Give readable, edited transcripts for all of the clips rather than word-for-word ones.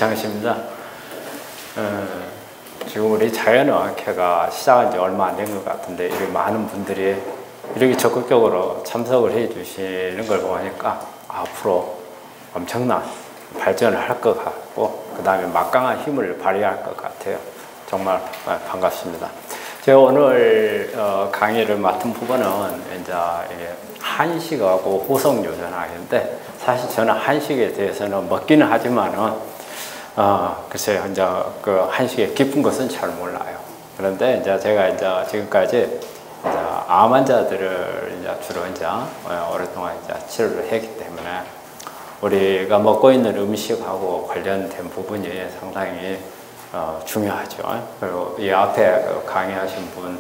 이창식입니다. 지금 우리 자연어학회가 시작한 지 얼마 안 된 것 같은데 이렇게 많은 분들이 이렇게 적극적으로 참석을 해 주시는 걸 보니까 앞으로 엄청난 발전을 할 것 같고 그 다음에 막강한 힘을 발휘할 것 같아요. 정말 반갑습니다. 제가 오늘 강의를 맡은 부분은 이제 한식하고 후성요전학인데 사실 저는 한식에 대해서는 먹기는 하지만은 글쎄요, 이제 그 한식의 깊은 것은 잘 몰라요. 그런데 이제 제가 이제 지금까지 이제 암 환자들을 이제 주로 이제 오랫동안 이제 치료를 했기 때문에 우리가 먹고 있는 음식하고 관련된 부분이 상당히 중요하죠. 그리고 이 앞에 강의하신 분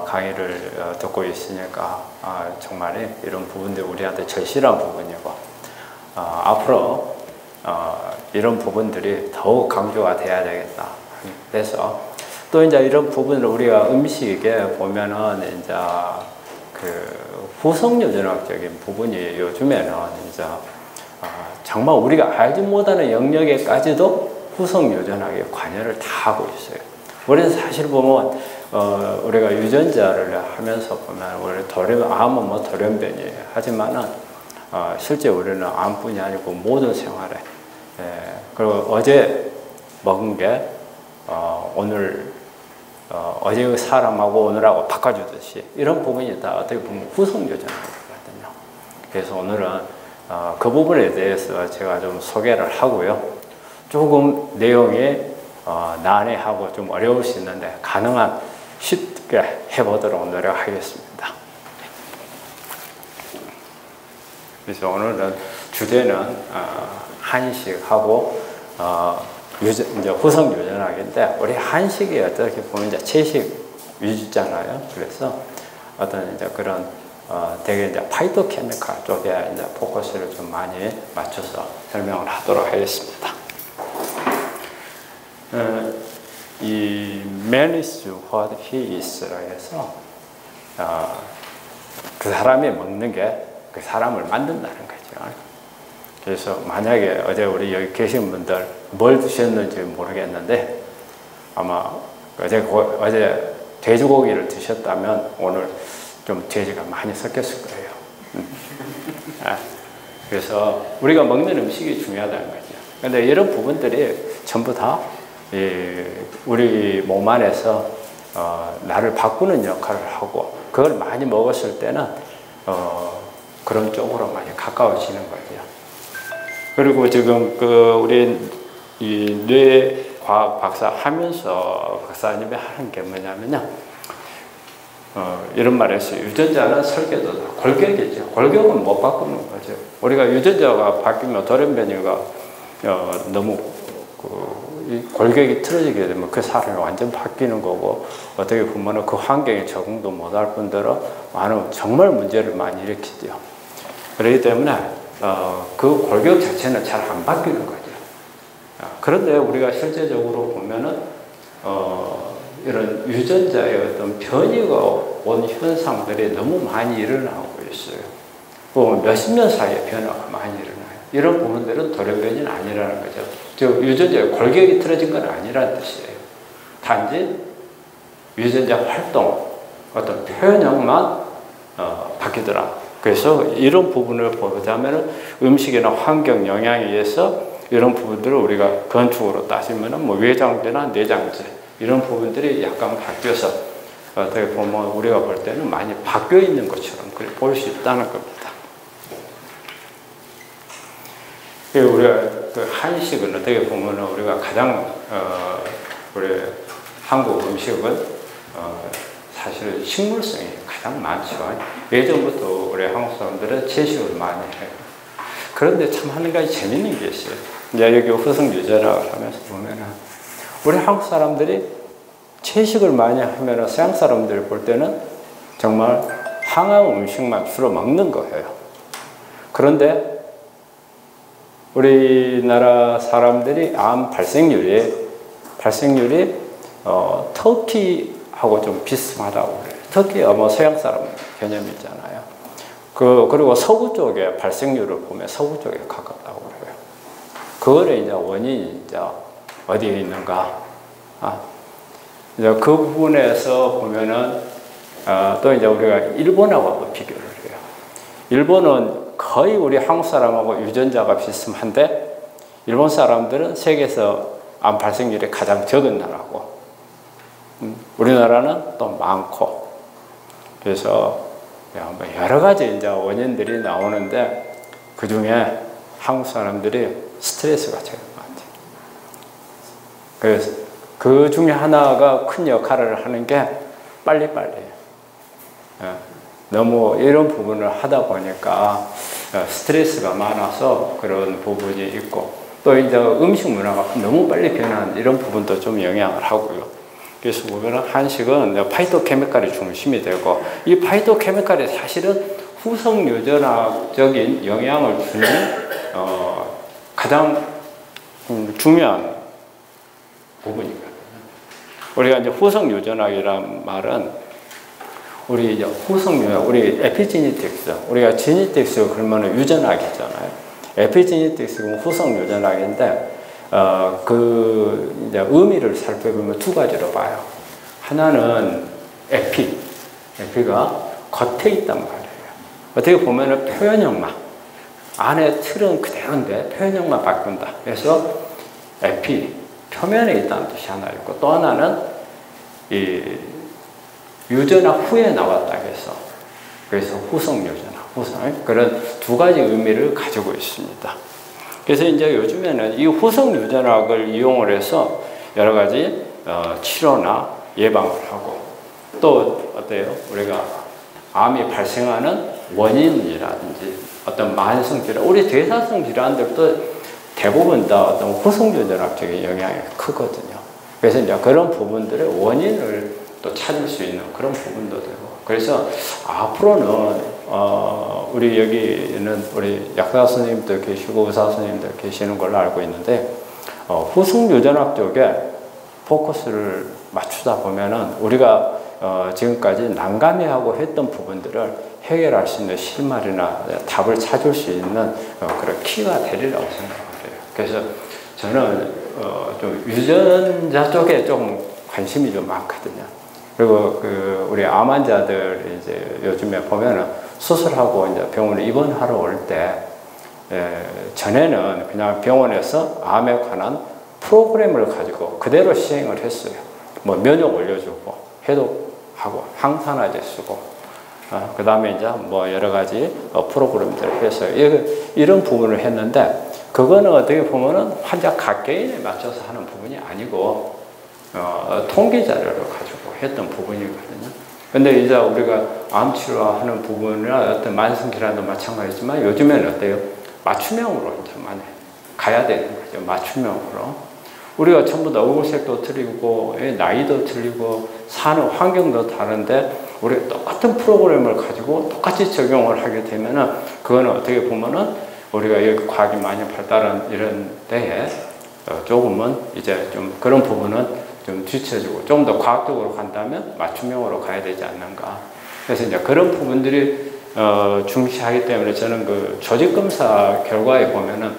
강의를 듣고 있으니까 정말 이런 부분들이 우리한테 절실한 부분이고 앞으로 이런 부분들이 더욱 강조가 돼야 되겠다. 그래서 또 이제 이런 부분을 우리가 음식에 보면은 이제 그 후성요전학적인 부분이 요즘에는 이제 정말 우리가 알지 못하는 영역에까지도 후성요전학에 관여를 다 하고 있어요. 우리는 사실 보면 우리가 유전자를 하면서 보면 우리 암은 뭐 돌연변이에요. 하지만은 실제 우리는 암뿐이 아니고 모든 생활에 그리고 어제 먹은 게 오늘 어제 사람하고 오늘하고 바꿔주듯이 이런 부분이 다 어떻게 보면 후성요전학이거든요. 그래서 오늘은 그 부분에 대해서 제가 좀 소개를 하고요. 조금 내용이 난해하고 좀 어려울 수 있는데 가능한 쉽게 해보도록 노력하겠습니다. 그래서 오늘은 주제는 한식하고 이제 후성요전학인데 우리 한식이 어떻게 보면 이제 채식 위주잖아요. 그래서 어떤 이제 그런 되게 이제 파이토케미칼 쪽에 이제 포커스를 좀 많이 맞춰서 설명을 하도록 하겠습니다. 이 man is what he is라고 해서 그 사람이 먹는 게 그 사람을 만든다는 거죠. 그래서 만약에 어제 우리 여기 계신 분들 뭘 드셨는지 모르겠는데 아마 어제 돼지고기를 드셨다면 오늘 좀 돼지가 많이 섞였을 거예요. 그래서 우리가 먹는 음식이 중요하다는 거죠. 그런데 이런 부분들이 전부 다 우리 몸 안에서 나를 바꾸는 역할을 하고 그걸 많이 먹었을 때는 그런 쪽으로 많이 가까워지는 거죠. 그리고 지금 우리 이 뇌과학 박사 하면서 박사님이 하는 게 뭐냐면요. 이런 말을 했어요. 유전자는 설계도다. 골격이죠. 골격은 못 바꾸는 거죠. 우리가 유전자가 바뀌면 돌연변이가 너무 이 골격이 틀어지게 되면 그 사람이 완전 바뀌는 거고 어떻게 보면 그 환경에 적응도 못할 뿐더러 많은 정말 문제를 많이 일으키죠. 그렇기 때문에 그 골격 자체는 잘 안 바뀌는 거죠. 그런데 우리가 실제적으로 보면은 이런 유전자의 어떤 변이가 온 현상들이 너무 많이 일어나고 있어요. 몇십 년 사이에 변화가 많이 일어나요. 이런 부분들은 돌연변이는 아니라는 거죠. 즉 유전자의 골격이 틀어진 건 아니라는 뜻이에요. 단지 유전자 활동, 어떤 표현형만 바뀌더라. 그래서 이런 부분을 보자면 음식이나 환경 영향에 의해서 이런 부분들을 우리가 건축으로 따지면 뭐 외장재나 내장재 이런 부분들이 약간 바뀌어서 어떻게 보면 우리가 볼 때는 많이 바뀌어 있는 것처럼 그렇게 볼 수 있다는 겁니다. 우리가 그 한식은 어떻게 보면 우리가 가장 우리 한국 음식은 사실 식물성이 가장 많죠. 예전부터 우리 한국 사람들은 채식을 많이 해요. 그런데 참 한 가지 재밌는 게 있어요. 이제 여기 후성요전학을 하면서 보면은 우리 한국 사람들이 채식을 많이 하면 서양 사람들이 볼 때는 정말 항암 음식만 주로 먹는 거예요. 그런데 우리나라 사람들이 암 발생률이 터키하고 좀 비슷하다고 그래요. 터키가 뭐 서양 사람 개념이 있잖아요. 그리고 서부 쪽에 발생률을 보면 서부 쪽에 가깝다고 그래요. 그거를 이제 원인이 이제 어디에 있는가? 이제 그 부분에서 보면은 또 이제 우리가 일본하고 비교를 해요. 일본은 거의 우리 한국 사람하고 유전자가 비슷한데 일본 사람들은 세계에서 암 발생률이 가장 적은 나라고 우리나라는 또 많고 그래서 여러 가지 이제 원인들이 나오는데 그 중에 한국 사람들이 스트레스가 제일 많죠. 그래서 그 중에 하나가 큰 역할을 하는 게 빨리빨리. 너무 이런 부분을 하다 보니까 스트레스가 많아서 그런 부분이 있고 또 이제 음식 문화가 너무 빨리 변하는 이런 부분도 좀 영향을 하고요. 그래서 보면 한식은 파이토케미칼이 중심이 되고 이 파이토케미칼이 사실은 후성 유전학적인 영향을 주는 가장 중요한 부분이거든요. 우리가 이제 후성 유전학이란 말은 우리 이제 후성 유전학, 우리 에피제니틱스, 우리가 제니틱스 그러면 유전학이잖아요. 에피제니틱스는 후성 유전학인데 그 이제 의미를 살펴보면 두 가지로 봐요. 하나는 에피가 겉에 있단 말이에요. 어떻게 보면은 표현형만 안에 틀은 그대로인데 표현형만 바꾼다. 그래서 에피 표면에 있다는 뜻이 하나 있고 또 하나는 이 유전학 후에 나왔다 해서 그래서 후성 유전학, 후성 그런 두 가지 의미를 가지고 있습니다. 그래서 이제 요즘에는 이 후성 유전학을 이용을 해서 여러 가지 치료나 예방을 하고 또 어때요? 우리가 암이 발생하는 원인이라든지 어떤 만성 질환, 우리 대사성 질환들도 대부분 다 어떤 후성 유전학적인 영향이 크거든요. 그래서 이제 그런 부분들의 원인을 또 찾을 수 있는 그런 부분도 되고 그래서 앞으로는 우리 여기는 우리 약사 선생님들 계시고 의사 선생님들 계시는 걸로 알고 있는데 후성 유전학 쪽에 포커스를 맞추다 보면은 우리가 지금까지 난감해하고 했던 부분들을 해결할 수 있는 실마리나 답을 찾을 수 있는 그런 키가 되리라고 생각해요. 그래서 저는 좀 유전자 쪽에 좀 관심이 좀 많거든요. 그리고 우리 암 환자들 이제 요즘에 보면은 수술하고 이제 병원에 입원하러 올 때 전에는 그냥 병원에서 암에 관한 프로그램을 가지고 그대로 시행을 했어요. 뭐 면역 올려주고 해독하고 항산화제 쓰고 그 다음에 이제 뭐 여러 가지 프로그램들을 해서 이런 부분을 했는데 그거는 어떻게 보면은 환자 각개인에 맞춰서 하는 부분이 아니고 통계 자료를 가지고 했던 부분이거든요. 근데 이제 우리가 암 치료하는 부분이나 어떤 만성 질환도 마찬가지지만 요즘에는 어때요? 맞춤형으로 이제 많이 가야 되는 거죠. 맞춤형으로. 우리가 전부 다 얼굴색도 틀리고 나이도 틀리고 사는 환경도 다른데 우리가 똑같은 프로그램을 가지고 똑같이 적용을 하게 되면은 그거는 어떻게 보면은 우리가 여기 과학이 많이 발달한 이런 때에 조금은 이제 좀 그런 부분은 좀 뒤쳐지고 좀 더 과학적으로 간다면 맞춤형으로 가야 되지 않는가. 그래서 이제 그런 부분들이 중시하기 때문에 저는 그 조직검사 결과에 보면은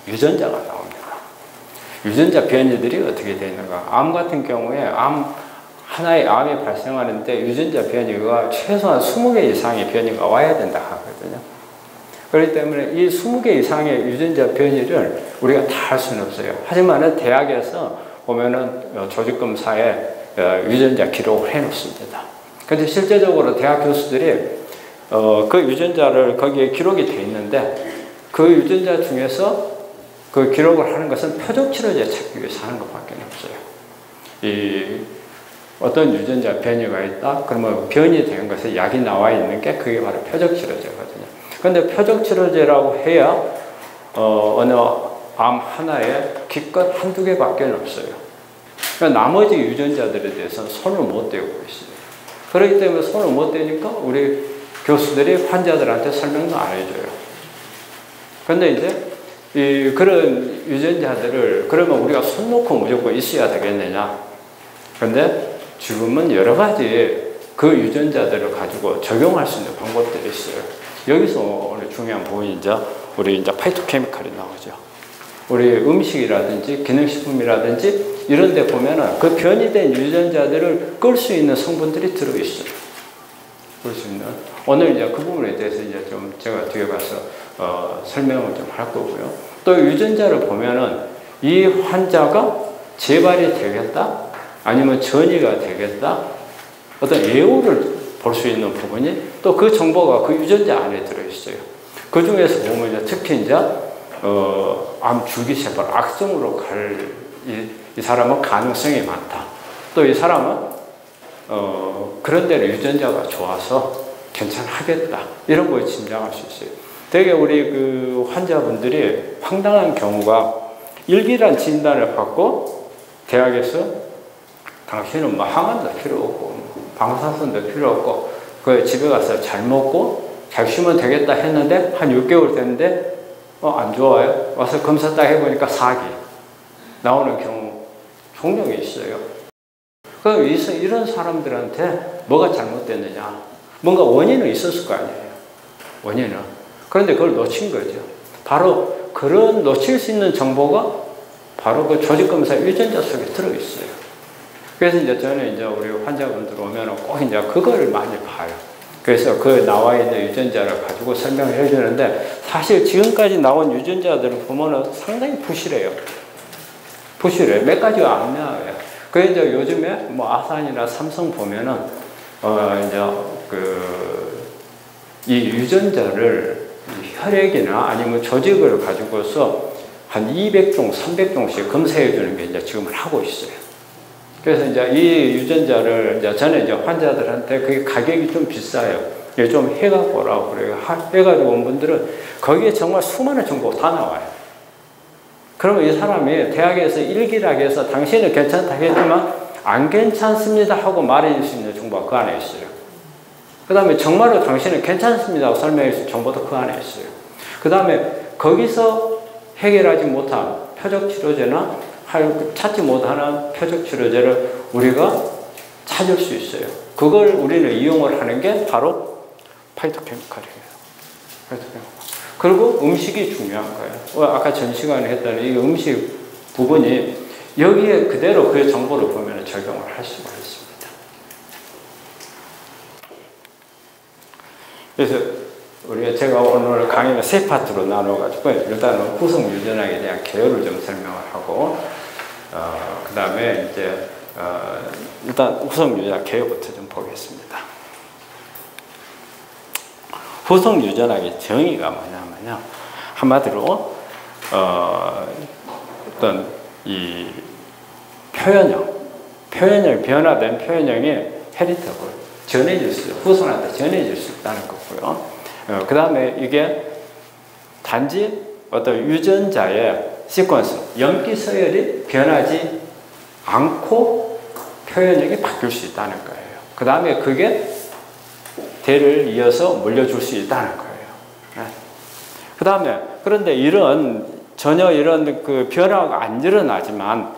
유전자가 나옵니다. 유전자 변이들이 어떻게 되어 있는가. 암 같은 경우에 하나의 암이 발생하는데 유전자 변이가 최소한 20개 이상의 변이가 와야 된다 하거든요. 그렇기 때문에 이 20개 이상의 유전자 변이를 우리가 다 할 수는 없어요. 하지만 대학에서 보면은 조직검사에 유전자 기록을 해 놓습니다. 근데 실제적으로 대학 교수들이 그 유전자를 거기에 기록이 돼 있는데 그 유전자 중에서 그 기록을 하는 것은 표적 치료제 찾기 위해서 하는 것밖에 없어요. 이 어떤 유전자 변이가 있다? 그러면 변이된 것에 약이 나와 있는 게 그게 바로 표적 치료제거든요. 근데 표적 치료제라고 해야 어느 암 하나에 기껏 한두 개밖에 없어요. 그러니까 나머지 유전자들에 대해서는 손을 못 대고 있어요. 그렇기 때문에 손을 못 대니까 우리 교수들이 환자들한테 설명도 안 해줘요. 근데 이제 그런 유전자들을 그러면 우리가 손 놓고 무조건 있어야 되겠느냐? 근데 지금은 여러 가지 그 유전자들을 가지고 적용할 수 있는 방법들이 있어요. 여기서 오늘 중요한 부분이 우리 파이토케미칼이 나오죠. 우리 음식이라든지 기능식품이라든지 이런 데 보면은 그 변이된 유전자들을 끌 수 있는 성분들이 들어있어요. 끌 수 있는. 오늘 이제 그 부분에 대해서 이제 좀 제가 뒤에 가서 설명을 좀 할 거고요. 또 유전자를 보면은 이 환자가 재발이 되겠다? 아니면 전이가 되겠다? 어떤 예후를 볼 수 있는 부분이 또 그 정보가 그 유전자 안에 들어있어요. 그 중에서 보면 이제 특히 이제 암 줄기세포 악성으로 갈 이 사람은 가능성이 많다. 또 이 사람은 그런 데로 유전자가 좋아서 괜찮하겠다. 이런 걸 짐작할 수 있어요. 되게 우리 그 환자분들이 황당한 경우가 일기란 진단을 받고 대학에서 당신은 뭐 항암도 필요 없고 방사선도 필요 없고 그 집에 가서 잘 먹고 잘 쉬면 되겠다 했는데 한 6개월 됐는데 안 좋아요. 와서 검사 딱 해보니까 사기 나오는 경우 종종 있어요. 그럼 이런 사람들한테 뭐가 잘못됐느냐? 뭔가 원인은 있었을 거 아니에요. 원인은. 그런데 그걸 놓친 거죠. 바로 그런 놓칠 수 있는 정보가 바로 그 조직검사 유전자 속에 들어있어요. 그래서 이제 저는 이제 우리 환자분들 오면 꼭 이제 그거를 많이 봐요. 그래서 그 나와 있는 유전자를 가지고 설명을 해주는데 사실 지금까지 나온 유전자들을 보면은 상당히 부실해요. 부실해요. 몇 가지가 안 나와요. 그래서 이제 요즘에 뭐 아산이나 삼성 보면은 이제 이 유전자를 혈액이나 아니면 조직을 가지고서 한 200종, 300종씩 검사해 주는 게 이제 지금 하고 있어요. 그래서 이제 이 유전자를 이제 저는 이제 환자들한테 그게 가격이 좀 비싸요. 좀 해갖고 오라고 그래요. 해가지고 온 분들은 거기에 정말 수많은 정보가 다 나와요. 그러면 이 사람이 대학에서 일기락에서 당신은 괜찮다 했지만 안 괜찮습니다 하고 말해줄 수 있는 정보가 그 안에 있어요. 그 다음에 정말로 당신은 괜찮습니다 하고 설명해 줄 정보도 그 안에 있어요. 그 다음에 거기서 해결하지 못한 표적치료제나 찾지 못하는 표적치료제를 우리가 찾을 수 있어요. 그걸 우리는 이용을 하는 게 바로 파이토케미칼이에요. 파이토케미칼. 그리고 음식이 중요한 거예요. 아까 전 시간에 했던 이 음식 부분이 여기에 그대로 그 정보를 보면 적용을 할 수가 있습니다. 그래서 제가 오늘 강의는 세 파트로 나눠가지고 일단은 후속 유전학에 대한 개요를 좀 설명을 하고 그 다음에 이제 일단 후속 유전학 개요부터 좀 보겠습니다. 후속 유전학의 정의가 뭐냐면요, 한마디로 어떤 이 표현형 변화된 표현형이 헤리터블 전해질 수, 후손한테 전해질 수 있다는 거고요. 그 다음에 이게 단지 어떤 유전자의 시퀀스, 염기 서열이 변하지 않고 표현력이 바뀔 수 있다는 거예요. 그 다음에 그게 대를 이어서 물려줄 수 있다는 거예요. 그 다음에 그런데 전혀 이런 그 변화가 안 일어나지만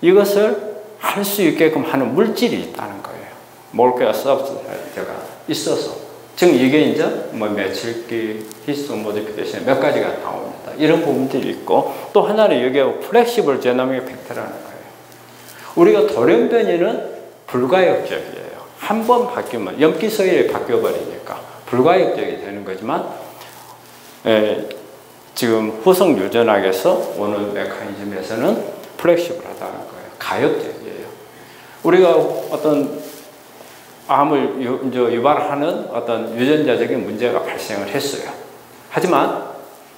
이것을 할 수 있게끔 하는 물질이 있다는 거예요. 몰큐러 서브스탄스가 있어서. 즉 이게 이제 뭐 메칠기, 히스톤 모디피케이션 몇 가지가 나옵니다. 이런 부분들이 있고 또 하나는 여기에 플렉시블 제노믹 팩터라는 거예요. 우리가 돌연변이는 불가역적이에요. 한 번 바뀌면 염기 서열이 바뀌어버리니까 불가역적이 되는 거지만 지금 후속 유전학에서 오는 메커니즘에서는 플렉시블하다는 거예요. 가역적이에요. 우리가 어떤 암을 유발하는 어떤 유전자적인 문제가 발생을 했어요. 하지만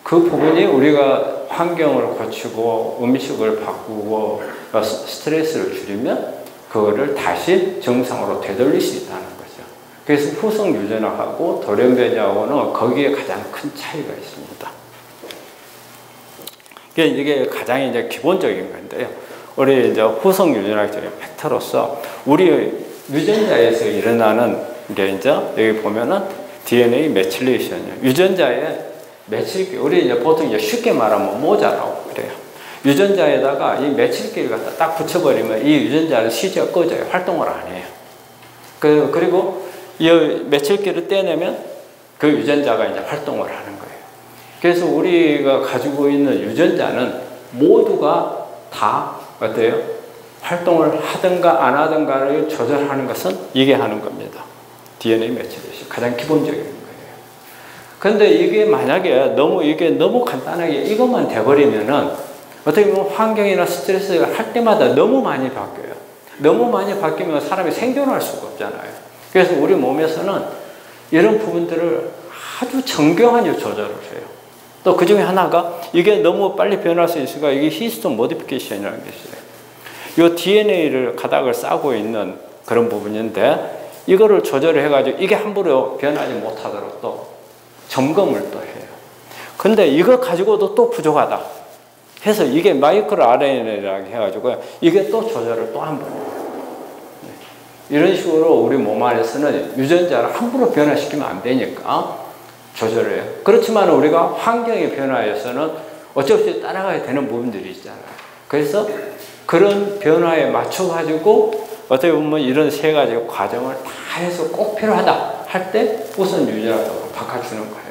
그 부분이 우리가 환경을 고치고 음식을 바꾸고 스트레스를 줄이면 그거를 다시 정상으로 되돌릴 수 있다는 거죠. 그래서 후속 유전학하고 돌연변이하고는 거기에 가장 큰 차이가 있습니다. 이게 가장 이제 기본적인 건데요. 우리 이제 후속 유전학적인 팩터로서 우리 유전자에서 일어나는 게 이제 여기 보면은 DNA 메칠레이션이에요. 유전자의 메칠기, 우리 이제 보통 이제 쉽게 말하면 모자라고 그래요. 유전자에다가 이 메칠기를 갖다 딱 붙여버리면 이 유전자는 시저 꺼져요. 활동을 안 해요. 그리고 이 메칠기를 떼내면 그 유전자가 이제 활동을 하는 거예요. 그래서 우리가 가지고 있는 유전자는 모두가 다 어때요? 활동을 하든가 안 하든가를 조절하는 것은 이게 하는 겁니다. DNA 매치레이션 가장 기본적인 거예요. 그런데 이게 만약에 이게 너무 간단하게 이것만 돼버리면은 어떻게 보면 환경이나 스트레스가 할 때마다 너무 많이 바뀌어요. 너무 많이 바뀌면 사람이 생존할 수가 없잖아요. 그래서 우리 몸에서는 이런 부분들을 아주 정교하게 조절을 해요. 또 그 중에 하나가 이게 너무 빨리 변할 수 있으니까 이게 히스톤 모디피케이션이라는 게 있어요. 이 DNA를 가닥을 싸고 있는 그런 부분인데 이거를 조절을 해가지고 이게 함부로 변하지 못하도록 또 점검을 또 해요. 근데 이거 가지고도 또 부족하다 해서 이게 마이크로 RNA라고 해가지고 이게 또 조절을 또 한 번 해요. 이런 식으로 우리 몸 안에서는 유전자를 함부로 변화시키면 안 되니까 조절을 해요. 그렇지만 우리가 환경의 변화에서는 어쩔 수 없이 따라가야 되는 부분들이 있잖아요. 그래서 그런 변화에 맞춰가지고 어떻게 보면 이런 세 가지 과정을 다 해서 꼭 필요하다 할 때 우선 유전자로 바꿔주는 거예요.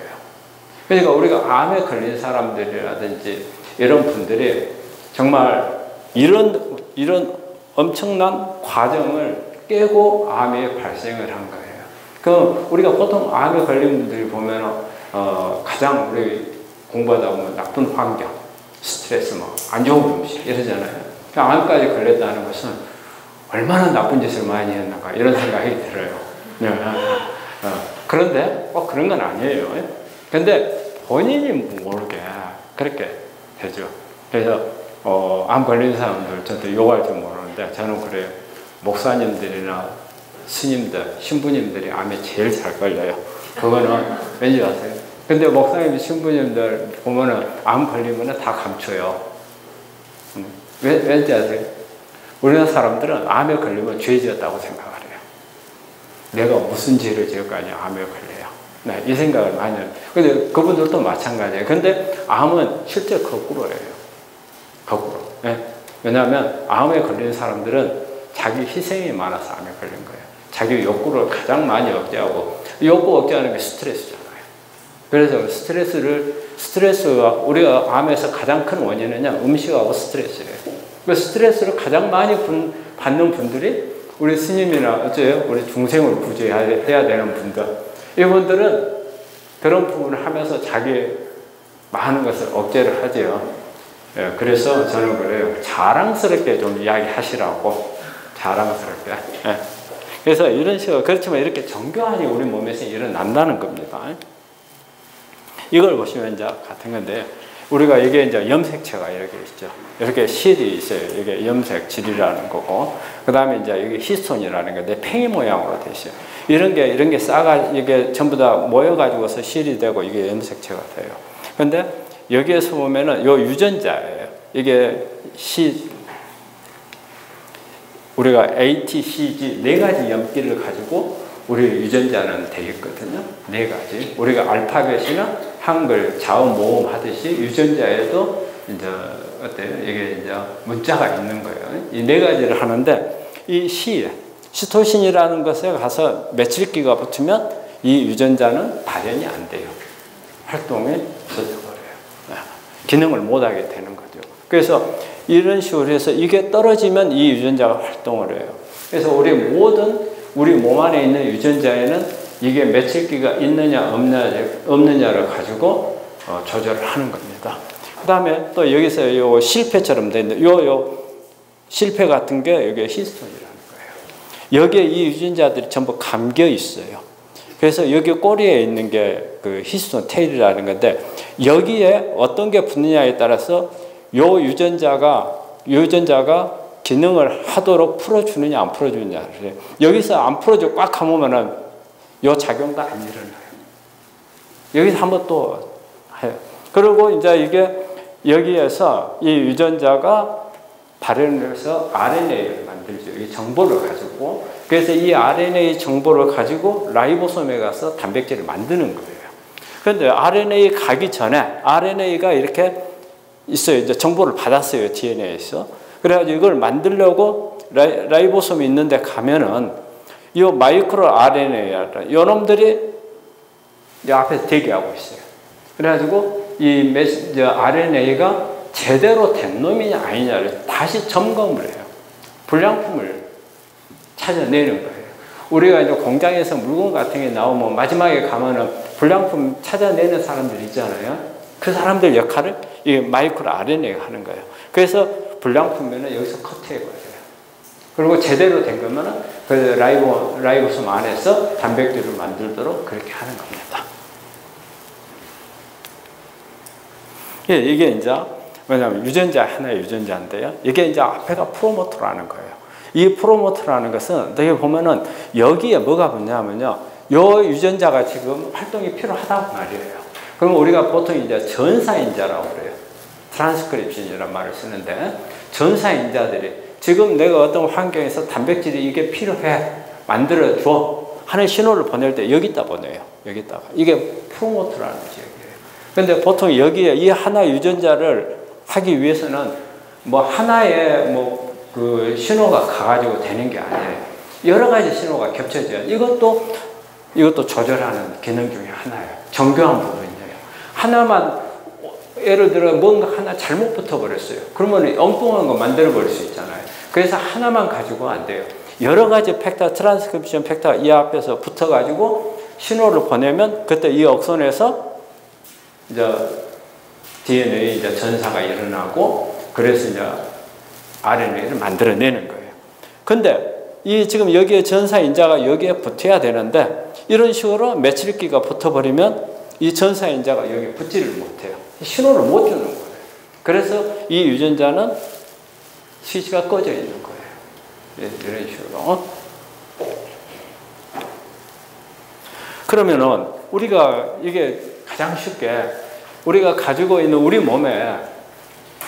그러니까 우리가 암에 걸린 사람들이라든지 이런 분들이 정말 이런 엄청난 과정을 깨고 암이 발생을 한 거예요. 그럼 우리가 보통 암에 걸린 분들이 보면 가장 우리 공부하다 보면 나쁜 환경, 스트레스, 안 좋은 음식 이러잖아요. 암까지 걸렸다는 것은 얼마나 나쁜 짓을 많이 했는가 이런 생각이 들어요. 그런데 꼭 그런 건 아니에요. 근데 본인이 모르게 그렇게 되죠. 그래서 암 걸린 사람들 저도 욕할 줄 모르는데 저는 그래요. 목사님들이나 스님들, 신부님들이 암에 제일 잘 걸려요. 그거는 왠지 아세요? 근데 목사님, 신부님들 보면은 암 걸리면은 다 감춰요. 왠지 아세요? 우리나라 사람들은 암에 걸리면 죄 지었다고 생각을 해요. 내가 무슨 죄를 지었까지 암에 걸려요. 네, 이 생각을 많이 해요. 근데 그분들도 마찬가지예요. 근데 암은 실제 거꾸로예요. 거꾸로. 네? 왜냐하면 암에 걸린 사람들은 자기 희생이 많아서 암에 걸린 거예요. 자기 욕구를 가장 많이 억제하고, 욕구 억제하는 게 스트레스잖아요. 그래서 스트레스가 우리가 암에서 가장 큰 원인은요, 음식하고 스트레스예요. 그 스트레스를 가장 많이 받는 분들이 우리 스님이나 어째요? 우리 중생을 구제해야 되는 분들. 이분들은 그런 부분을 하면서 자기 많은 것을 억제를 하죠. 예, 그래서 저는 그래요. 자랑스럽게 좀 이야기하시라고. 자랑스럽게. 예. 그래서 이런 식으로, 그렇지만 이렇게 정교하게 우리 몸에서 일어난다는 겁니다. 이걸 보시면 이제 같은 건데, 우리가 이게 이제 염색체가 이렇게 있죠. 이렇게 실이 있어요. 이게 염색 질이라는 거고, 그 다음에 이제 여기 히스톤이라는 건데, 팽이 모양으로 되어 있어요. 이런 게 이게 전부 다 모여가지고서 실이 되고, 이게 염색체가 돼요. 근데 여기에서 보면은 요 유전자예요. 이게 우리가 A, T, C, G 네 가지 염기를 가지고 우리 유전자는 되겠거든요. 네 가지. 우리가 알파벳이나 한글 자음 모음 하듯이 유전자에도 이제 어때요? 이게 이제 문자가 있는 거예요. 이 네 가지를 하는데 이 시토신이라는 것에 가서 며칠기가 붙으면 이 유전자는 발현이 안 돼요. 활동이 없어져버려요. 기능을 못하게 되는 거죠. 그래서 이런 식으로 해서 이게 떨어지면 이 유전자가 활동을 해요. 그래서 우리 몸 안에 있는 유전자에는 이게 며칠기가 있느냐 없느냐를 가지고 조절을 하는 겁니다. 그 다음에 또 여기서 요 실패처럼 돼 있는 요 실패 같은 게 여기 히스톤이라는 거예요. 여기에 이 유전자들이 전부 감겨 있어요. 그래서 여기 꼬리에 있는 게 그 히스톤 테일이라는 건데 여기에 어떤 게 붙느냐에 따라서 요 유전자가 기능을 하도록 풀어주느냐 안 풀어주느냐. 여기서 안 풀어주고 꽉 감으면은 요 작용도 안 일어나요. 여기서 한번 또 해요. 그리고 이제 이게 여기에서 이 유전자가 발현해서 RNA를 만들죠. 이 정보를 가지고. 그래서 이 RNA 정보를 가지고 라이보솜에 가서 단백질을 만드는 거예요. 그런데 RNA 가기 전에 RNA가 이렇게 있어요. 이제 정보를 받았어요. DNA에서. 그래가지고 이걸 만들려고 라이보솜이 있는데 가면은 이 마이크로 RNA, 요 놈들이 이 앞에서 대기하고 있어요. 그래가지고 이 RNA가 제대로 된 놈이냐 아니냐를 다시 점검을 해요. 불량품을 찾아내는 거예요. 우리가 이제 공장에서 물건 같은 게 나오면 마지막에 가면은 불량품 찾아내는 사람들 있잖아요. 그 사람들 역할을 이 마이크로 RNA가 하는 거예요. 그래서 불량품면은 여기서 커트해버려요. 그리고 제대로 된 거면은 그 라이보솜 안에서 단백질을 만들도록 그렇게 하는 겁니다. 예, 이게 이제 왜냐하면 유전자 하나의 유전자인데요. 이게 이제 앞에가 프로모터라는 거예요. 이 프로모터라는 것은 여기 보면은 여기에 뭐가 뭐냐면요. 요 유전자가 지금 활동이 필요하다고 말이에요. 그럼 우리가 보통 이제 전사인자라고 그래요. 트랜스크립션이라는 말을 쓰는데 전사인자들이 지금 내가 어떤 환경에서 단백질이 이게 필요해 만들어줘 하는 신호를 보낼 때 여기다 보내요. 여기다가 이게 프로모터라는 지역이에요. 근데 보통 여기에 이 하나 유전자를 하기 위해서는 뭐 하나의 뭐 그 신호가 가가지고 되는 게 아니에요. 여러 가지 신호가 겹쳐져요. 이것도 조절하는 기능 중에 하나예요. 정교한 부분이에요. 하나만 예를 들어 뭔가 하나 잘못 붙어버렸어요. 그러면 엉뚱한 거 만들어버릴 수 있잖아요. 그래서 하나만 가지고 안 돼요. 여러 가지 팩터, 트랜스크립션 팩터가 이 앞에서 붙어가지고 신호를 보내면 그때 이 억선에서 이제 DNA 이제 전사가 일어나고 그래서 이제 RNA를 만들어내는 거예요. 근데 이 지금 여기에 전사인자가 여기에 붙어야 되는데 이런 식으로 메칠기가 붙어버리면 이 전사인자가 여기에 붙지를 못해요. 신호를 못 주는 거예요. 그래서 이 유전자는 스위치가 꺼져 있는 거예요. 이런 식으로. 그러면은 우리가 이게 가장 쉽게 우리가 가지고 있는 우리 몸에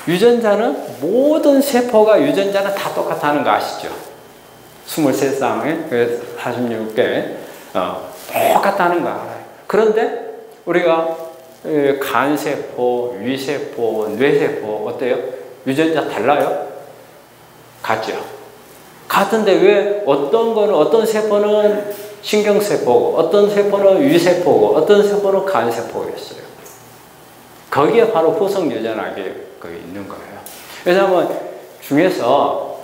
유전자는 모든 세포가 유전자는 다 똑같다는 거 아시죠? 23쌍에 46개 똑같다는 거 알아요. 그런데 우리가 간세포, 위세포, 뇌세포 어때요? 유전자 달라요? 같죠? 같은데 왜 어떤 거는 어떤 세포는 신경세포고 어떤 세포는 위세포고 어떤 세포는 간세포였어요. 거기에 바로 후성 유전학이 거기 있는 거예요. 왜냐하면 중에서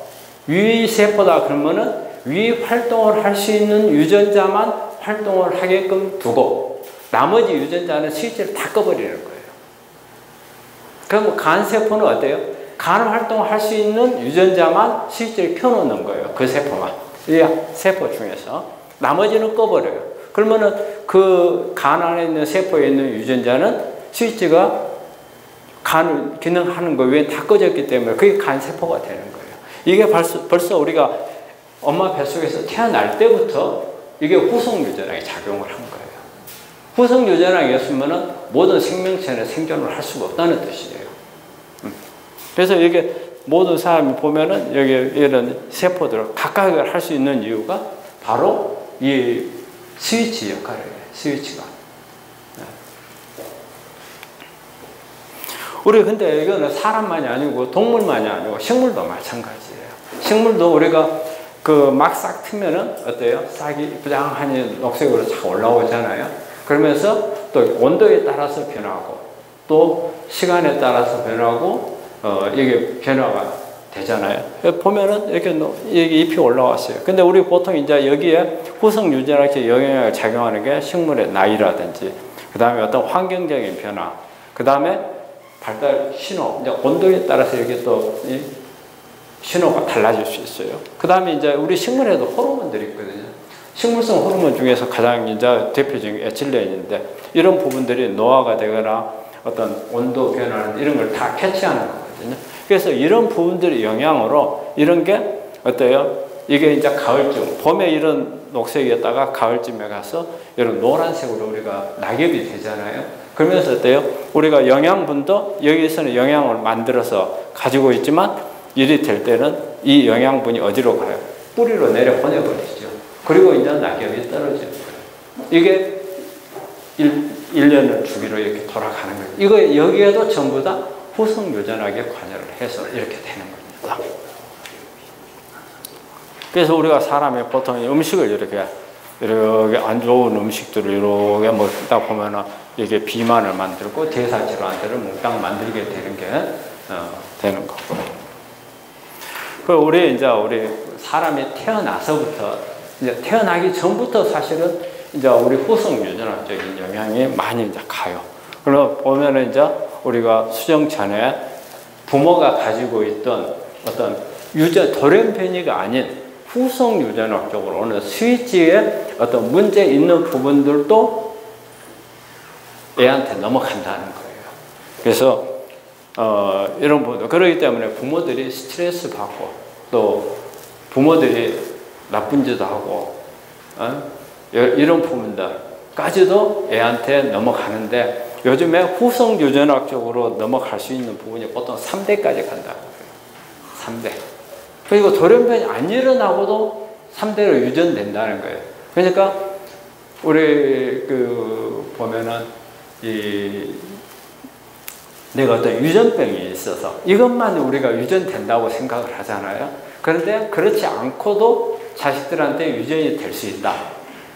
위세포다 그러면은 위 활동을 할 수 있는 유전자만 활동을 하게끔 두고 나머지 유전자는 스위치를 다 꺼버리는 거예요. 그럼 간세포는 어때요? 간 활동을 할 수 있는 유전자만 스위치를 켜놓는 거예요. 그 세포만. 이 세포 중에서. 나머지는 꺼버려요. 그러면은 그 간 안에 있는 세포에 있는 유전자는 스위치가 간 기능하는 거 외에 다 꺼졌기 때문에 그게 간세포가 되는 거예요. 이게 벌써 우리가 엄마 뱃속에서 태어날 때부터 이게 후성 유전학이 작용을 한 거예요. 후성 유전학이 없으면 모든 생명체는 생존을 할 수가 없다는 뜻이에요. 그래서 이게 모든 사람이 보면은 여기 이런 세포들을 각각을 할 수 있는 이유가 바로 이 스위치 역할이에요. 스위치가. 우리 근데 이거는 사람만이 아니고 동물만이 아니고 식물도 마찬가지예요. 식물도 우리가 그 막 싹 트면은 어때요? 싹이 부장하니 녹색으로 쫙 올라오잖아요. 그러면서 또 온도에 따라서 변하고 또 시간에 따라서 변하고 이게 변화가 되잖아요. 보면은 이렇게 잎이 올라왔어요. 근데 우리 보통 이제 여기에 후성 유전학적 영향을 작용하는 게 식물의 나이라든지 그 다음에 어떤 환경적인 변화 그 다음에 발달 신호, 이제 온도에 따라서 이게 또 신호가 달라질 수 있어요. 그 다음에 이제 우리 식물에도 호르몬들이 있거든요. 식물성 호르몬 중에서 가장 이제 대표적인 에틸렌인데 이런 부분들이 노화가 되거나 어떤 온도 변화 이런 걸 다 캐치하는 거거든요. 그래서 이런 부분들의 영향으로 이런 게 어때요? 이게 이제 가을쯤, 봄에 이런 녹색이었다가 가을쯤에 가서 이런 노란색으로 우리가 낙엽이 되잖아요. 그러면서 어때요? 우리가 영양분도 여기서는 영양을 만들어서 가지고 있지만 일이 될 때는 이 영양분이 어디로 가요? 뿌리로 내려 보내버리죠. 그리고 이제 낙엽이 떨어지는 거예요. 이게 1년을 주기로 이렇게 돌아가는 거예요. 이거 여기에도 전부 다 후성 유전학에 관여를 해서 이렇게 되는 겁니다. 그래서 우리가 사람이 보통 음식을 이렇게 안 좋은 음식들을 이렇게 먹다 보면은 이게 비만을 만들고 대사 질환들을 몽땅 만들게 되는 게 되는 거고. 그 우리 사람이 태어나서부터 이제 태어나기 전부터 사실은 이제 우리 후성 유전학적인 영향이 많이 이제 가요. 그럼 보면은 이제 우리가 수정 전에 부모가 가지고 있던 어떤 돌연변이가 아닌 후성 유전학적으로 오는 스위치에 어떤 문제 있는 부분들도 애한테 넘어간다는 거예요. 그래서 이런 부분, 그렇기 때문에 부모들이 스트레스 받고 또 부모들이 나쁜 짓도 하고 이런 부분들까지도 애한테 넘어가는데 요즘에 후성 유전학적으로 넘어갈 수 있는 부분이 보통 3대까지 간다고 해요. 3대. 그리고 돌연변이 안 일어나고도 3대로 유전된다는 거예요. 그러니까 우리 보면은 내가 어떤 유전병이 있어서 이것만 우리가 유전된다고 생각을 하잖아요. 그런데 그렇지 않고도 자식들한테 유전이 될 수 있다.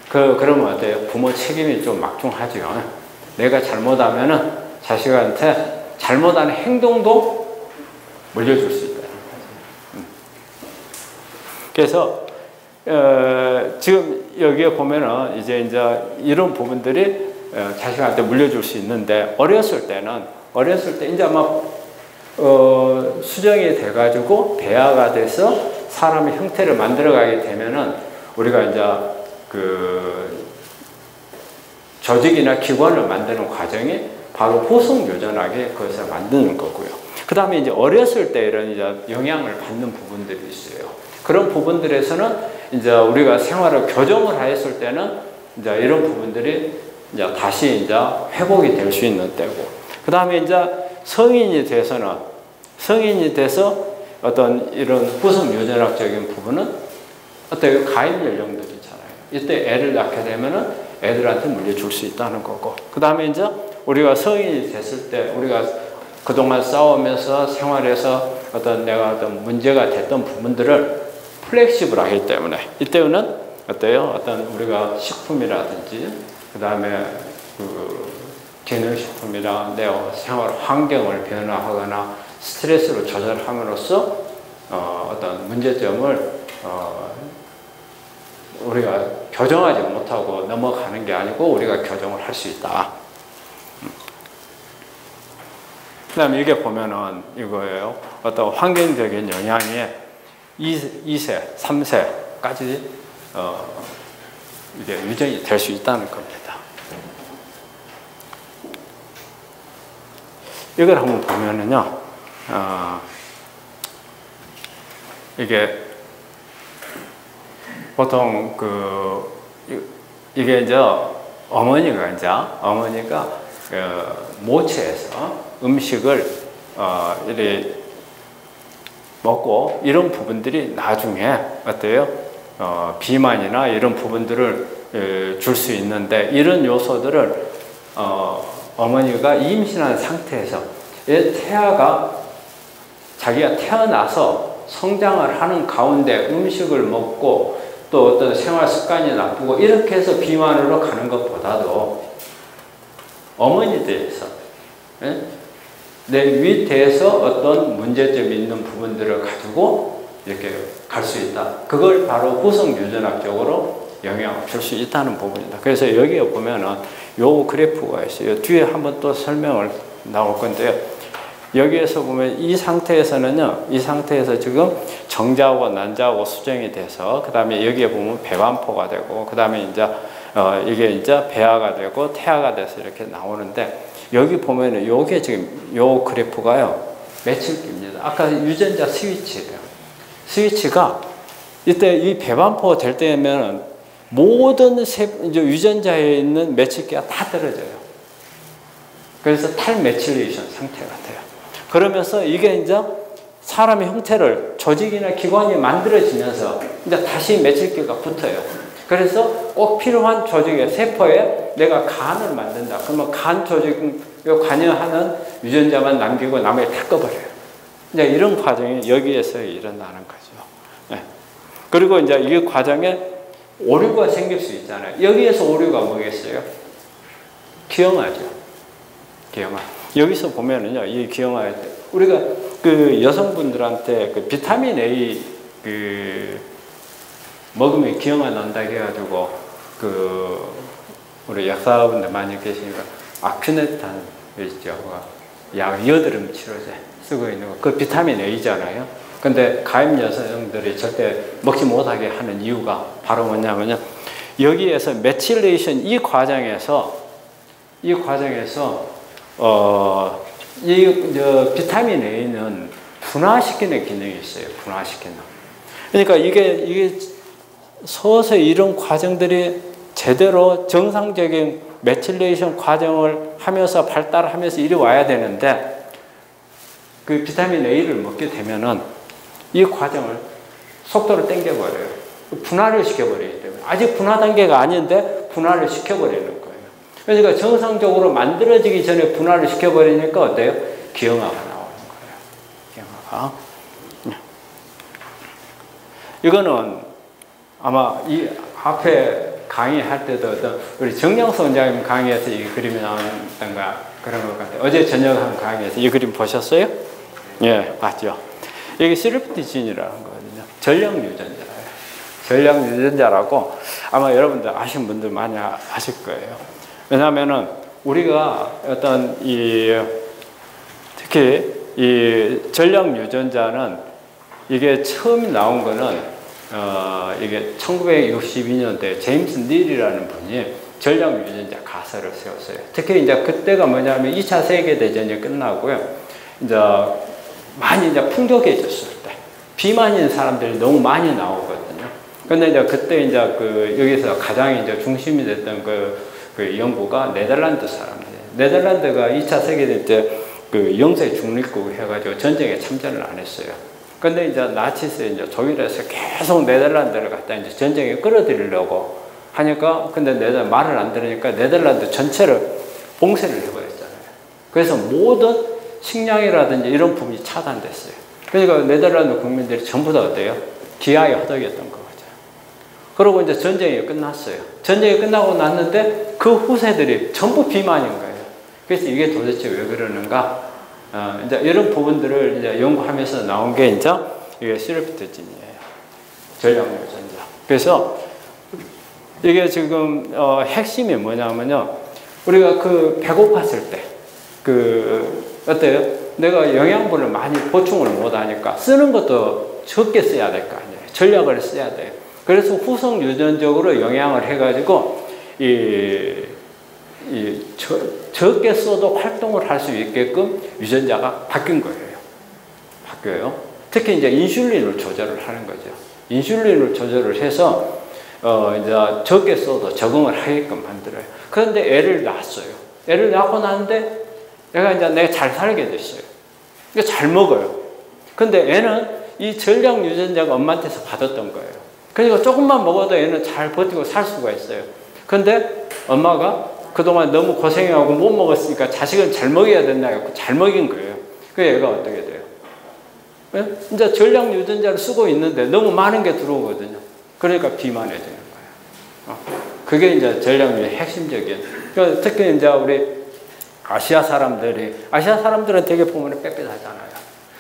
그러면 어때요? 부모 책임이 좀 막중하죠. 내가 잘못하면은 자식한테 잘못하는 행동도 물려줄 수 있다. 그래서 지금 여기에 보면은 이제 이런 부분들이 자식한테 물려줄 수 있는데 어렸을 때 이제 막 수정이 돼가지고 배아가 돼서 사람의 형태를 만들어가게 되면은 우리가 이제 조직이나 기관을 만드는 과정이 바로 후성 유전학이 그것을 만드는 거고요. 그 다음에 이제 어렸을 때 이런 이제 영향을 받는 부분들이 있어요. 그런 부분들에서는 이제 우리가 생활을 교정을 하였을 때는 이제 이런 부분들이 이제 다시 이제 회복이 될 수 있는 때고, 그 다음에 이제 성인이 돼서 어떤 이런 후성 유전학적인 부분은 어떤 가입 연령들이 있잖아요. 이때 애를 낳게 되면은 애들한테 물려줄 수 있다는 거고, 그 다음에 이제 우리가 성인이 됐을 때 우리가 그동안 싸우면서 생활에서 내가 어떤 문제가 됐던 부분들을 플렉시블하기 때문에 이때는 어때요? 어떤 우리가 식품이라든지 그 다음에 기능식품이나 내 생활 환경을 변화하거나 스트레스를 조절함으로써 어떤 문제점을 우리가 교정하지 못하고 넘어가는 게 아니고 우리가 교정을 할 수 있다. 그 다음에 이게 보면은 이거예요. 어떤 환경적인 영향이 2세, 3세까지 이게 유전이 될 수 있다는 겁니다. 이걸 한번 보면은요, 이게 보통 이게 이제 어머니가 모체에서 음식을 이렇게 먹고 이런 부분들이 나중에 어때요? 비만이나 이런 부분들을 줄 수 있는데, 이런 요소들을 어머니가 임신한 상태에서 태아가 자기가 태어나서 성장을 하는 가운데 음식을 먹고 또 어떤 생활 습관이 나쁘고 이렇게 해서 비만으로 가는 것보다도 어머니 대에서 내 위태에서 어떤 문제점이 있는 부분들을 가지고 이렇게 갈 수 있다. 그걸 바로 후성 유전학적으로 영향을 줄 수 있다는 부분이다. 그래서 여기에 보면은 요 그래프가 있어요. 뒤에 한번 또 설명을 나올 건데요. 여기에서 보면 이 상태에서는요, 이 상태에서 지금 정자하고 난자하고 수정이 돼서, 그 다음에 여기에 보면 배반포가 되고, 그 다음에 이게 이제 배아가 되고 태아가 돼서 이렇게 나오는데, 여기 보면은 요게 지금 요 그래프가요, 며칠입니다. 아까 유전자 스위치예요. 스위치가 이때 이 배반포 될 때면은 모든 이제 유전자에 있는 메칠기가 다 떨어져요. 그래서 탈메칠레이션 상태가 돼요. 그러면서 이게 이제 사람의 형태를 조직이나 기관이 만들어지면서 이제 다시 메칠기가 붙어요. 그래서 꼭 필요한 조직의 세포에 내가 간을 만든다. 그러면 간 조직을 관여하는 유전자만 남기고 나머지 다 꺼버려요. 이제 이런 과정이 여기에서 일어나는 거죠. 네. 그리고 이제 이 과정에 오류가 생길 수 있잖아요. 여기에서 오류가 뭐겠어요? 기형아죠. 기형아. 여기서 보면은요, 이 기형아할 때 우리가 그 여성분들한테 그 비타민 A 그 먹으면 기형아 난다 해가지고 그 우리 약사분들 많이 계시니까 아큐네탄 있죠, 약 여드름 치료제 쓰고 있는 거, 그 비타민 A잖아요. 근데 가임 여성들이 절대 먹지 못하게 하는 이유가 바로 뭐냐면요, 여기에서 메틸레이션 이 과정에서 비타민 A는 분화시키는 기능이 있어요. 분화시키는. 그러니까 이게 서서히 이런 과정들이 제대로 정상적인 메틸레이션 과정을 하면서 발달하면서 이리 와야 되는데, 그 비타민 A를 먹게 되면은 이 과정을 속도를 당겨버려요. 분화를 시켜버리기 때문에. 아직 분화 단계가 아닌데 분화를 시켜버리는 거예요. 그러니까 정상적으로 만들어지기 전에 분화를 시켜버리니까 어때요? 기형아가 나오는 거예요. 기형아가. 이거는 아마 이 앞에 강의할 때도 어떤 우리 정영석 원장님 강의에서 이 그림이 나왔던가 그런 것 같아요. 어제 저녁 한 강의에서 이 그림 보셨어요? 예, 봤죠. 이게 시르프티진이라는 거거든요. 전력 유전자예요. 전력 유전자라고 아마 여러분들 아시는 분들 많이 아실 거예요. 왜냐하면은 우리가 어떤 특히 이 전력 유전자는 이게 처음 나온 거는 이게 1962년대 제임스 닐이라는 분이 전력 유전자 가설을 세웠어요. 특히 이제 그때가 뭐냐면 2차 세계대전이 끝나고요. 이제 많이 이제 풍족해졌을 때 비만인 사람들이 너무 많이 나오거든요. 근데 이제 그때 이제 여기서 가장 이제 중심이 됐던 그 연구가 네덜란드 사람들이에요. 네덜란드가 2차 세계대전 때 그 영세 중립국 해가지고 전쟁에 참전을 안 했어요. 근데 이제 나치스 이제 독일에서 계속 네덜란드를 갖다 이제 전쟁에 끌어들이려고 하니까, 근데 말을 안 들으니까 네덜란드 전체를 봉쇄를 해버렸잖아요. 그래서 모든 식량이라든지 이런 부분이 차단됐어요. 그러니까 네덜란드 국민들이 전부 다 어때요? 기아에 허덕였던 거죠. 그러고 이제 전쟁이 끝났어요. 전쟁이 끝나고 났는데 그 후세들이 전부 비만인 거예요. 그래서 이게 도대체 왜 그러는가? 이제 이런 부분들을 이제 연구하면서 나온 게 이제 이게 시르프티진이에요. 전력 유전자. 그래서 이게 지금 핵심이 뭐냐면요, 우리가 배고팠을 때 어때요? 내가 영양분을 많이 보충을 못하니까 쓰는 것도 적게 써야 될 거 아니에요. 전력을 써야 돼요. 그래서 후성 유전적으로 영향을 해가지고 적게 써도 활동을 할 수 있게끔 유전자가 바뀐 거예요. 바뀌어요. 특히 이제 인슐린을 조절을 하는 거죠. 인슐린을 조절을 해서 이제 적게 써도 적응을 하게끔 만들어요. 그런데 애를 낳았어요. 애를 낳고 났는데 내가 잘 살게 됐어요. 그러니까 잘 먹어요. 근데 애는 이 전력 유전자가 엄마한테서 받았던 거예요. 그러니까 조금만 먹어도 애는 잘 버티고 살 수가 있어요. 근데 엄마가 그동안 너무 고생하고 못 먹었으니까 자식은 잘 먹여야 된다 해서 잘 먹인 거예요. 그 애가 어떻게 돼요? 네? 이제 전력 유전자를 쓰고 있는데 너무 많은 게 들어오거든요. 그러니까 비만해지는 거예요. 그게 이제 전력의 핵심적인. 특히 이제 우리 아시아 사람들은 되게 보면 빽빽하잖아요.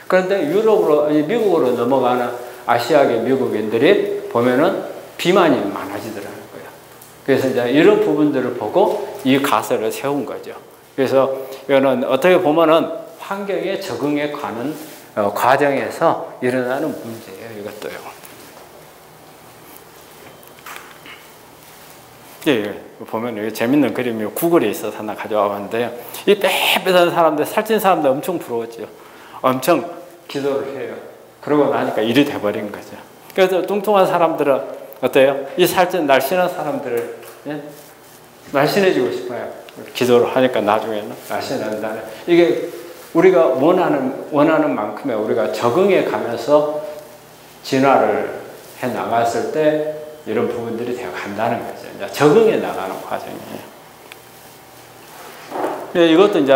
그런데 미국으로 넘어가는 아시아계 미국인들이 보면은 비만이 많아지더라고요. 그래서 이제 이런 부분들을 보고 이 가설을 세운 거죠. 그래서 이거는 어떻게 보면은 환경에 적응해 가는 과정에서 일어나는 문제예요. 이것도요. 예, 보면 여기 재밌는 그림이 구글에 있어서 하나 가져와 봤는데요. 이 빽빽한 사람들, 살찐 사람들 엄청 부러웠죠. 엄청 기도를 해요. 그러고 나니까 일이 돼버린 거죠. 그래서 뚱뚱한 사람들은 어때요? 이 살찐 날씬한 사람들을, 예? 날씬해지고 싶어요. 기도를 하니까 나중에는 날씬한다는. 이게 우리가 원하는 만큼의 우리가 적응해 가면서 진화를 해 나갔을 때 이런 부분들이 되어 간다는 거죠. 이제 적응해 나가는 과정이에요. 이것도 이제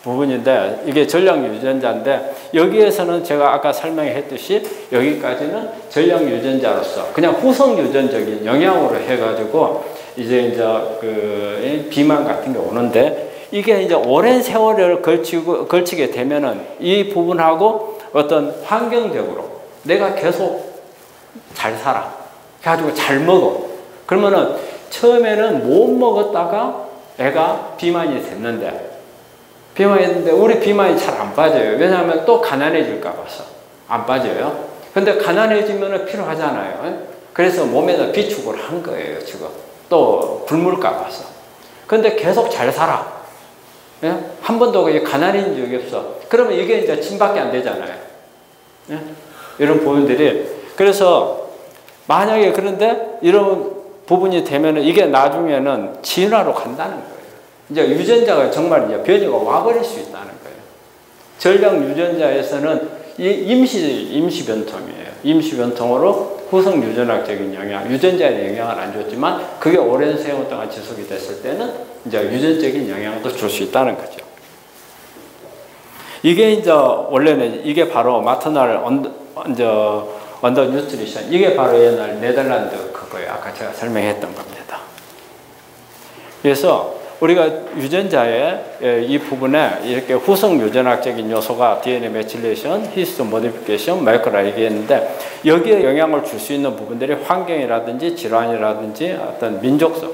부분인데, 이게 전력 유전자인데, 여기에서는 제가 아까 설명했듯이 여기까지는 전력 유전자로서 그냥 후성 유전적인 영향으로 해가지고 이제 비만 같은 게 오는데, 이게 이제 오랜 세월을 걸치게 되면은 이 부분하고 어떤 환경적으로 내가 계속 잘 살아. 그래가지고 잘 먹어. 그러면은 처음에는 못 먹었다가 애가 비만이 됐는데 우리 비만이 잘 안 빠져요. 왜냐하면 또 가난해질까 봐서 안 빠져요. 근데 가난해지면 필요하잖아요. 그래서 몸에다 비축을 한 거예요, 지금. 또 굶을까 봐서. 근데 계속 잘 살아. 예? 한 번도 가난해진 적이 없어. 그러면 이게 이제 침밖에 안 되잖아요. 예? 이런 부분들이. 그래서 만약에 그런데 이런 부분이 되면 이게 나중에는 진화로 간다는 거예요. 이제 유전자가 정말 이제 변이가 와버릴 수 있다는 거예요. 전량 유전자에서는 이 임시 변통이에요. 임시 변통으로 후성 유전학적인 영향, 유전자에 영향을 안 줬지만 그게 오랜 세월 동안 지속이 됐을 때는 이제 유전적인 영향도 줄 수 있다는 거죠. 이게 이제 원래는 이게 바로 마터널 언더 뉴트리션, 이게 바로 옛날 네덜란드 그거예요. 아까 제가 설명했던 겁니다. 그래서 우리가 유전자의 이 부분에 이렇게 후성 유전학적인 요소가 DNA 메틸레이션, 히스톤 모디피케이션, 마이크로라 얘기했는데 여기에 영향을 줄 수 있는 부분들이 환경이라든지 질환이라든지 어떤 민족성,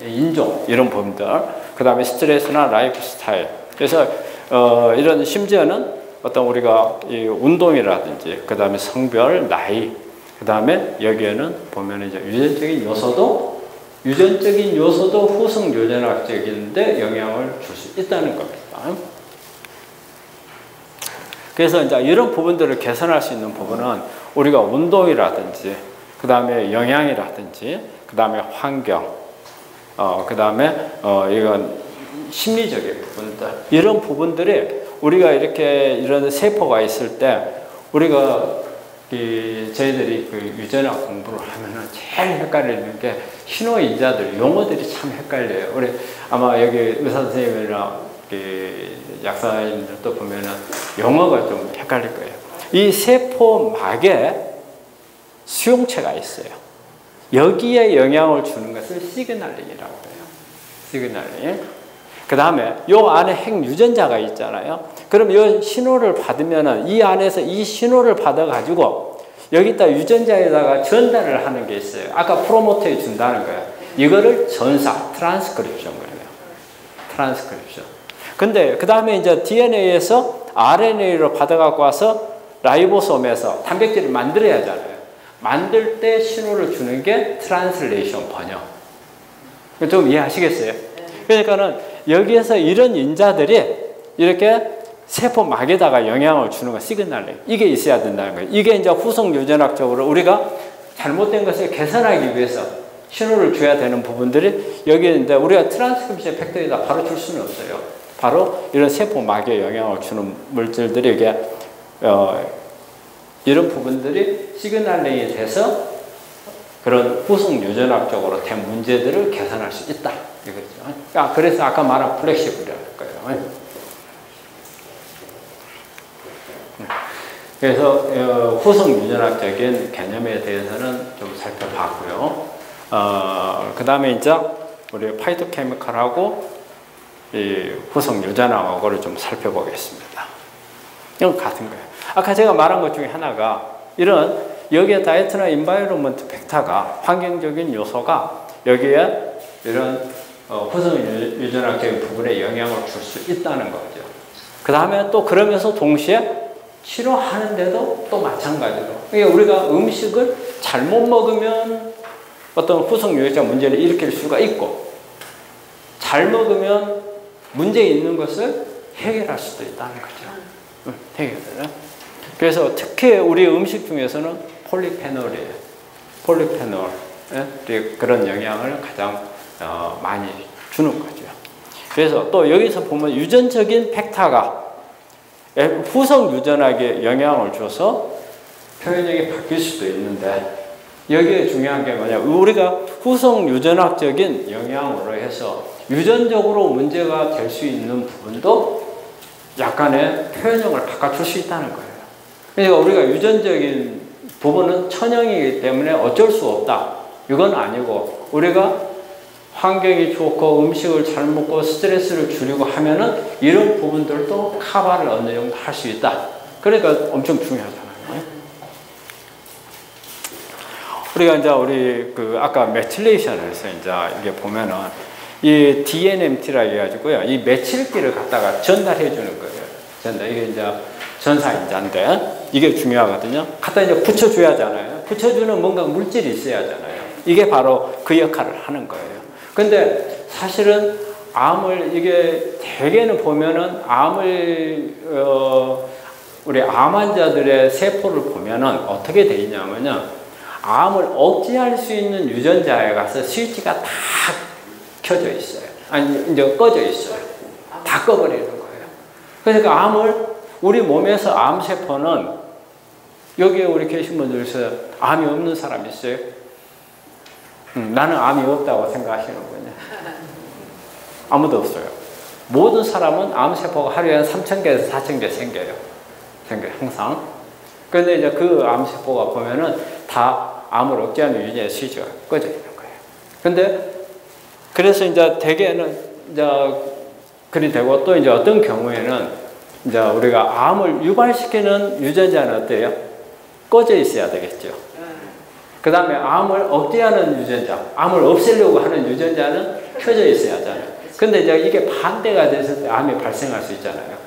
인종 이런 부분들, 그 다음에 스트레스나 라이프 스타일. 그래서 이런 심지어는 어떤 우리가 이 운동이라든지 그 다음에 성별, 나이, 그 다음에 여기에는 보면 이제 유전적인 요소도 후성 유전학적인데 영향을 줄 수 있다는 겁니다. 그래서 이제 이런 부분들을 개선할 수 있는 부분은 우리가 운동이라든지, 그 다음에 영양이라든지, 그 다음에 환경, 그 다음에 이건 심리적인 부분들, 이런 부분들이 우리가 이렇게 이런 세포가 있을 때 우리가 저희들이 그 유전학 공부를 하면은 제일 헷갈리는 게 신호인자들, 용어들이 참 헷갈려요. 우리 아마 여기 의사 선생님이랑 약사님들도 보면은 용어가 좀 헷갈릴 거예요. 이 세포막에 수용체가 있어요. 여기에 영향을 주는 것을 시그널링이라고 해요. 시그널링. 그 다음에 요 안에 핵유전자가 있잖아요. 그럼 이 신호를 받으면은 이 안에서 이 신호를 받아가지고 여기다 유전자에다가 전달을 하는 게 있어요. 아까 프로모터에 준다는 거예요. 이거를 전사, 트랜스크립션 거예요. 트랜스크립션. 근데 그 다음에 이제 DNA에서 RNA로 받아갖고 와서 라이보솜에서 단백질을 만들어야 하잖아요. 만들 때 신호를 주는 게 트랜슬레이션 번역. 좀 이해하시겠어요? 그러니까는 여기에서 이런 인자들이 이렇게 세포막에다가 영향을 주는 거, 시그널링. 이게 있어야 된다는 거예요. 이게 이제 후속 유전학적으로 우리가 잘못된 것을 개선하기 위해서 신호를 줘야 되는 부분들이 여기에 있는데 우리가 트랜스크립션 팩터에다 바로 줄 수는 없어요. 바로 이런 세포막에 영향을 주는 물질들이 이게 이런 부분들이 시그널링이 돼서 그런 후속 유전학적으로 된 문제들을 개선할 수 있다. 이거죠. 그래서 아까 말한 플렉시블이라는 거예요. 그래서 후속 유전학적인 개념에 대해서는 좀 살펴봤고요. 그 다음에 이제 우리 파이토케미컬하고 이 후속 유전학을 좀 살펴보겠습니다. 이건 같은 거예요. 아까 제가 말한 것 중에 하나가 이런 여기에 다이어트나 인바이러먼트 팩터가 환경적인 요소가 여기에 이런 후속 유전학적인 부분에 영향을 줄 수 있다는 거죠. 그 다음에 또 그러면서 동시에 치료하는데도 또 마찬가지로. 그러니까 우리가 음식을 잘못 먹으면 어떤 후속 유전자 문제를 일으킬 수가 있고, 잘 먹으면 문제 있는 것을 해결할 수도 있다는 거죠. 해결을. 그래서 특히 우리 음식 중에서는 폴리페놀이에요. 폴리페놀. 그런 영향을 가장 많이 주는 거죠. 그래서 또 여기서 보면 유전적인 팩터가 후속 유전학에 영향을 줘서 표현력이 바뀔 수도 있는데 여기에 중요한 게 뭐냐, 우리가 후속 유전학적인 영향으로 해서 유전적으로 문제가 될 수 있는 부분도 약간의 표현력을 바꿔줄 수 있다는 거예요. 그러니까 우리가 유전적인 부분은 천형이기 때문에 어쩔 수 없다. 이건 아니고 우리가 환경이 좋고 음식을 잘 먹고 스트레스를 줄이고 하면은 이런 부분들도 커버를 어느 정도 할 수 있다. 그러니까 엄청 중요하잖아요. 우리가 이제 우리 아까 메틸레이션에서 이제 이게 보면은 이 DNMT라 해가지고요. 이 메칠기를 갖다가 전달해 주는 거예요. 이게 이제 전사인자인데 이게 중요하거든요. 갖다 이제 붙여줘야 하잖아요. 붙여주는 뭔가 물질이 있어야 하잖아요. 이게 바로 그 역할을 하는 거예요. 근데 사실은 암을 이게 대개는 보면은 암을 우리 암 환자들의 세포를 보면은 어떻게 돼 있냐면요. 암을 억제할 수 있는 유전자에 가서 스위치가 다 켜져 있어요. 아니 이제 꺼져 있어요. 다 꺼버리는 거예요. 그러니까 암을 우리 몸에서 암 세포는 여기에 우리 계신 분들 중에서 암이 없는 사람 있어요? 나는 암이 없다고 생각하시는군요. 아무도 없어요. 모든 사람은 암 세포가 하루에 한 3,000개에서 4,000개 생겨요. 항상. 그런데 이제 그 암 세포가 보면은 다 암을 억제하는 유전자의 스위치가 꺼져 있는 거예요. 근데 그래서 이제 대개는 이제 그리 되고 또 이제 어떤 경우에는 이제 우리가 암을 유발시키는 유전자는 어때요? 꺼져 있어야 되겠죠. 그 다음에 암을 억제하는 유전자, 암을 없애려고 하는 유전자는 켜져 있어야 하잖아요. 근데 이제 이게 반대가 됐을 때 암이 발생할 수 있잖아요.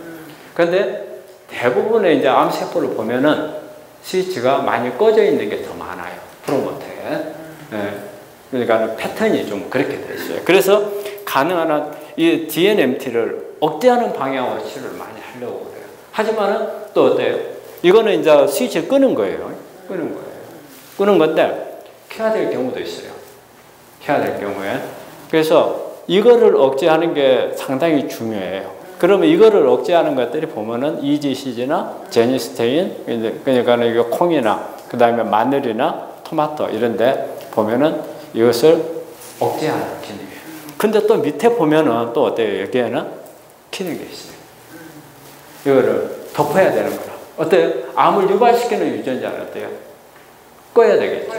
근데 대부분의 이제 암 세포를 보면은 스위치가 많이 꺼져 있는 게 더 많아요. 프로모터에. 네. 그러니까 패턴이 좀 그렇게 돼 있어요. 그래서 가능한 한 이 DNMT를 억제하는 방향으로 치료를 많이 하려고 그래요. 하지만은 또 어때요? 이거는 이제 스위치를 끄는 거예요. 끄는 건데 켜야 될 경우도 있어요. 켜야 될 경우에. 그래서 이거를 억제하는 게 상당히 중요해요. 그러면 이거를 억제하는 것들이 보면은 EGCG나 제니스테인, 그러니까 이거 콩이나 그 다음에 마늘이나 토마토 이런데 보면은 이것을 억제하는 기능이에요. 근데 또 밑에 보면은 또 어때요? 여기에는 키는 게 있어요. 이거를 덮어야 되는 거라. 어때요? 암을 유발시키는 유전자는 어때요? 꺼야 되겠죠.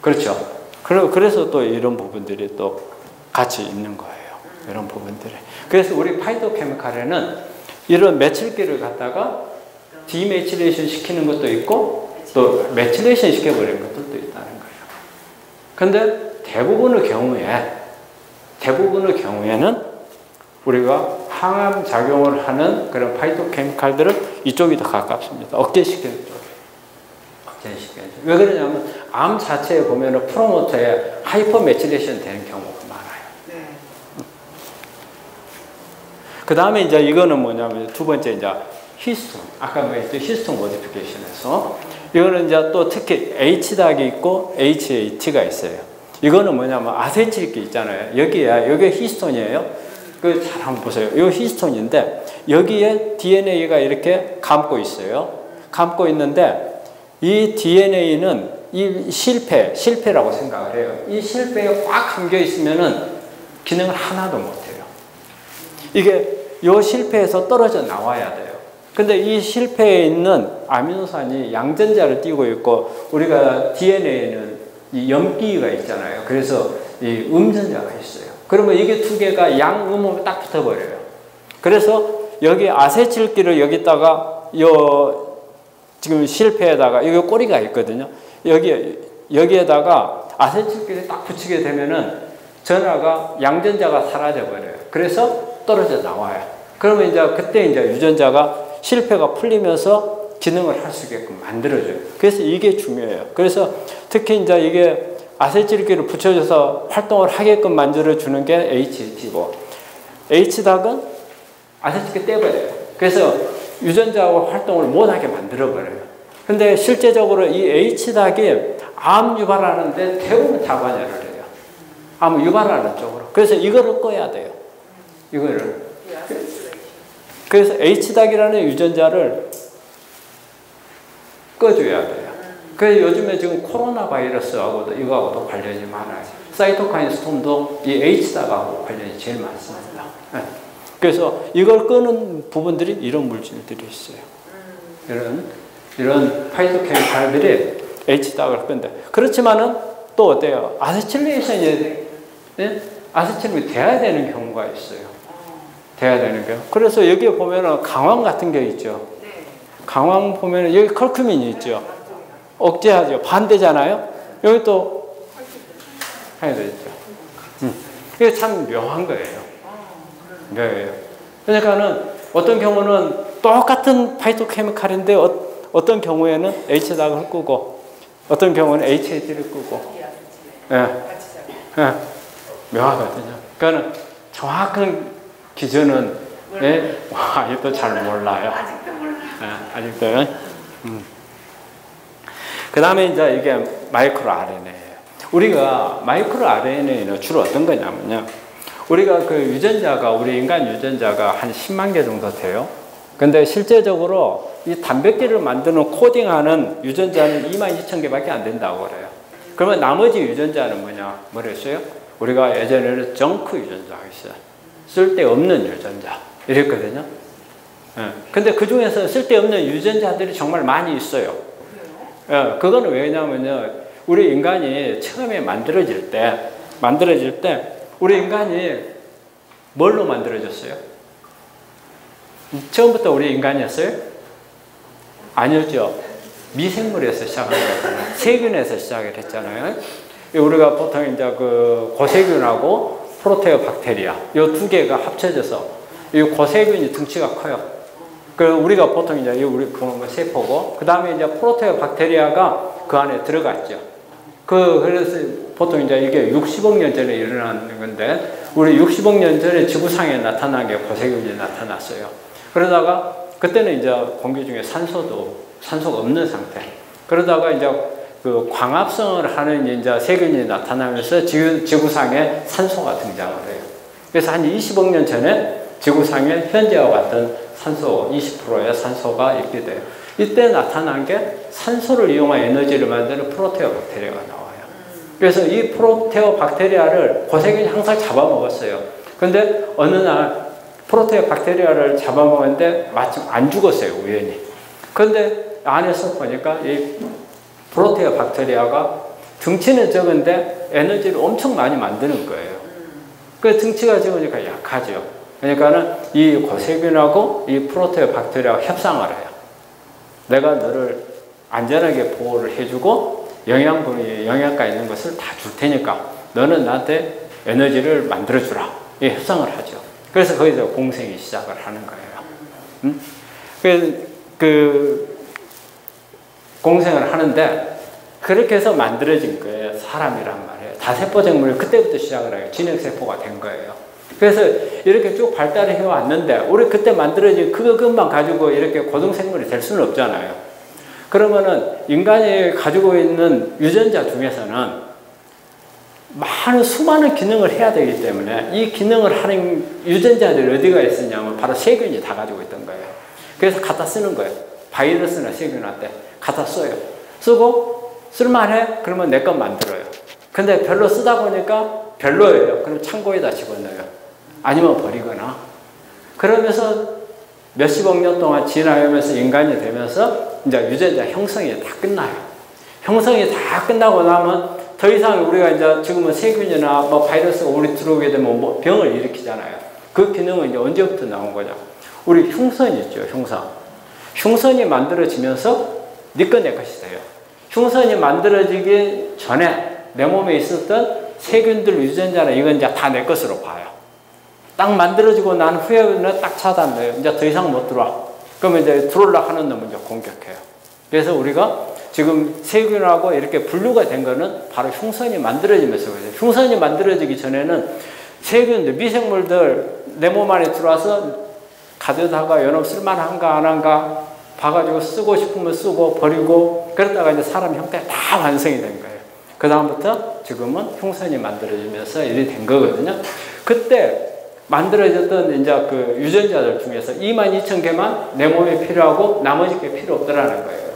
그렇죠. 그래서 또 이런 부분들이 또 같이 있는 거예요. 이런 부분들이. 그래서 우리 파이토케미칼에는 이런 메칠기를 갖다가 디메칠레이션 시키는 것도 있고 또 메칠레이션 시켜버리는 것들도 있다는 거예요. 근데 대부분의 경우에는 우리가 항암 작용을 하는 그런 파이토케미칼들은 이쪽이 더 가깝습니다. 억제시키는 쪽에. 왜 그러냐면 암 자체에 보면은 프로모터에 하이퍼 메칠레이션 되는 경우가 많아요. 그 다음에 이제 이거는 뭐냐면 두 번째 이제 히스톤. 아까 말했죠. 히스톤 모디피케이션에서. 이거는 이제 또 특히 H닭이 있고 HAT가 있어요. 이거는 뭐냐면 아세틸기 있잖아요. 여기에 히스톤이에요. 잘 한번 보세요. 이거 히스톤인데 여기에 DNA가 이렇게 감고 있어요. 감고 있는데 이 DNA는 이 실패라고 생각을 해요. 이 실패에 꽉 감겨 있으면은 기능을 하나도 못 해요. 이게 이 실패에서 떨어져 나와야 돼요. 근데 이 실패에 있는 아미노산이 양전자를 띠고 있고 우리가 DNA에는 이 염기가 있잖아요. 그래서 이 음전자가 있어요. 그러면 이게 두 개가 양음으로 딱 붙어버려요. 그래서 여기 아세틸기를 여기다가 지금 실패에다가 여기 꼬리가 있거든요. 여기에다가 아세틸기를 딱 붙이게 되면은 전하가 양전자가 사라져 버려요. 그래서 떨어져 나와요. 그러면 이제 그때 이제 유전자가 실패가 풀리면서 기능을 할 수 있게끔 만들어줘요. 그래서 이게 중요해요. 그래서 특히 이제 이게 아세틸기를 붙여줘서 활동을 하게끔 만들어주는 게 HT고, H닭은 아세틸기 떼버려요. 그래서 유전자와 활동을 못하게 만들어버려요. 근데 실제적으로 이 H닭이 암 유발하는데 대부분 다 관여를 해요. 암 유발하는 쪽으로. 그래서 이거를 꺼야 돼요. 이거를. 그래서 H닭이라는 유전자를 꺼줘야 돼요. 그래서 요즘에 지금 코로나 바이러스하고도 이거하고도 관련이 많아요. 사이토카인 스톰도 이 H닭하고 관련이 제일 많습니다. 그래서 이걸 끄는 부분들이 이런 물질들이 있어요. 이런 파이토케미칼들이 H닭을 끈다. 그렇지만은 또 어때요? 아세틸레이션이 아세틸륨이 돼야 되는 경우가 있어요. 돼야 되는 경우. 그래서 여기에 보면은 강황 같은 게 있죠. 강황 보면은 여기 컬큐민이 있죠. 억제하죠. 반대잖아요. 여기 또 하나 있죠. 이게 참 묘한 거예요. 묘해요. 그러니까는 어떤 경우는 똑같은 파이토케미칼인데 어떤 경우에는 H닥을 끄고 어떤 경우는 HAD를 끄고. 예. 예. 묘하거든요. 그러니까 정확한 기준은 아직도 잘 몰라요. 아직도 몰라요. 예, 아직도. 그 다음에 이제 이게 마이크로 RNA예요. 우리가 마이크로 RNA는 주로 어떤 거냐면요. 우리가 그 유전자가, 우리 인간 유전자가 한 10만 개 정도 돼요. 근데 실제적으로 이 단백질을 만드는 코딩하는 유전자는 22,000개밖에 안 된다고 그래요. 그러면 나머지 유전자는 뭐랬어요? 우리가 예전에는 정크 유전자가 있어요. 쓸데없는 유전자. 이랬거든요. 근데 그 중에서 쓸데없는 유전자들이 정말 많이 있어요. 그거는 왜냐면요. 우리 인간이 처음에 만들어질 때, 우리 인간이 뭘로 만들어졌어요? 처음부터 우리 인간이었어요? 아니었죠. 미생물에서 시작한 거잖아요. 세균에서 시작을 했잖아요. 우리가 보통 이제 그 고세균하고 프로테오박테리아 이 두 개가 합쳐져서 이 고세균이 덩치가 커요. 그 우리가 보통 이제 우리 그 세포고 그 다음에 이제 프로테오박테리아가 그 안에 들어갔죠. 그래서 보통 이제 이게 60억 년 전에 일어나는 건데 우리 60억 년 전에 지구상에 나타난 게 고세균이 나타났어요. 그러다가 그때는 이제 공기 중에 산소가 없는 상태. 그러다가 이제 그 광합성을 하는 이제 세균이 나타나면서 지구상에 산소가 등장을 해요. 그래서 한 20억 년 전에 지구상에 현재와 같은 산소 20%의 산소가 있게 돼요. 이때 나타난 게 산소를 이용한 에너지를 만드는 프로테오박테리아가 나와요. 그래서 이 프로테오박테리아를 고세균이 항상 잡아먹었어요. 근데 어느 날 프로테오박테리아를 잡아먹었는데 마침 안 죽었어요, 우연히. 근데 안에서 보니까 이 프로테오박테리아가 덩치는 적은데 에너지를 엄청 많이 만드는 거예요. 그 덩치가 적으니까 약하죠. 그러니까는 이 고세균하고 이 프로테오박테리아가 협상을 해요. 내가 너를 안전하게 보호를 해주고 영양가 있는 것을 다 줄 테니까 너는 나한테 에너지를 만들어주라. 이 협상을 하죠. 그래서 거기서 공생이 시작을 하는 거예요. 그 공생을 하는데 그렇게 해서 만들어진 거예요. 사람이란 말이에요. 다세포 생물이 그때부터 시작을 해요. 진핵세포가 된 거예요. 그래서 이렇게 쭉 발달을 해왔는데 우리 그때 만들어진 그것만 가지고 이렇게 고등생물이 될 수는 없잖아요. 그러면은 인간이 가지고 있는 유전자 중에서는 수많은 기능을 해야 되기 때문에 이 기능을 하는 유전자들이 어디가 있었냐면 바로 세균이 다 가지고 있던 거예요. 그래서 갖다 쓰는 거예요. 바이러스나 세균한테 갖다 써요. 쓰고 쓸만해? 그러면 내 것 만들어요. 근데 별로 쓰다 보니까 별로예요. 그럼 창고에다 집어넣어요. 아니면 버리거나. 그러면서 몇십억 년 동안 지나가면서 인간이 되면서 이제 유전자 형성이 다 끝나요. 형성이 다 끝나고 나면 더 이상 우리가 이제 지금은 세균이나 뭐 바이러스가 우리 들어오게 되면 뭐 병을 일으키잖아요. 그 기능은 이제 언제부터 나온 거냐? 우리 흉선이 있죠, 흉선. 흉선이 만들어지면서 네 것 내 것이 돼요. 흉선이 만들어지기 전에 내 몸에 있었던 세균들 유전자나 이건 이제 다 내 것으로 봐요. 딱 만들어지고 난 후에는 딱 차단돼요. 이제 더 이상 못 들어와. 그러면 이제 들어오려고 하는 놈은 이제 공격해요. 그래서 우리가 지금 세균하고 이렇게 분류가 된 거는 바로 흉선이 만들어지면서 그래요. 흉선이 만들어지기 전에는 세균들, 미생물들 내 몸 안에 들어와서 가져다가 요놈 쓸만한가 안 한가 봐가지고 쓰고 싶으면 쓰고 버리고 그러다가 이제 사람 형태가 다 완성이 된 거예요. 그 다음부터 지금은 흉선이 만들어지면서 일이 된 거거든요. 그때 만들어졌던 이제 그 유전자들 중에서 22,000개만 내 몸에 필요하고 나머지 게 필요 없더라는 거예요.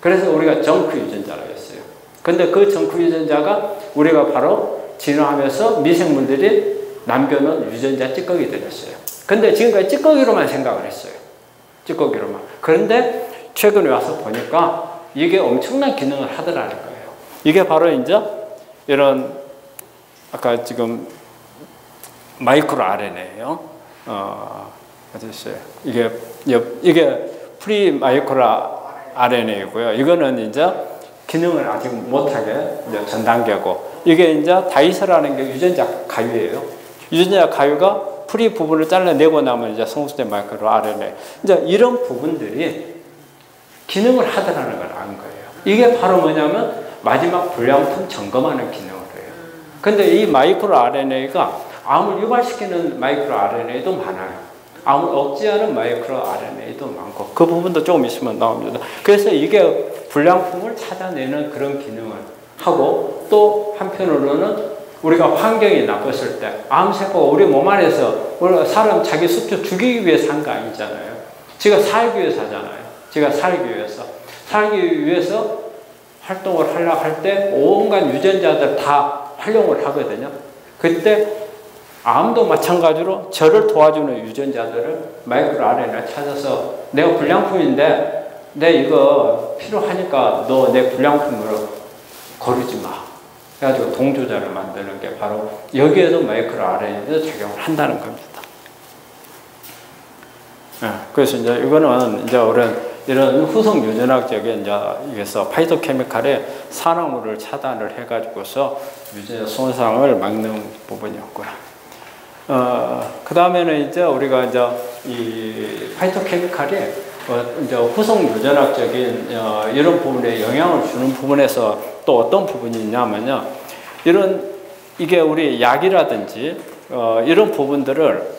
그래서 우리가 정크 유전자라고 했어요. 근데 그 정크 유전자가 우리가 바로 진화하면서 미생물들이 남겨놓은 유전자 찌꺼기 들였어요. 근데 지금까지 찌꺼기로만 생각을 했어요. 찌꺼기로만. 그런데 최근에 와서 보니까 이게 엄청난 기능을 하더라는 거예요. 이게 바로 이제 이런 아까 지금 마이크로 RNA예요. 어디 있어요? 이게 프리 마이크로 RNA고요. 이거는 이제 기능을 아직 못하게 이제 전 단계고, 이게 이제 다이서라는 게 유전자 가유예요. 유전자 가유가 프리 부분을 잘라내고 나면 이제 성숙된 마이크로 RNA. 이제 이런 부분들이 기능을 하더라는 걸 안 거예요. 이게 바로 뭐냐면 마지막 불량품 점검하는 기능을 해요. 근데 이 마이크로 RNA가 암을 유발시키는 마이크로 RNA도 많아요. 암을 억제하는 마이크로 RNA도 많고, 그 부분도 조금 있으면 나옵니다. 그래서 이게 불량품을 찾아내는 그런 기능을 하고, 또 한편으로는 우리가 환경이 나빴을 때 암세포가 우리 몸 안에서, 사람 자기 수표 죽이기 위해서 한 거 아니잖아요. 지가 살기 위해서 하잖아요. 지가 살기 위해서 활동을 하려고 할 때 온갖 유전자들 다 활용을 하거든요. 그때 암도 마찬가지로 저를 도와주는 유전자들을 마이크로 RNA를 찾아서, 내가 불량품인데 내 이거 필요하니까 너 내 불량품으로 거르지 마. 그래가지고 동조자를 만드는 게 바로 여기에도 마이크로 RNA도 작용을 한다는 겁니다. 그래서 이제 이거는 이제 이런 후속 유전학적인 이제 이게서 파이토케미칼의 산화물을 차단을 해가지고서 유전자 손상을 막는 부분이었고요. 그 다음에는 이제 우리가 이제 이 파이토케미칼이 이제 후속 유전학적인 이런 부분에 영향을 주는 부분에서 또 어떤 부분이 있냐면요. 이게 우리 약이라든지 이런 부분들을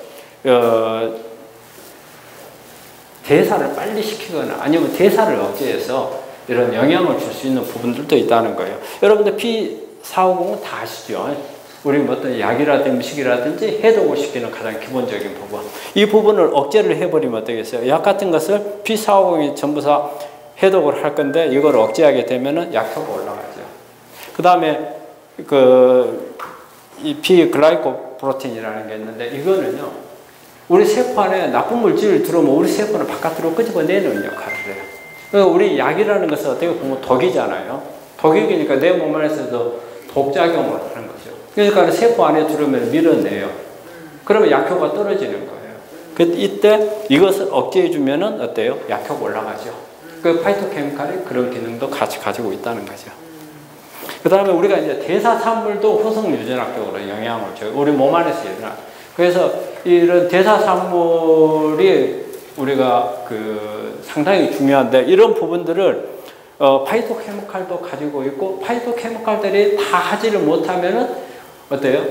대사를 빨리 시키거나 아니면 대사를 억제해서 이런 영향을 줄 수 있는 부분들도 있다는 거예요. 여러분들 P450은 다 아시죠? 우리 어떤 약이라든지 음식이라든지 해독을 시키는 가장 기본적인 부분. 이 부분을 억제를 해버리면 어떻겠어요? 약 같은 것을 P450이 전부 다 해독을 할 건데, 이걸 억제하게 되면은 약효가 올라가죠. 그 다음에 이 P-글라이코프로틴이라는 게 있는데, 이거는요, 우리 세포 안에 나쁜 물질을 들어오면 우리 세포는 바깥으로 끄집어내는 역할을 해요. 그러니까 우리 약이라는 것은 어떻게 보면 독이잖아요. 독이니까 내 몸 안에서도 독작용을 하는 거죠. 그러니까 세포 안에 들어오면 밀어내요. 그러면 약효가 떨어지는 거예요. 이때 이것을 억제해주면은 어때요? 약효가 올라가죠. 그 파이토케미칼이 그런 기능도 같이 가지고 있다는 거죠. 그 다음에 우리가 이제 대사산물도 후속 유전학적으로 영향을 줘요. 우리 몸 안에서 일어나. 그래서 이런 대사산물이 우리가 상당히 중요한데, 이런 부분들을 파이토케미칼도 가지고 있고, 파이토케미칼들이 다 하지를 못하면은 어때요?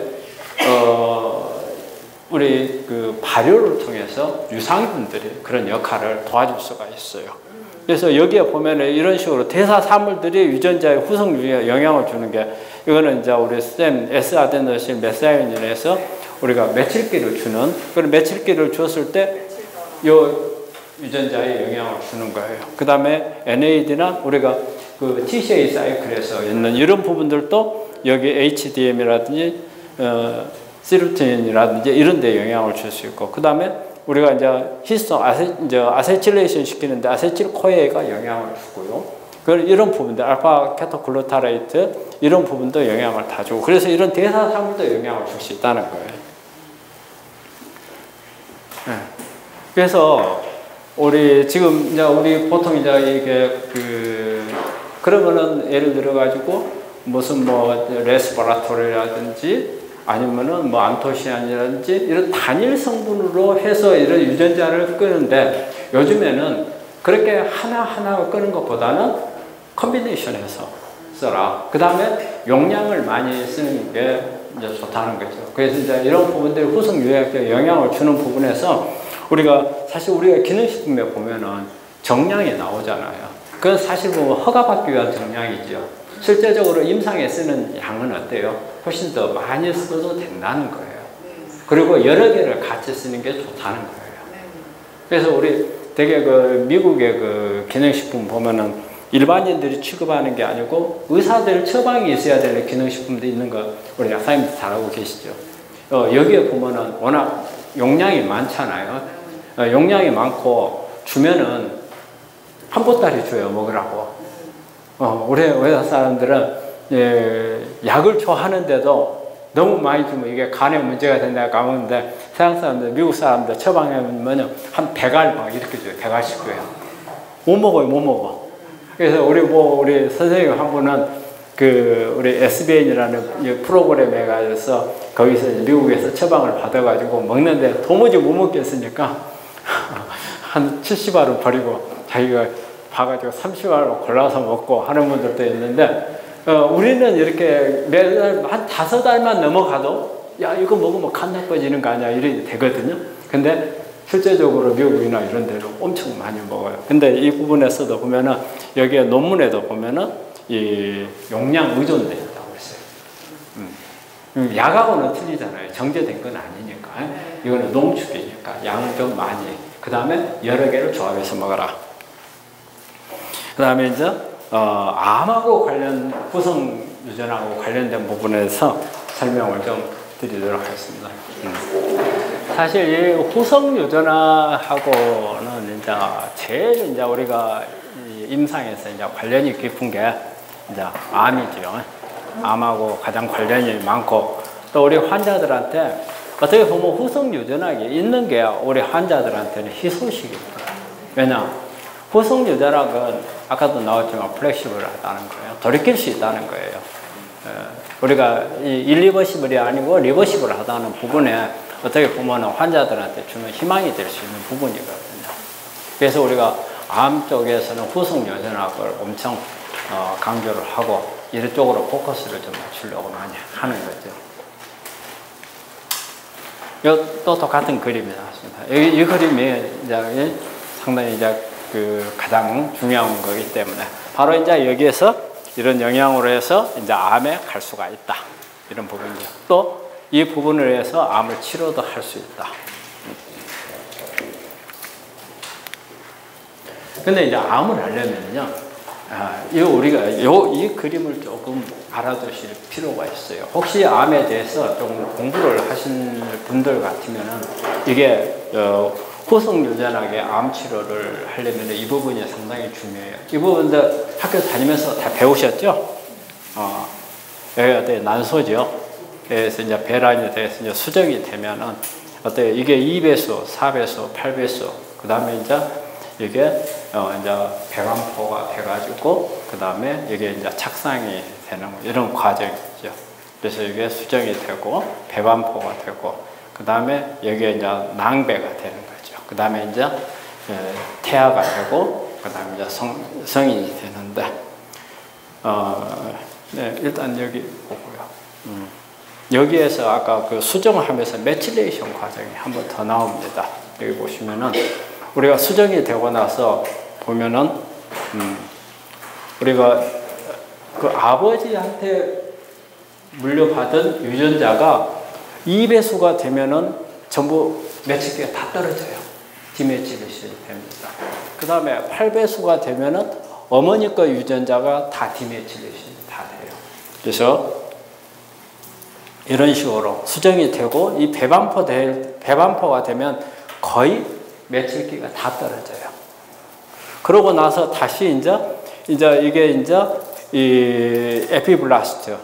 우리 발효를 통해서 유산균들이 그런 역할을 도와줄 수가 있어요. 그래서 여기에 보면은 이런 식으로 대사산물들이 유전자의 후속 유전에 영향을 주는 게, 이거는 이제 우리 스템 S아데노신 메사이닌에서 우리가 메칠기를 주는, 그런 메칠기를 줬을 때 요 유전자에 영향을 주는 거예요. 그 다음에 NAD나 우리가 TCA 사이클에서 있는 이런 부분들도 여기 HDM이라든지 시루틴이라든지 이런 데 영향을 줄 수 있고, 그 다음에 우리가 이제 아세틸레이션 시키는데 아세틸코에가 영향을 주고요. 이런 부분들, 알파 케토글루타레이트 이런 부분도 영향을 다 주고, 그래서 이런 대사산물도 영향을 줄 수 있다는 거예요. 그래서 우리 보통 이게 그러면은 예를 들어 가지고 무슨 레스퍼라토리라든지 아니면은 안토시아닌이라든지 이런 단일 성분으로 해서 이런 유전자를 끄는데, 요즘에는 그렇게 하나하나 끄는 것보다는 컨비네이션해서 써라. 그 다음에 용량을 많이 쓰는 게 이제 좋다는 거죠. 그래서 이제 이런 부분들이 후속 유해학에 영향을 주는 부분에서 사실 우리가 기능식품에 보면은 정량이 나오잖아요. 그건 사실 보면 허가받기 위한 정량이죠. 실제적으로 임상에 쓰는 양은 어때요? 훨씬 더 많이 써도 된다는 거예요. 그리고 여러 개를 같이 쓰는 게 좋다는 거예요. 그래서 우리 되게 미국의 기능식품 보면은 일반인들이 취급하는 게 아니고 의사들 처방이 있어야 되는 기능식품도 있는 거 우리 약사님들 잘 알고 계시죠. 여기에 보면은 워낙 용량이 많잖아요. 용량이 많고 주면은 한 보따리 줘요, 먹으라고. 우리 의사 사람들은 약을 좋아하는데도 너무 많이 주면 이게 간에 문제가 된다고 까먹는데 서양 사람들, 미국 사람들 처방하면 한 100알 막 이렇게 줘요. 100알씩 줘요. 못 먹어요, 못 먹어. 그래서 우리 선생님 한 분은 우리 SBN이라는 프로그램에 가서 거기서 미국에서 처방을 받아가지고 먹는데 도무지 못 먹겠으니까 한 70알을 버리고 자기가 봐가지고 30알을 골라서 먹고 하는 분들도 있는데 우리는 이렇게 매달 한 5알만 넘어가도 야 이거 먹으면 간 나빠지는 거 아니야 이렇게 되거든요. 근데 실제적으로 미국이나 이런 데로 엄청 많이 먹어요. 근데 이 부분에서도 보면은 여기에 논문에도 보면은 이 용량 의존된다고 했어요. 약하고는 틀리잖아요. 정제된 건 아니니까. 이거는 농축이니까 양 좀 많이. 그 다음에 여러 개를 조합해서 먹어라. 그 다음에 이제 암하고 후성 유전하고 관련된 부분에서 설명을 좀 드리도록 하겠습니다. 사실 이 후성 유전하고는 이제 제일 이제 우리가 임상에서 이제 관련이 깊은 게 이제 암이죠. 암하고 가장 관련이 많고 또 우리 환자들한테 어떻게 보면 후성 유전학이 있는 게 우리 환자들한테는 희소식입니다. 왜냐? 후성 유전학은 아까도 나왔지만 플렉시블하다는 거예요. 돌이킬 수 있다는 거예요. 우리가 일리버시블이 아니고 리버시블하다는 부분에 어떻게 보면 환자들한테 주는 희망이 될 수 있는 부분이거든요. 그래서 우리가 암 쪽에서는 후성 유전학을 엄청 강조를 하고 이쪽으로 포커스를 좀 맞추려고 많이 하는 거죠. 또 똑같은 그림이 나왔습니다. 이 그림이 이제 상당히 이제 가장 중요한 거기 때문에 바로 이제 여기에서 이런 영향으로 해서 이제 암에 갈 수가 있다. 이런 부분이죠. 또 이 부분을 해서 암을 치료도 할 수 있다. 근데 이제 암을 하려면요, 우리가 이 그림을 조금 알아두실 필요가 있어요. 혹시 암에 대해서 좀 공부를 하신 분들 같으면은 이게 후성 유전학의 암 치료를 하려면 이 부분이 상당히 중요해요. 이 부분들 학교 다니면서 다 배우셨죠? 여기가 난소죠. 그래서 이제 배란에 대해서 이제 수정이 되면은 어때요? 이게 2배수, 4배수, 8배수, 그 다음에 이제 이게 이제 배반포가 돼가지고 그 다음에 이게 이제 착상이 되는 이런 과정이죠. 그래서 이게 수정이 되고 배반포가 되고 그 다음에 여기에 이제 낭배가 되는 거죠. 그 다음에 이제 태아가 되고 그 다음에 이제 성인이 되는데 네, 일단 여기 보고요. 여기에서 아까 수정하면서 메틸레이션 과정이 한 번 더 나옵니다. 여기 보시면은 우리가 수정이 되고 나서 보면은 우리가 아버지한테 물려받은 유전자가 2배수가 되면은 전부 메칠기가 다 떨어져요. 디메틸레이션이 됩니다. 그 다음에 8배수가 되면은 어머니 거 유전자가 다 디메틸레이션이 다 돼요. 그래서 이런 식으로 수정이 되고 이 배반포가 되면 거의 메칠기가 다 떨어져요. 그러고 나서 다시 이제 이게 이 에피블라스트.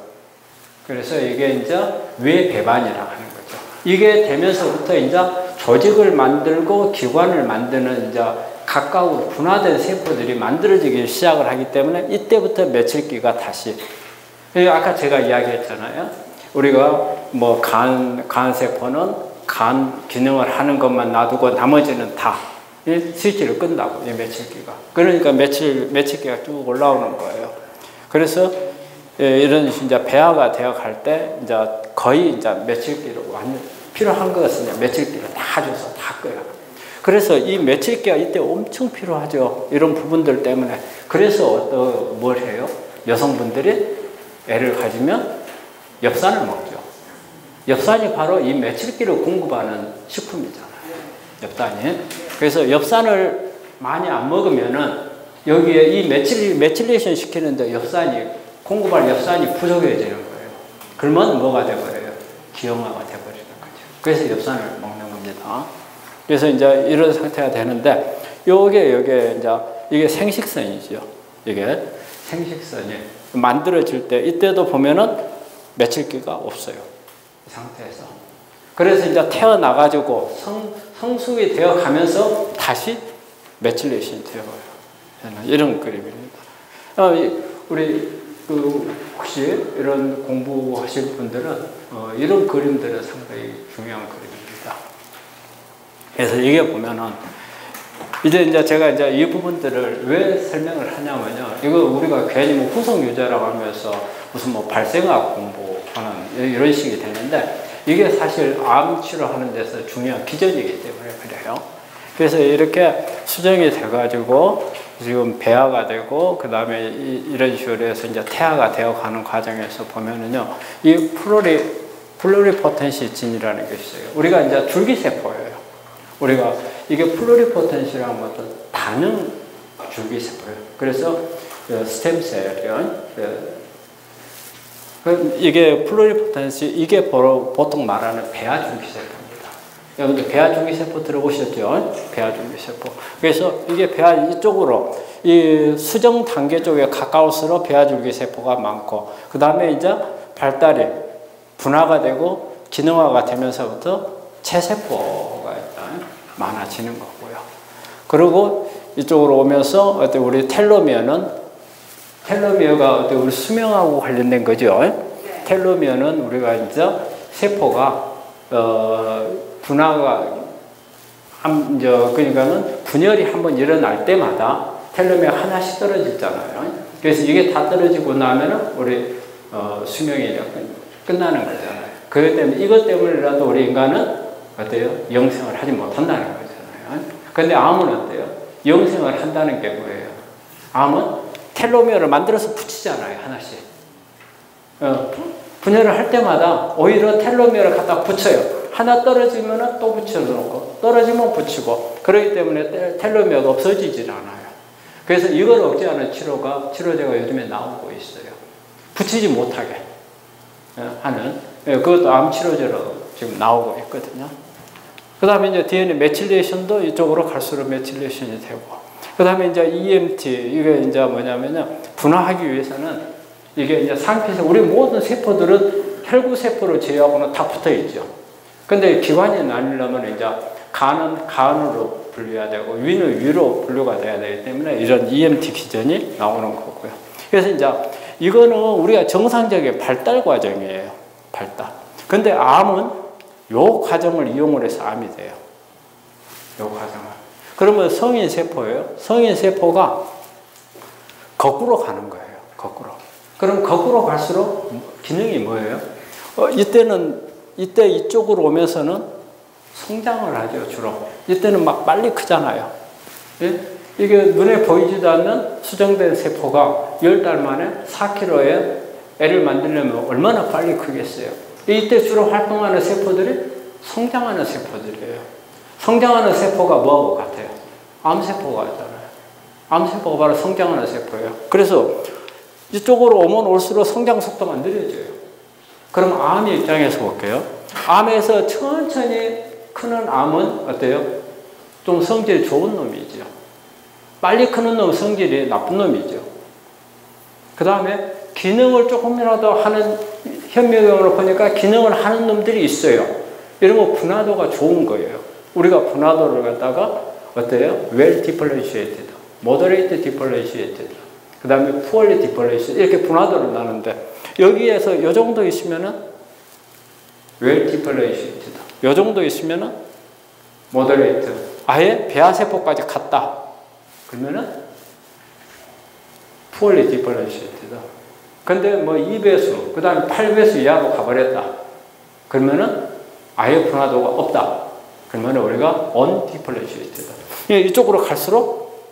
그래서 이게 이제 외배반이라고 하는 거죠. 이게 되면서부터 이제 조직을 만들고 기관을 만드는 이제 가까운 분화된 세포들이 만들어지기 시작을 하기 때문에 이때부터 메칠기가 다시 아까 제가 이야기했잖아요. 우리가 뭐 간 세포는 간 기능을 하는 것만 놔두고 나머지는 다 스위치를 끈다고, 이 메칠기가. 그러니까 메칠기가 쭉 올라오는 거예요. 그래서 이런 이제 배아가 되어 갈 때 이제 거의 이제 메칠기를 완전 필요한 것은 메칠기를 다 줘서 다 꺼요. 그래서 이 메칠기가 이때 엄청 필요하죠. 이런 부분들 때문에. 그래서 뭘 해요? 여성분들이 애를 가지면 엽산을 먹죠. 엽산이 바로 이 메칠기를 공급하는 식품이잖아요. 엽산이. 그래서 엽산을 많이 안 먹으면은 여기에 이 메틸레이션 시키는데 공급할 엽산이 부족해지는 거예요. 그러면 뭐가 돼버려요? 기형아가 돼버리는 거죠. 그래서 엽산을 먹는 겁니다. 그래서 이제 이런 상태가 되는데 여기에 이제 이게 생식선이죠. 이게 생식선이 만들어질 때 이때도 보면은 메칠기가 없어요. 이 상태에서. 그래서 이제 태어나가지고 성숙이 되어 가면서 다시 메틸레이션이 되어요. 이런 그림입니다. 우리 혹시 이런 공부하실 분들은 이런 그림들은 상당히 중요한 그림입니다. 그래서 이게 보면은 이제 제가 이제 이 부분들을 왜 설명을 하냐면요. 이거 우리가 괜히 뭐 후속 유자라고 하면서 무슨 뭐 발생학 공부하는 이런 식이 되는데 이게 사실 암 치료하는 데서 중요한 기전이기 때문에 그래요. 그래서 이렇게 수정이 돼가지고 지금 배아가 되고 그 다음에 이런 식으로 해서 이제 태아가 되어가는 과정에서 보면은요, 이 플루리포텐시 진이라는 게 있어요. 우리가 이제 줄기세포예요. 우리가 이게 플루리포텐시라는 것도 다능 줄기세포예요. 그래서 스템셀이요. 이게 플루리포텐시, 이게 보통 말하는 배아 줄기세포입니다. 여러분들 배아 줄기세포 들어보셨죠? 배아 줄기세포. 그래서 이게 배아 이쪽으로 이 수정 단계 쪽에 가까울수록 배아 줄기세포가 많고, 그 다음에 이제 발달이 분화가 되고 기능화가 되면서부터 체세포가 일단 많아지는 거고요. 그리고 이쪽으로 오면서 어때 우리 텔로미어가 어때 우리 수명하고 관련된 거죠. 텔로미어는 우리가 이제 세포가 분화가 그러니까는 분열이 한번 일어날 때마다 텔로미어 하나씩 떨어지잖아요. 그래서 이게 다 떨어지고 나면은 우리 수명이 끝나는 거잖아요. 그렇기 때문에 이것 때문에라도 우리 인간은 어때요? 영생을 하지 못한다는 거잖아요. 근데 암은 어때요? 영생을 한다는 게 뭐예요? 암은 텔로미어를 만들어서 붙이잖아요, 하나씩. 분열을 할 때마다 오히려 텔로미어를 갖다 붙여요. 하나 떨어지면 또 붙여놓고, 떨어지면 붙이고, 그렇기 때문에 텔로미어가 없어지질 않아요. 그래서 이걸 억제하는 치료제가 요즘에 나오고 있어요. 붙이지 못하게 하는, 그것도 암 치료제로 지금 나오고 있거든요. 그 다음에 이제 DNA 메틸레이션도 이쪽으로 갈수록 메틸레이션이 되고, 그 다음에 이제 EMT, 이게 이제 뭐냐면요, 분화하기 위해서는 이게 이제 상피세, 우리 모든 세포들은 혈구세포를 제외하고는 다 붙어 있죠. 근데 기관이 나뉘려면 이제 간은 간으로 분류해야 되고, 위는 위로 분류가 돼야 되기 때문에 이런 EMT 기전이 나오는 거고요. 그래서 이제 이거는 우리가 정상적인 발달 과정이에요. 발달. 근데 암은 요 과정을 이용을 해서 암이 돼요. 요 과정을. 그러면 성인 세포예요. 성인 세포가 거꾸로 가는 거예요. 거꾸로. 그럼 거꾸로 갈수록 기능이 뭐예요? 이때 이쪽으로 오면서는 성장을 하죠, 주로. 이때는 막 빨리 크잖아요. 예? 이게 눈에 보이지도 않는 수정된 세포가 10달 만에 4kg의 애를 만들려면 얼마나 빨리 크겠어요. 이때 주로 활동하는 세포들이 성장하는 세포들이에요. 성장하는 세포가 뭐하고 같아요? 암세포가 있잖아요. 암세포가 바로 성장하는 세포예요. 그래서 이쪽으로 오면 올수록 성장 속도가 느려져요. 그럼 암의 입장에서 볼게요. 암에서 천천히 크는 암은 어때요? 좀 성질이 좋은 놈이죠. 빨리 크는 놈은 성질이 나쁜 놈이죠. 그 다음에 기능을 조금이라도 하는, 현미경으로 보니까 기능을 하는 놈들이 있어요. 이런 거 분화도가 좋은 거예요. 우리가 분화도를 갖다가 어때요? well differentiated, moderate differentiated, 그 다음에 poorly differentiated, 이렇게 분화도를 나누는데, 여기에서 이 정도 있으면은 well differentiated, 이 정도 있으면은 moderate, 아예 배아세포까지 갔다. 그러면은 poorly differentiated. 근데 뭐 2배수, 그 다음에 8배수 이하로 가버렸다. 그러면은 아예 분화도가 없다. 그러면 우리가 undifferentiated. 이쪽으로 갈수록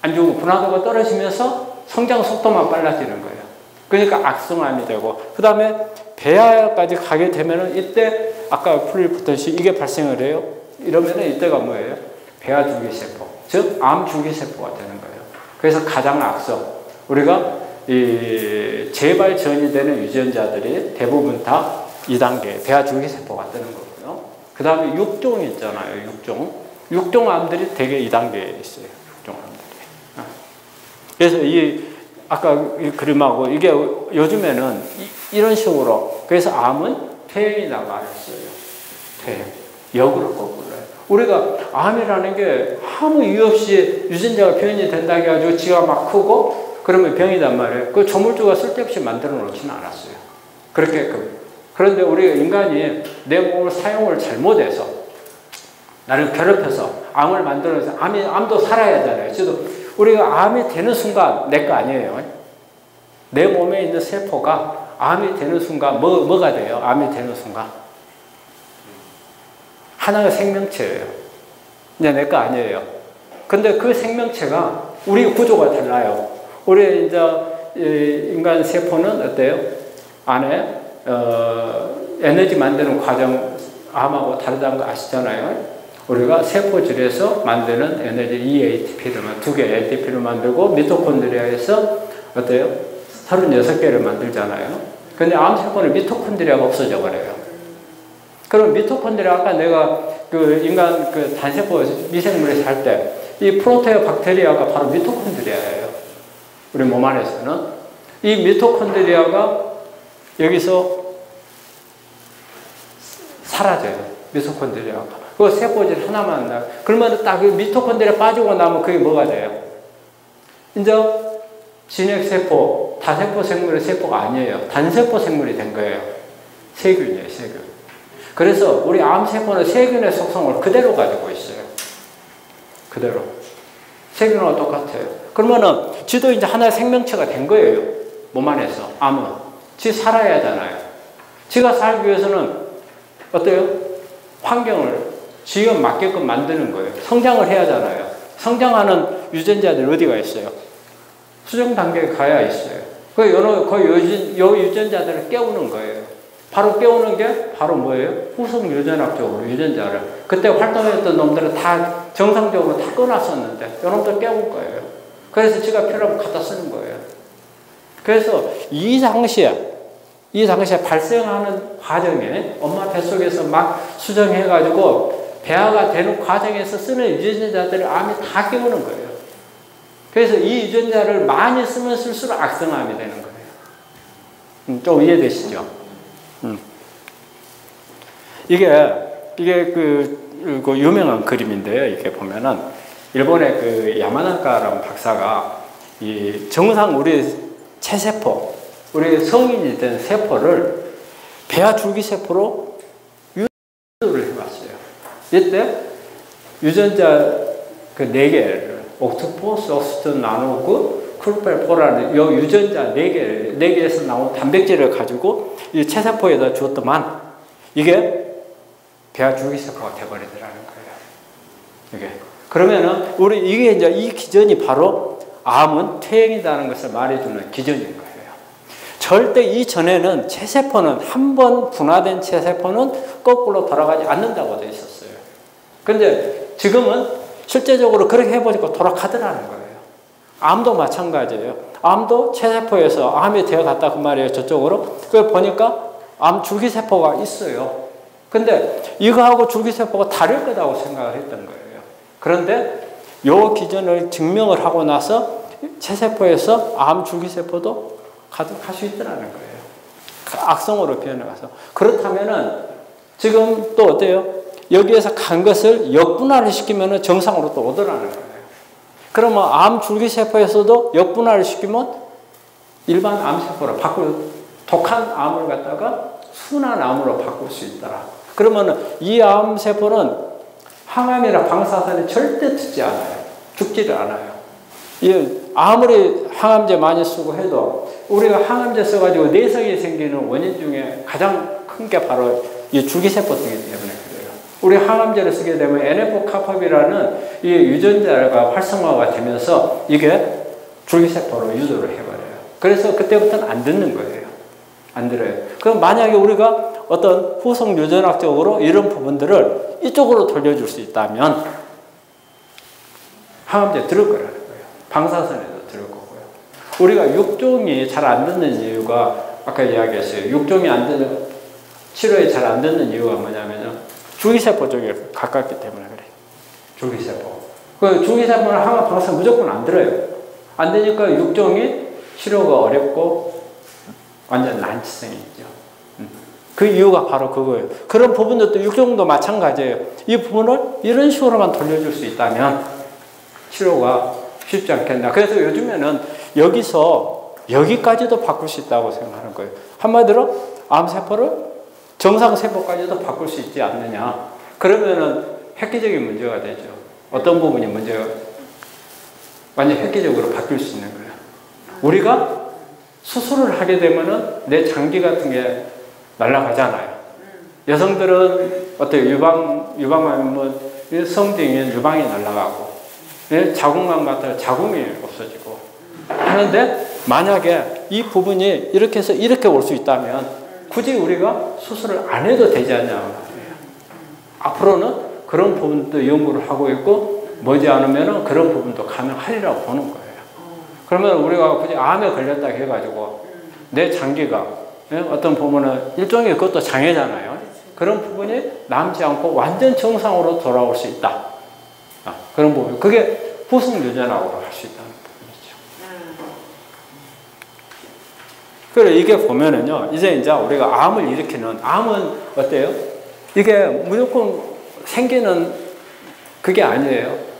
안 좋은 분화도가 떨어지면서 성장 속도만 빨라지는 거예요. 그러니까 악성암이 되고, 그 다음에 배아까지 가게 되면은 이때 아까 플루리포텐시 이게 발생을 해요. 이러면은 이때가 뭐예요? 배아 줄기세포, 즉 암 줄기세포가 되는 거예요. 그래서 가장 악성, 우리가 이 재발 전이 되는 유전자들이 대부분 다 2단계 배아 줄기세포가 뜨는 거고요. 그 다음에 6종 있잖아요. 6종 암들이 되게 2단계에 있어요. 6종 암들이. 그래서 아까 이 그림하고 이게 요즘에는 이런 식으로, 그래서 암은 퇴행이라고 말했어요. 퇴행. 역으로 거꾸로요. 우리가 암이라는 게 아무 이유 없이 유전자가 변이 된다고 해가지고 지가 막 크고 그러면 병이단 말이에요. 그 조물주가 쓸데없이 만들어 놓지는 않았어요. 그렇게끔. 그런데 우리 인간이 내 몸을 사용을 잘못해서 나를 괴롭혀서 암을 만들어서 암도 살아야 하잖아요. 저도 우리가 암이 되는 순간 내 거 아니에요. 내 몸에 있는 세포가 암이 되는 순간 뭐가 돼요? 암이 되는 순간 하나의 생명체예요. 이제 내 거 아니에요. 근데 그 생명체가 우리 구조가 달라요. 우리 이제 인간 세포는 어때요? 안에 에너지 만드는 과정 암하고 다르다는 거 아시잖아요. 우리가 세포질에서 만드는 에너지 ATP를 두 개 ATP를 만들고 미토콘드리아에서 어때요? 36개를 만들잖아요. 근데 암세포는 미토콘드리아가 없어져 버려요. 그럼 미토콘드리아 아까 내가 그 인간 그 단세포 미생물에서 할 때 이 프로테오 박테리아가 바로 미토콘드리아예요. 우리 몸 안에서는 이 미토콘드리아가 여기서 사라져요. 미토콘드리아가. 그 세포질 하나만 나. 그러면 딱 그 미토콘드리아 빠지고 나면 그게 뭐가 돼요? 이제 진핵세포, 다세포 생물의 세포가 아니에요. 단세포 생물이 된 거예요. 세균이에요, 세균. 그래서 우리 암세포는 세균의 속성을 그대로 가지고 있어요. 그대로. 세균과 똑같아요. 그러면은 지도 이제 하나의 생명체가 된 거예요. 몸 안에서. 암은. 지 살아야 하잖아요. 지가 살기 위해서는 어때요? 환경을 지에 맞게끔 만드는 거예요. 성장을 해야 하잖아요. 성장하는 유전자들 어디가 있어요? 수정 단계에 가야 있어요. 그 유전자들을 깨우는 거예요. 바로 깨우는 게 바로 뭐예요? 후속 유전학적으로 유전자를. 그때 활동했던 놈들은 다 정상적으로 다 꺼놨었는데 이놈들 깨울 거예요. 그래서 지가 필요하면 갖다 쓰는 거예요. 그래서 이 당시에 발생하는 과정에 엄마 뱃속에서 막 수정해가지고 배아가 되는 과정에서 쓰는 유전자들을 암이 다 깨우는 거예요. 그래서 이 유전자를 많이 쓰면 쓸수록 악성암이 되는 거예요. 좀 이해되시죠? 이게 그 유명한 그림인데요. 이렇게 보면은 일본의 그 야마나카라는 박사가 이 정상 우리 체세포, 우리 성인이 된 세포를 배아 줄기세포로 유도를 해봤어요. 이때 유전자 그 4개를 옥트포스, 옥스튼, 나누고 클로펠포라는 이 유전자 4개에서 나온 단백질을 가지고 이 체세포에다 주었더만 이게 배아 줄기세포가 돼버리더라는 거예요. 이게. 그러면은 이게 이제 이 기전이 바로 암은 퇴행이라는 것을 말해주는 기전인 거예요. 절대 이전에는 체세포는 한 번 분화된 체세포는 거꾸로 돌아가지 않는다고 되어 있었어요. 근데 지금은 실제적으로 그렇게 해보니까 돌아가더라는 거예요. 암도 마찬가지예요. 암도 체세포에서 암이 되어갔다 그 말이에요. 저쪽으로. 그걸 보니까 암 줄기세포가 있어요. 근데 이거하고 줄기세포가 다를 거라고 생각을 했던 거예요. 그런데 요 기전을 증명을 하고 나서 체세포에서 암 줄기세포도 가득할 수 있더라는 거예요. 악성으로 변해가서. 그렇다면은 지금 또 어때요? 여기에서 간 것을 역분화를 시키면 정상으로 또 오더라는 거예요. 그러면 암 줄기세포에서도 역분화를 시키면 일반 암세포로 독한 암을 갖다가 순한 암으로 바꿀 수 있더라. 그러면 이 암세포는 항암이나 방사선에 절대 듣지 않아요. 죽지를 않아요. 아무리 항암제 많이 쓰고 해도 우리가 항암제 써가지고 내성이 생기는 원인 중에 가장 큰 게 바로 이 줄기세포이기 때문에 그래요. 우리 항암제를 쓰게 되면 NF-kap업이라는 이 유전자가 활성화가 되면서 이게 줄기세포로 유도를 해버려요. 그래서 그때부터는 안 듣는 거예요. 안 들어요. 그럼 만약에 우리가 어떤 후속 유전학적으로 이런 부분들을 이쪽으로 돌려줄 수 있다면 항암제 들을 거라는 거예요. 방사선에도 들을 거고요. 우리가 육종이 잘 안 듣는 이유가 아까 이야기했어요. 육종이 안 듣는 치료에 잘 안 듣는 이유가 뭐냐면요. 줄기세포 쪽에 가깝기 때문에 그래요. 줄기세포. 그 줄기세포는 항암 방사선 무조건 안 들어요. 안 되니까 육종이 치료가 어렵고 완전 난치성이 있죠. 그 이유가 바로 그거예요. 그런 부분들도 육종도 마찬가지예요. 이 부분을 이런 식으로만 돌려줄 수 있다면 치료가 쉽지 않겠나. 그래서 요즘에는 여기서 여기까지도 바꿀 수 있다고 생각하는 거예요. 한마디로 암세포를 정상세포까지도 바꿀 수 있지 않느냐. 그러면은 획기적인 문제가 되죠. 어떤 부분이 문제가 완전 획기적으로 바뀔 수 있는 거예요. 우리가 수술을 하게 되면은 내 장기 같은 게 날아가잖아요. 여성들은 어때요? 유방암은 성징인 유방이 날아가고, 자궁암 같은 자궁이 없어지고 하는데, 만약에 이 부분이 이렇게 해서 이렇게 올 수 있다면 굳이 우리가 수술을 안 해도 되지 않냐 말이에요. 앞으로는 그런 부분도 연구를 하고 있고, 머지않으면 그런 부분도 가능하리라고 보는 거예요. 그러면 우리가 굳이 암에 걸렸다 해가지고 내 장기가 어떤 부분은 일종의 그것도 장애잖아요. 그런 부분이 남지 않고 완전 정상으로 돌아올 수 있다. 그런 부분. 그게 후승유전학으로 할 수 있다는 부분이죠. 그래, 이게 보면은요, 이제 우리가 암을 일으키는, 암은 어때요? 이게 무조건 생기는 그게 아니에요.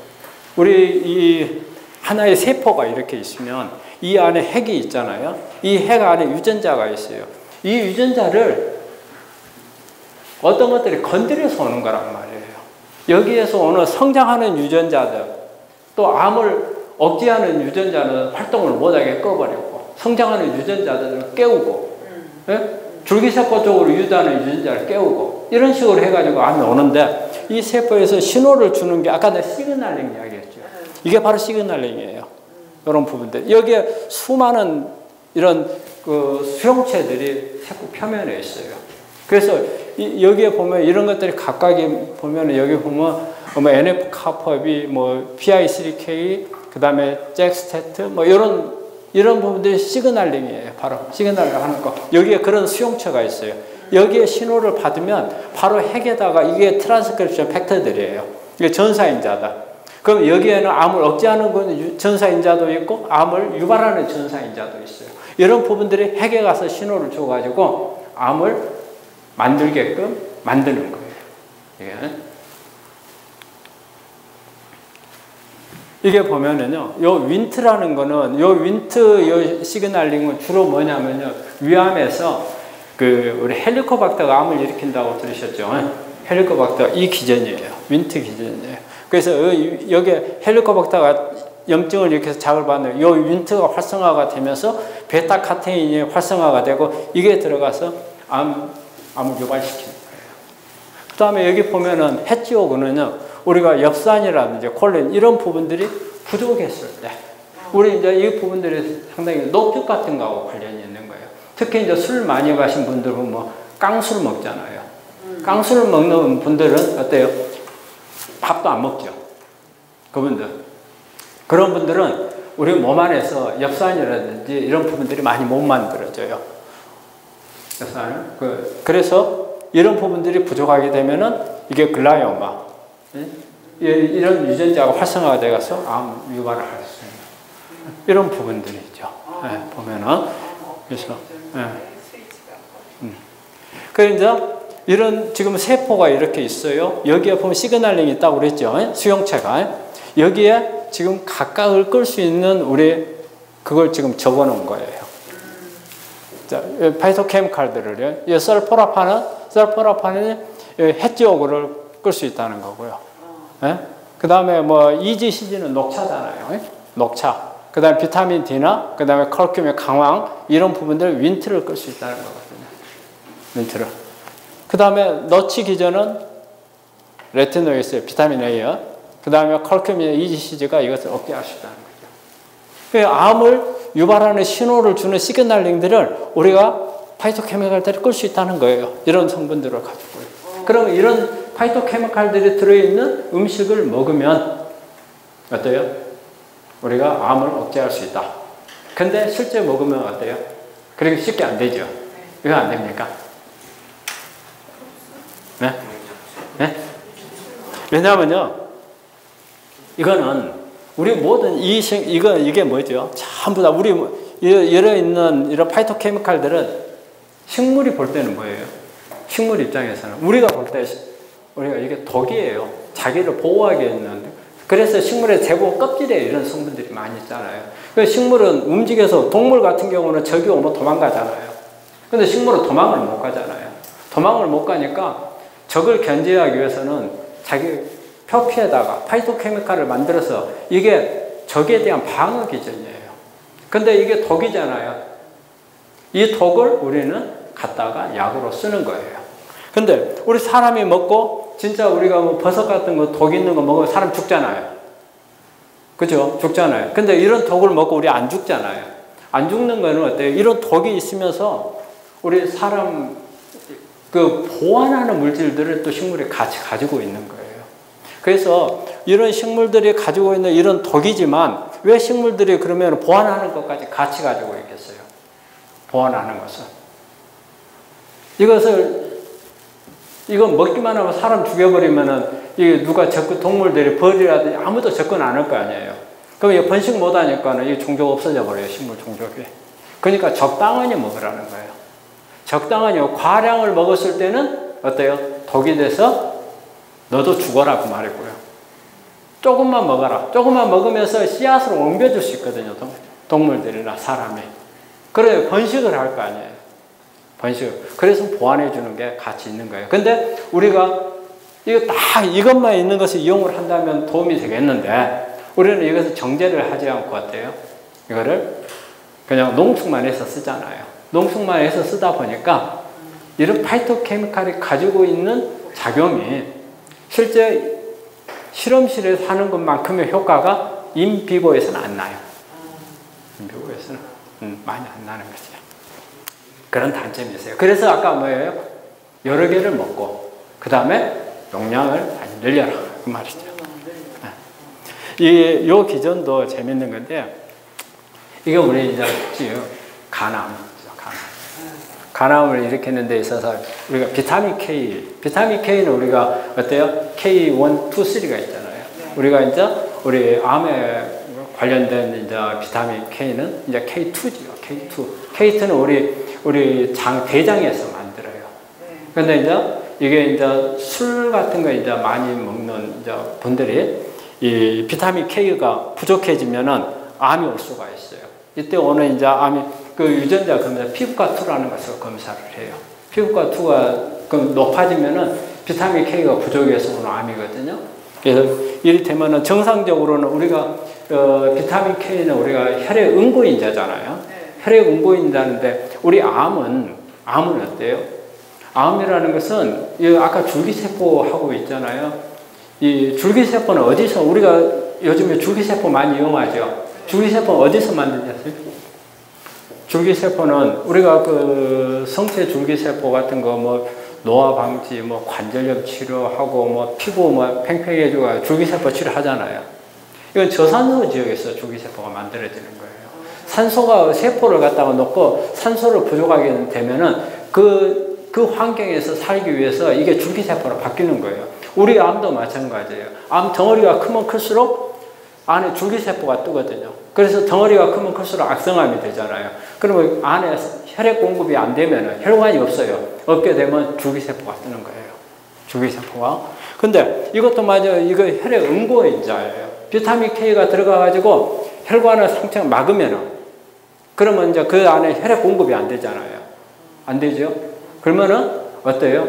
우리 이 하나의 세포가 이렇게 있으면 이 안에 핵이 있잖아요. 이 핵 안에 유전자가 있어요. 이 유전자를 어떤 것들이 건드려서 오는 거란 말이에요. 여기에서 오는 성장하는 유전자들, 또 암을 억제하는 유전자는 활동을 못하게 꺼버리고, 성장하는 유전자들을 깨우고, 줄기세포 쪽으로 유도하는 유전자를 깨우고, 이런 식으로 해가지고 암이 오는데, 이 세포에서 신호를 주는 게 아까 내가 시그널링 이야기했죠. 이게 바로 시그널링이에요. 이런 부분들. 여기에 수많은 이런 그 수용체들이 세포 표면에 있어요. 그래서 여기에 보면 이런 것들이 각각이 보면, 여기 보면 뭐 NF-카퍼비, 뭐 PI3K, 그 다음에 잭스테트, 뭐 이런 부분들이 시그널링이에요. 바로 시그널을 하는 거. 여기에 그런 수용체가 있어요. 여기에 신호를 받으면 바로 핵에다가 이게 트랜스크립션 팩터들이에요. 이게 전사인자다. 그럼 여기에는 암을 억제하는 건 전사인자도 있고 암을 유발하는 전사인자도 있어요. 이런 부분들이 핵에 가서 신호를 줘가지고 암을 만들게끔 만드는 거예요. 이게 보면은요, 요 윈트라는 거는, 요 윈트, 요 시그널링은 주로 뭐냐면요, 위암에서 우리 헬리코박터가 암을 일으킨다고 들으셨죠? 헬리코박터, 이 기전이에요. 윈트 기전이에요. 그래서 여기에 헬리코박터가 염증을 일으켜서 자극을 받는 요 윈트가 활성화가 되면서 베타카테인이 활성화가 되고, 이게 들어가서 암을 유발시키는 거예요. 그 다음에 여기 보면은 해지오그는요, 우리가 엽산이라든지 콜린 이런 부분들이 부족했을 때, 우리 이제 이 부분들이 상당히 녹즙 같은 거하고 관련이 있는 거예요. 특히 이제 술 많이 마신 분들은 뭐 깡술 먹잖아요. 깡술 먹는 분들은 어때요? 밥도 안 먹죠. 그분들. 그런 분들은 우리 몸 안에서 엽산이라든지 이런 부분들이 많이 못 만들어져요. 엽산은. 그래서 이런 부분들이 부족하게 되면은 이게 글라이오마, 이런 유전자가 활성화가 되어서 암 유발을 할 수 있는 이런 부분들이죠. 보면은. 그래서. 그래서 이런 지금 세포가 이렇게 있어요. 여기에 보면 시그널링이 있다고 그랬죠. 수용체가. 여기에 지금 각각을 끌 수 있는 우리 그걸 지금 적어 놓은 거예요. 자, 파이토케미칼들을요. 이 설포라판은 해지오그를 끌 수 있다는 거고요. 그 다음에 뭐 EGCG는 녹차잖아요. 녹차. 그 다음에 비타민 D나 그 다음에 칼슘의 강황 이런 부분들 윈트를 끌 수 있다는 거거든요. 윈트를. 그 다음에 너치 기전은 레티노이스, 비타민 A요. 그 다음에 칼슘의 EGCG가 이것을 억제할 수 있다는 거죠. 암을 유발하는 신호를 주는 시그널링들을 우리가 파이토케미칼들이 끌 수 있다는 거예요. 이런 성분들을 가지고. 그럼 이런 파이토케미칼들이 들어있는 음식을 먹으면 어때요? 우리가 암을 억제할 수 있다. 근데 실제 먹으면 어때요? 그렇게 쉽게 안 되죠. 이거 안 됩니까? 네? 네? 왜냐하면요, 이거는 우리 모든 이게 뭐죠? 전부 다 우리 여러 있는 이런 파이토케미칼들은 식물이 볼 때는 뭐예요? 식물 입장에서는 우리가 볼 때 우리가 이게 독이에요. 자기를 보호하기 위한. 그래서 식물의 대부분 껍질에 이런 성분들이 많이 있잖아요. 그래서 식물은 움직여서 동물 같은 경우는 적이 오면 도망가잖아요. 근데 식물은 도망을 못 가잖아요. 도망을 못 가니까 적을 견제하기 위해서는 자기 표피에다가 파이토케미칼을 만들어서 이게 적에 대한 방어 기전이에요. 근데 이게 독이잖아요. 이 독을 우리는 갖다가 약으로 쓰는 거예요. 근데 우리 사람이 먹고 진짜 우리가 뭐 버섯 같은 거 독 있는 거 먹으면 사람 죽잖아요. 그죠? 죽잖아요. 근데 이런 독을 먹고 우리 안 죽잖아요. 안 죽는 거는 어때요? 이런 독이 있으면서 우리 사람 그 보완하는 물질들을 또 식물이 같이 가지고 있는 거예요. 그래서 이런 식물들이 가지고 있는 이런 독이지만 왜 식물들이 그러면 보완하는 것까지 같이 가지고 있겠어요? 보완하는 것은. 이건 먹기만 하면 사람 죽여버리면은 이게 누가 동물들이 벌이라든지 아무도 접근 안 할 거 아니에요. 그럼 이게 번식 못 하니까는 이 종족 없어져 버려요. 식물 종족이. 그러니까 적당히 먹으라는 거예요. 적당히 과량을 먹었을 때는 어때요? 독이 돼서 너도 죽어라 그 말이고요. 조금만 먹어라. 조금만 먹으면서 씨앗으로 옮겨줄 수 있거든요. 동물들이나 사람이. 그래 번식을 할 거 아니에요. 번식. 그래서 보완해 주는 게 같이 있는 거예요. 근데 우리가 이것만 있는 것을 이용을 한다면 도움이 되겠는데 우리는 이것을 정제를 하지 않고 어때요? 이거를 그냥 농축만 해서 쓰잖아요. 농축만 해서 쓰다 보니까 이런 파이토케미칼이 가지고 있는 작용이 실제 실험실에서 하는 것만큼의 효과가 인비고에서는 안 나요. 인비고에서는 많이 안 나는 거죠. 그런 단점이 있어요. 그래서 아까 뭐예요? 여러 개를 먹고 그 다음에 용량을 많이 늘려라 그 말이죠. 이 기전도 재밌는 건데 이게 우리 이제 간암을 일으키는 데 있어서 우리가 비타민 K는 우리가 어때요? K1, 2, 3가 있잖아요. 우리가 이제 우리 암에 관련된 이제 비타민 K는 이제 K2죠. K2는 우리 대장에서 만들어요. 근데 이제 이게 이제 술 같은 거 이제 많이 먹는 이제 분들이 이 비타민 K가 부족해지면은 암이 올 수가 있어요. 이때 오는 이제 암이 그 유전자 검사 피부과2라는 것을 검사를 해요. 피부과2가 높아지면은 비타민 K가 부족해서 오는 암이거든요. 그래서 이를테면은 정상적으로는 우리가 비타민 K는 우리가 혈액 응고인자잖아요. 혈액 응고인자인데 우리 암은 어때요? 암이라는 것은 아까 줄기세포하고 있잖아요. 이 줄기세포는 어디서 우리가 요즘에 줄기세포 많이 이용하죠. 줄기세포는 어디서 만드냐고요? 줄기세포는 우리가 그 성체 줄기세포 같은 거 뭐 노화 방지, 뭐 관절염 치료하고 뭐 피부 뭐 팽팽해지고 줄기세포 치료하잖아요. 이건 저산소 지역에서 줄기세포가 만들어지는 거예요. 산소가 세포를 갖다가 놓고 산소를 부족하게 되면은 그 환경에서 살기 위해서 이게 줄기세포로 바뀌는 거예요. 우리 암도 마찬가지예요. 암 덩어리가 크면 클수록 안에 줄기세포가 뜨거든요. 그래서 덩어리가 크면 클수록 악성암이 되잖아요. 그러면 안에 혈액 공급이 안 되면 혈관이 없어요. 없게 되면 줄기세포가 뜨는 거예요. 줄기세포가. 근데 이것도 맞아요. 이거 혈액 응고인자예요. 비타민 K가 들어가가지고 혈관을 상처 막으면은 그러면 이제 그 안에 혈액 공급이 안 되잖아요. 안 되죠? 그러면은 어때요?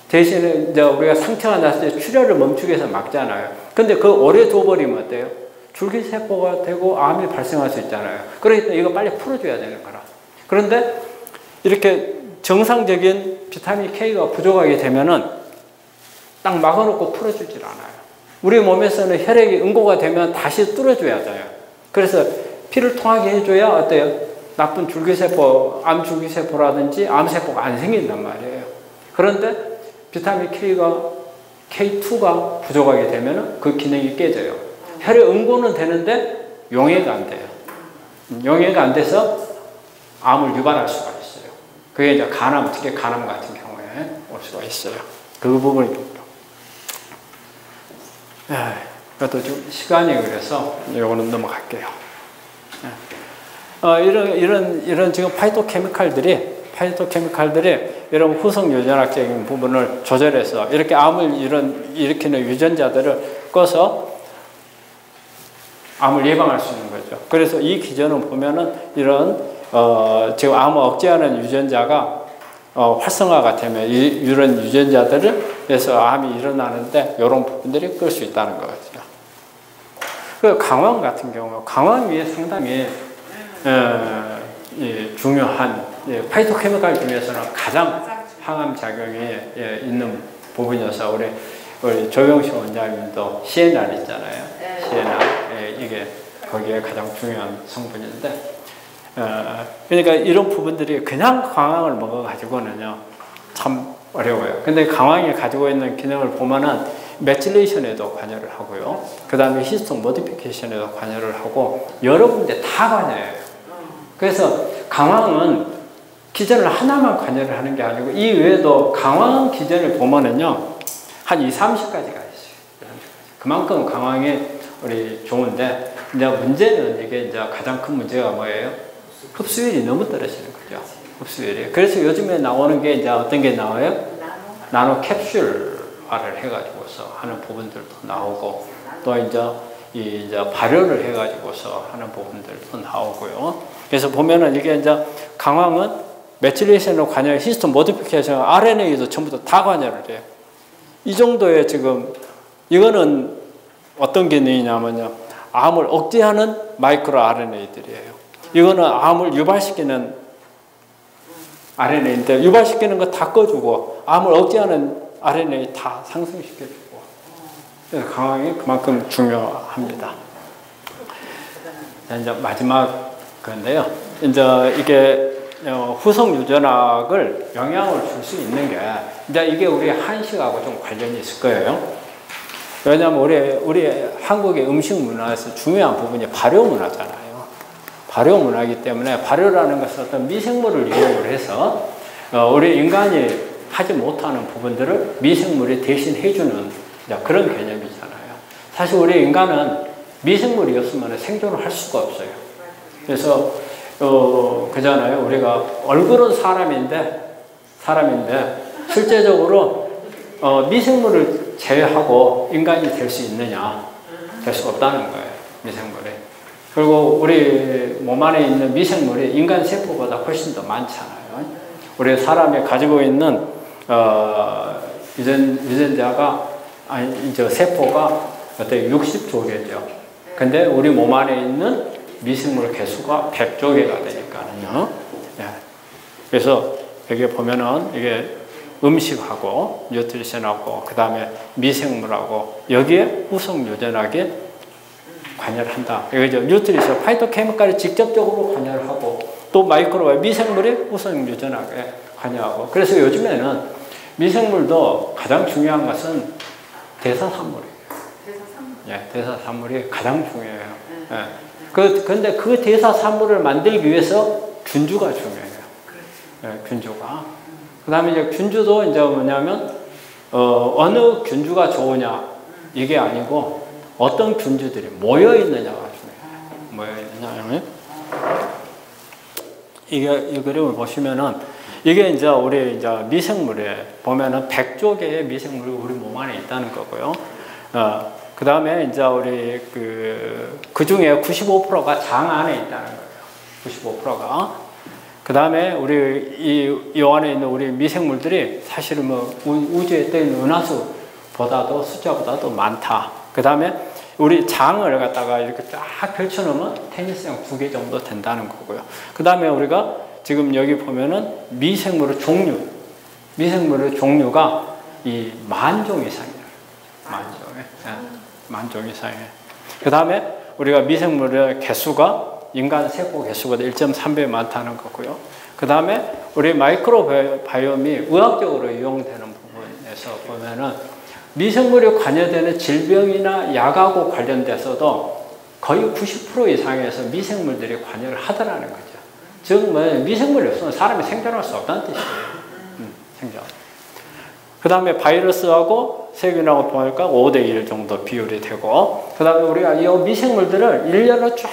대신에 이제 우리가 상처가 났을 때 출혈을 멈추기 위해서 막잖아요. 근데 그 오래 둬버리면 어때요? 줄기세포가 되고 암이 발생할 수 있잖아요. 그러니까 이거 빨리 풀어줘야 되는 거라. 그런데 이렇게 정상적인 비타민 K가 부족하게 되면은 딱 막아놓고 풀어주질 않아요. 우리 몸에서는 혈액이 응고가 되면 다시 뚫어줘야 돼요. 그래서 피를 통하게 해줘야 어때요? 나쁜 줄기세포, 암 줄기세포라든지 암세포가 안 생긴단 말이에요. 그런데 비타민 K2가 부족하게 되면 그 기능이 깨져요. 혈액 응고는 되는데 용해가 안 돼요. 용해가 안 돼서 암을 유발할 수가 있어요. 그게 이제 간암, 특히 간암 같은 경우에 올 수가 있어요. 그 부분이 그것도 좀 시간이 그래서 이거는 넘어갈게요. 이런 지금 파이토케미칼들이 파이토케미칼들이 이런 후성 유전학적인 부분을 조절해서 이렇게 암을 일으키는 유전자들을 꺼서 암을 예방할 수 있는 거죠. 그래서 이 기전은 보면은 이런 지금 암을 억제하는 유전자가 활성화가 되면 이런 유전자들에서 암이 일어나는데 이런 부분들이 끌 수 있다는 거죠. 그 강황 같은 경우, 강황이 상당히 중요한 파이토케미칼 중에서는 가장 항암 작용이 있는 부분이어서 우리 조병식 원장님도 시에날 있잖아요. 시에날 이게 거기에 가장 중요한 성분인데, 그러니까 이런 부분들이 그냥 강황을 먹어가지고는요 참 어려워요. 근데 강황이 가지고 있는 기능을 보면은 메틸레이션에도 관여를 하고요. 그 다음에 히스톤 모디피케이션에도 관여를 하고 여러 군데 다 관여해요. 그래서 강황은 기전을 하나만 관여를 하는 게 아니고 이 외에도 강황 기전을 보면은요 한 30가지가 있어요. 그만큼 강황이 우리 좋은데 이제 문제는 이게 이제 가장 큰 문제가 뭐예요? 흡수율이 너무 떨어지는 거죠. 흡수율이. 그래서 요즘에 나오는 게 이제 어떤 게 나와요? 나노 캡슐화를 해가지고서 하는 부분들도 나오고 또 이제 발효를 해가지고서 하는 부분들도 나오고요. 그래서 보면은 이게 이제 강황은 메틸레이션으로 관여해 히스톤 모디피케이션, RNA도 전부 다 관여를 해요. 이 정도의 지금 이거는 어떤 기능이냐면요. 암을 억제하는 마이크로 RNA들이에요. 이거는 암을 유발시키는 RNA인데 유발시키는 거 다 꺼주고 암을 억제하는 RNA 다 상승시켜주고 그래서 강황이 그만큼 중요합니다. 이제 마지막 건데요. 이제 이게 후성 유전학을 영향을 줄 수 있는 게 이제 이게 우리 한식하고 좀 관련이 있을 거예요. 왜냐하면 우리 한국의 음식 문화에서 중요한 부분이 발효 문화잖아요. 발효 문화이기 때문에 발효라는 것은 어떤 미생물을 이용을 해서 우리 인간이 하지 못하는 부분들을 미생물이 대신 해주는 그런 개념이잖아요. 사실 우리 인간은 미생물이 없으면 생존을 할 수가 없어요. 그래서 그잖아요. 우리가 얼굴은 사람인데 실제적으로 미생물을 제외하고 인간이 될 수 있느냐? 될 수 없다는 거예요. 미생물이. 그리고 우리 몸 안에 있는 미생물이 인간 세포보다 훨씬 더 많잖아요. 우리 사람이 가지고 있는 유전자가 이제 세포가 어때 60조 개죠. 근데 우리 몸 안에 있는 미생물 개수가 100조 개가 되니까요. 그래서 여기 보면은 이게 음식하고 뉴트리션하고 그 다음에 미생물하고 여기에 후성 유전학에 관여를 한다. 이거죠. 뉴트리션, 파이토케미칼이 직접적으로 관여를 하고 또 마이크로바이오 미생물이 후성 유전학에 관여하고 그래서 요즘에는 미생물도 가장 중요한 것은 대사산물이에요. 대사산물이 가장 중요해요. 근데 그 대사산물을 만들기 위해서 균주가 중요해요. 균주가. 그 다음에 이제 균주도 이제 뭐냐면, 어느 균주가 좋으냐, 이게 아니고, 어떤 균주들이 모여있느냐가 중요해요. 모여있느냐. 이 그림을 보시면은, 이게 이제 우리 이제 미생물에 보면은 100조 개의 미생물이 우리 몸 안에 있다는 거고요. 그 다음에 이제 우리 그 중에 95%가 장 안에 있다는 거예요. 95%가. 그 다음에 우리 이 안에 있는 우리 미생물들이 사실은 뭐 우주에 떠 있는 은하수보다도 숫자보다도 많다. 그 다음에 우리 장을 갖다가 이렇게 쫙 펼쳐놓으면 테니스장 2개 정도 된다는 거고요. 그 다음에 우리가 지금 여기 보면은 미생물의 종류가 이 10,000종 이상이에요. 10,000종 이상이에요. 그 다음에 우리가 미생물의 개수가 인간 세포 개수보다 1.3배 많다는 거고요. 그 다음에 우리 마이크로바이옴이 의학적으로 이용되는 부분에서 보면은 미생물이 관여되는 질병이나 약하고 관련돼서도 거의 90% 이상에서 미생물들이 관여를 하더라는 거죠. 즉, 미생물이 없으면 사람이 생존할 수 없다는 뜻이에요. 생존. 그 다음에 바이러스하고 세균하고 보니까 5대1 정도 비율이 되고, 그 다음에 우리가 이 미생물들을 1년을 쫙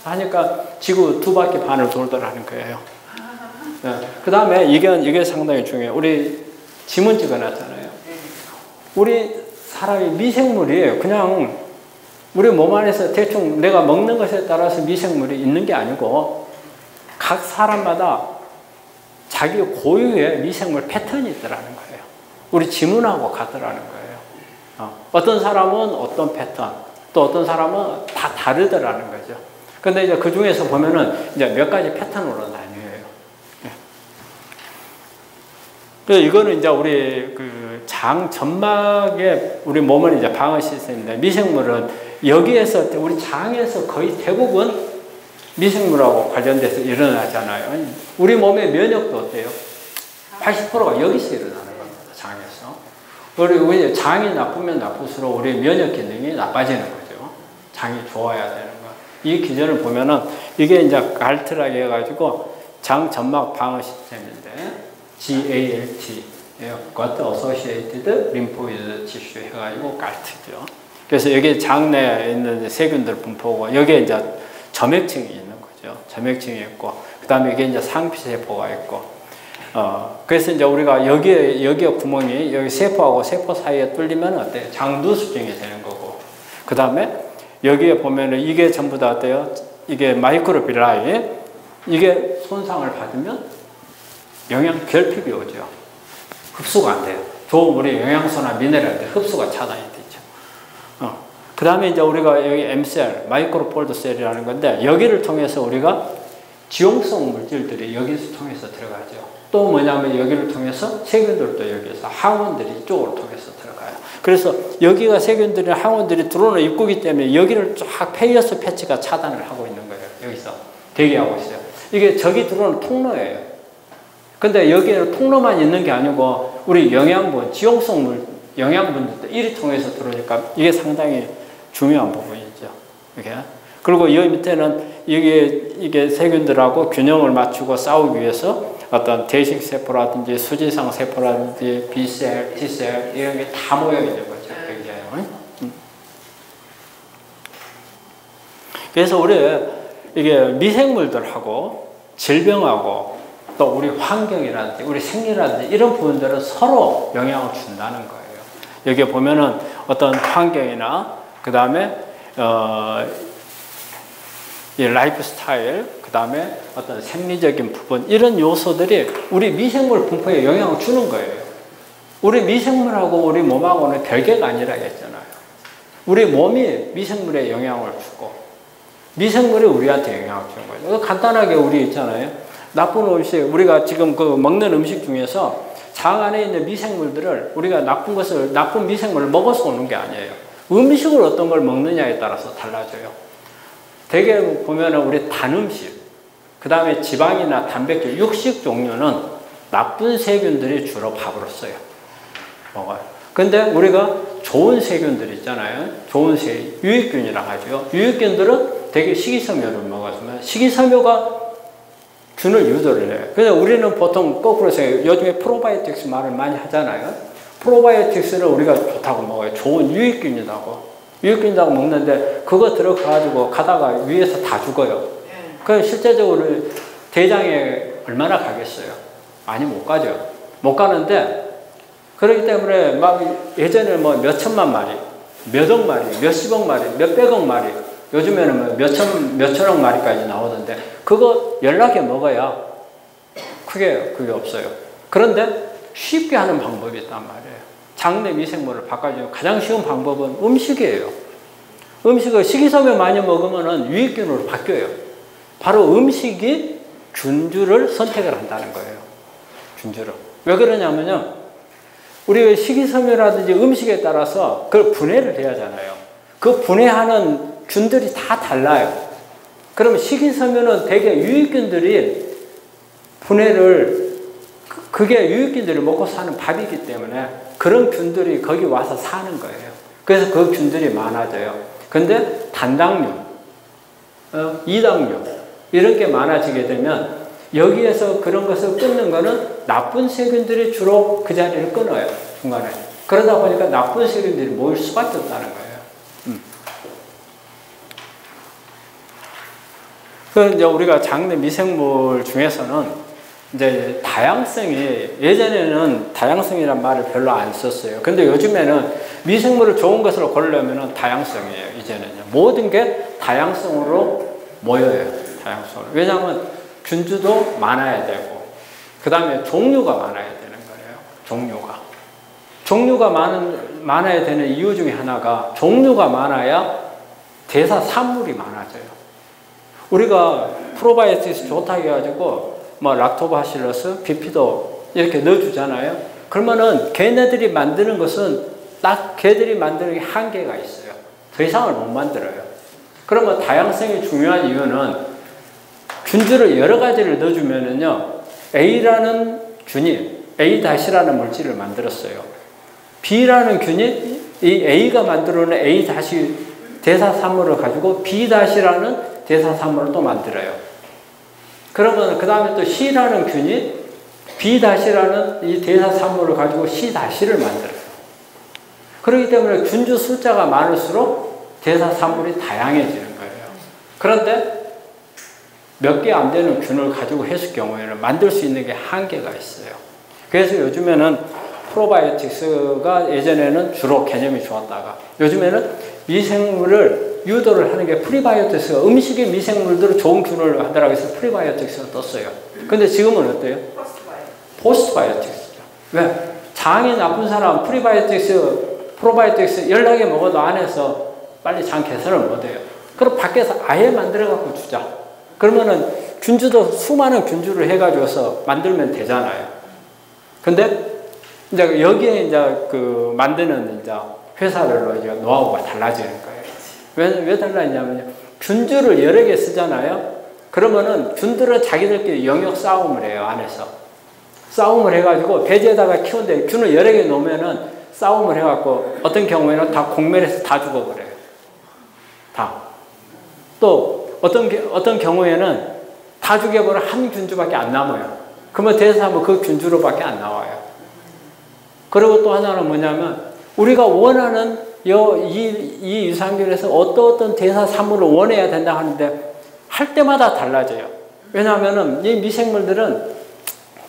하니까 지구 2바퀴 반을 돌더라는 거예요. 그 다음에 이게 상당히 중요해요. 우리 지문 찍어놨잖아요. 우리 사람이 미생물이에요. 그냥 우리 몸 안에서 대충 내가 먹는 것에 따라서 미생물이 있는 게 아니고 각 사람마다 자기 고유의 미생물 패턴이 있더라는 거예요. 우리 지문하고 같더라는 거예요. 어떤 사람은 어떤 패턴, 또 어떤 사람은 다 다르더라는 거죠. 근데 이제 그 중에서 보면은 이제 몇 가지 패턴으로 나뉘어요. 그래서 이거는 이제 우리 그 장 점막의 우리 몸은 이제 방어 시스템인데 미생물은 여기에서 우리 장에서 거의 대부분 미생물하고 관련돼서 일어나잖아요. 우리 몸의 면역도 어때요? 80%가 여기서 일어나는 겁니다. 장에서. 우리 장이 나쁘면 나쁠수록 우리 면역 기능이 나빠지는 거죠. 장이 좋아야 되는 거. 이 기전을 보면은 이게 이제 갈트라고 해가지고 장 점막 방어 시스템인데 GALT, Gut Associated Lymphoid Tissue 해가지고 갈트죠. 그래서 여기 장 내에 있는 세균들 분포고 여기에 이제 점액층이 있는 거죠. 점액층이 있고 그 다음에 이게 이제 상피세포가 있고 그래서 이제 우리가 여기에 구멍이 여기 세포하고 세포 사이에 뚫리면 어때요? 장두수증이 되는 거고 그 다음에 여기에 보면은 이게 전부 다 어때요? 이게 마이크로빌라이 이게 손상을 받으면 영양 결핍이 오죠. 흡수가 안 돼요. 좋은 우리 영양소나 미네랄들 흡수가 차단이 되죠. 그 다음에 이제 우리가 여기 M셀, 마이크로폴드 셀이라는 건데 여기를 통해서 우리가 지용성 물질들이 여기서 통해서 들어가죠. 또 뭐냐면 여기를 통해서 세균들도 여기서 항원들이 이쪽으로 통해서 들어가요. 그래서 여기가 세균들이 항원들이 들어오는 입구이기 때문에 여기를 쫙 페이어스 패치가 차단을 하고 있는 거예요. 여기서 대기하고 있어요. 이게 저기 들어오는 통로예요. 근데 여기에는 통로만 있는 게 아니고 우리 영양분, 지용성 영양분들도 이리 통해서 들어오니까 이게 상당히 중요한 부분이죠. 이게. 그리고 여기 밑에는 이게 세균들하고 균형을 맞추고 싸우기 위해서 어떤 대식 세포라든지 수지상 세포라든지 B셀, T셀 이런 게 다 모여 있는 거죠. 그래서 우리 이게 미생물들하고 질병하고 또 우리 환경이라든지 우리 생리라든지 이런 부분들은 서로 영향을 준다는 거예요. 여기 보면은 어떤 환경이나 그 다음에 이 라이프 스타일, 그 다음에 어떤 생리적인 부분 이런 요소들이 우리 미생물 분포에 영향을 주는 거예요. 우리 미생물하고 우리 몸하고는 별개가 아니라 했잖아요. 우리 몸이 미생물에 영향을 주고 미생물이 우리한테 영향을 주는 거예요. 간단하게 우리 있잖아요. 나쁜 음식, 우리가 지금 그 먹는 음식 중에서 장 안에 있는 미생물들을 우리가 나쁜 미생물을 먹어서 오는 게 아니에요. 음식을 어떤 걸 먹느냐에 따라서 달라져요. 대개 보면은 우리 단 음식, 그 다음에 지방이나 단백질, 육식 종류는 나쁜 세균들이 주로 밥으로 써요. 먹어요. 근데 우리가 좋은 세균들 있잖아요. 좋은 유익균이라고 하죠. 유익균들은 되게 식이섬유를 먹어주면 식이섬유가 균을 유도를 해요. 그래서 우리는 보통 거꾸로 해서 요즘에 프로바이오틱스 말을 많이 하잖아요. 프로바이오틱스를 우리가 좋다고 먹어요. 좋은 유익균이라고. 유익균이라고 먹는데 그거 들어가가지고 가다가 위에서 다 죽어요. 그래서 실제적으로 대장에 얼마나 가겠어요? 많이 못 가죠. 못 가는데 그렇기 때문에 막 예전에 뭐 몇 천만 마리, 몇억 마리, 몇십억 마리, 몇백억 마리 요즘에는 뭐 몇천억 마리까지 나오던데 그거 연락에 먹어야 그게 없어요. 그런데 쉽게 하는 방법이 있단 말이에요. 장내 미생물을 바꿔주는 가장 쉬운 방법은 음식이에요. 음식을 식이섬유 많이 먹으면 유익균으로 바뀌어요. 바로 음식이 균주를 선택을 한다는 거예요. 균주를. 왜 그러냐면요. 우리 식이섬유라든지 음식에 따라서 그걸 분해를 해야 하잖아요. 그 분해하는 균들이 다 달라요. 그러면 식이섬유는 대개 유익균들이 분해를 그게 유익균들이 먹고 사는 밥이기 때문에 그런 균들이 거기 와서 사는 거예요. 그래서 그 균들이 많아져요. 근데 단당류, 이당류 이런 게 많아지게 되면 여기에서 그런 것을 끊는 거는 나쁜 세균들이 주로 그 자리를 끊어요. 중간에. 그러다 보니까 나쁜 세균들이 모일 수밖에 없다는 거예요. 그래서 이제 우리가 장내 미생물 중에서는 이제 다양성이, 예전에는 다양성이란 말을 별로 안 썼어요. 근데 요즘에는 미생물을 좋은 것으로 고르려면 다양성이에요. 이제는요. 모든 게 다양성으로 모여요. 다양성으로. 왜냐하면 균주도 많아야 되고, 그 다음에 종류가 많아야 되는 거예요. 종류가 많아야 되는 이유 중에 하나가, 종류가 많아야 대사 산물이 많아져요. 우리가 프로바이오틱스 좋다 해가지고 뭐 락토바실러스, 비피도 이렇게 넣어주잖아요. 그러면은 걔네들이 만드는 것은 딱 걔들이 만드는 게 한계가 있어요. 더 이상을 못 만들어요. 그러면 다양성이 중요한 이유는 균주를 여러 가지를 넣어주면은요, A라는 균이 A-라는 물질을 만들었어요. B라는 균이 이 A가 만들어낸 A- 대사산물을 가지고 B-라는 대사산물을 또 만들어요. 그러면 그 다음에 또 C라는 균이 B-라는 이 대사산물을 가지고 C-를 만들어요. 그렇기 때문에 균주 숫자가 많을수록 대사산물이 다양해지는 거예요. 그런데 몇 개 안 되는 균을 가지고 했을 경우에는 만들 수 있는 게 한계가 있어요. 그래서 요즘에는 프로바이오틱스가 예전에는 주로 개념이 좋았다가 요즘에는 미생물을 유도를 하는 게 프리바이오틱스가, 음식의 미생물들을 좋은 균을 하더라고 해서 프리바이오틱스가 떴어요. 근데 지금은 어때요? 포스트바이오틱스죠. 왜? 장이 나쁜 사람 프로바이오틱스 연락에 먹어도 안에서 빨리 장 개선을 못해요. 그럼 밖에서 아예 만들어갖고 주자. 그러면은 균주도 수많은 균주를 해가지고서 만들면 되잖아요. 근데 이제 여기에 이제 그 만드는 이제 회사별로 이제 노하우가 달라지는 거예요. 왜 달라지냐면요. 균주를 여러 개 쓰잖아요. 그러면은 균들은 자기들끼리 영역 싸움을 해요, 안에서. 싸움을 해가지고 배지에다가 키우는데 균을 여러 개 놓으면은 싸움을 해갖고 어떤 경우에는 다 공멸해서 다 죽어버려요. 다. 또 어떤 경우에는 다 죽여버려 한 균주밖에 안 남아요. 그러면 대사하면 그 균주로밖에 안 나와요. 그리고 또 하나는 뭐냐면 우리가 원하는 이 유산균에서 어떤 대사산물을 원해야 된다 하는데 할 때마다 달라져요. 왜냐하면 이 미생물들은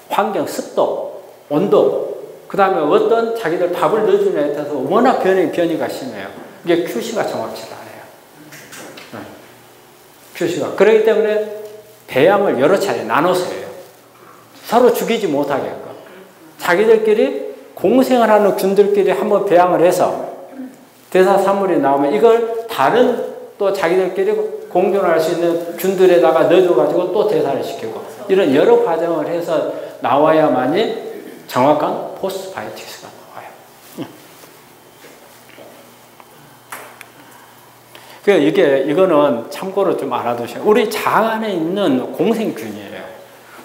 환경, 습도, 온도, 그 다음에 어떤 자기들 밥을 넣어주는 데 따라서 워낙 변이가 심해요. 이게 QC가 정확치가 않아요. QC가. 그렇기 때문에 배양을 여러 차례 나눠서 해요. 서로 죽이지 못하게끔. 자기들끼리 공생을 하는 균들끼리 한번 배양을 해서 대사산물이 나오면 이걸 다른 또 자기들끼리 공존할 수 있는 균들에다가 넣어줘가지고 또 대사를 시키고 이런 여러 과정을 해서 나와야만이 정확한 포스트바이오틱스가 나와요. 그러니까 이거는 참고로 좀 알아두셔야 돼요. 우리 장 안에 있는 공생균이에요.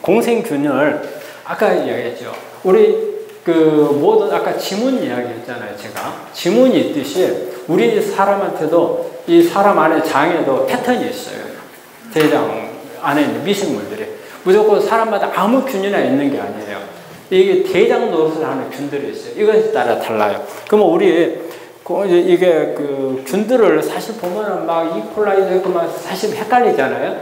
공생균을 아까 이야기했죠. 우리 모든 아까 지문 이야기했잖아요. 제가 지문이 있듯이 우리 사람한테도 이 사람 안에 장에도 패턴이 있어요. 대장 안에 있는 미생물들이 무조건 사람마다 아무 균이나 있는 게 아니에요. 이게 대장 노릇을 하는 균들이 있어요. 이것에 따라 달라요. 그러면 우리 이게 그 균들을 사실 보면은 막 이콜라이도 있고 막 사실 헷갈리잖아요.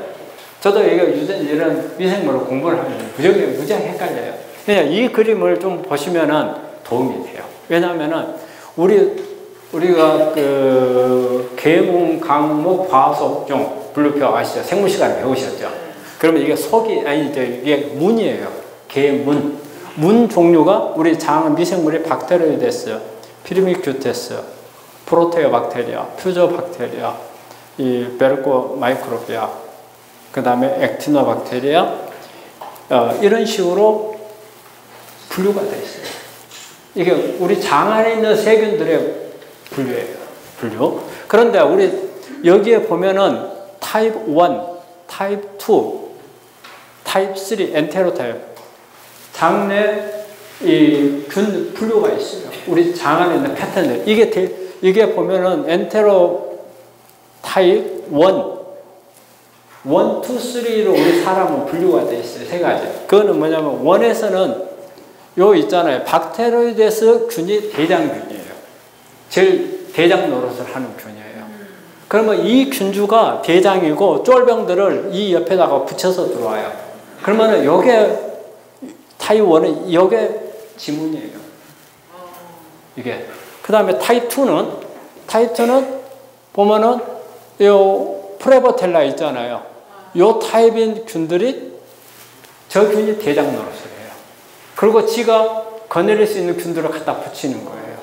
저도 이런 미생물을 공부를 하면 무지하게 헷갈려요. 그냥 이 그림을 좀 보시면은 도움이 돼요. 왜냐하면은 우리가 그 계문, 강목, 과속종, 분류표 아시죠? 생물 시간에 배우셨죠? 그러면 이게 이게 문이에요. 계문. 문 종류가 우리 장 미생물이 박테리오데스, 피르미큐테스, 프로테오박테리아, 퓨저박테리아, 이 베르코 마이크로비아, 그 다음에 액티노박테리아, 이런 식으로 분류가 되어 있어요. 이게 우리 장 안에 있는 세균들의 분류예요. 분류. 그런데 우리 여기에 보면은 타입 1, 타입 2, 타입 3, 엔테로타입. 장내 이 균 분류가 있어요. 우리 장 안에 있는 패턴들. 이게 보면은 엔테로 타입 1, 1, 2, 3로 우리 사람은 분류가 되어 있어요. 세 가지. 그거는 뭐냐면 1에서는 요 있잖아요. 박테로이데스 균이 대장균이에요. 제일 대장 노릇을 하는 균이에요. 그러면 이 균주가 대장이고 쫄병들을 이 옆에다가 붙여서 들어와요. 그러면은 요게 타입 1은 이게 지문이에요. 이게. 그 다음에 타입 2는 보면은 요 프레보텔라 있잖아요. 요 타입인 균들이 저 균이 대장 노릇을 해요. 그리고 지가 거느릴 수 있는 균들을 갖다 붙이는 거예요.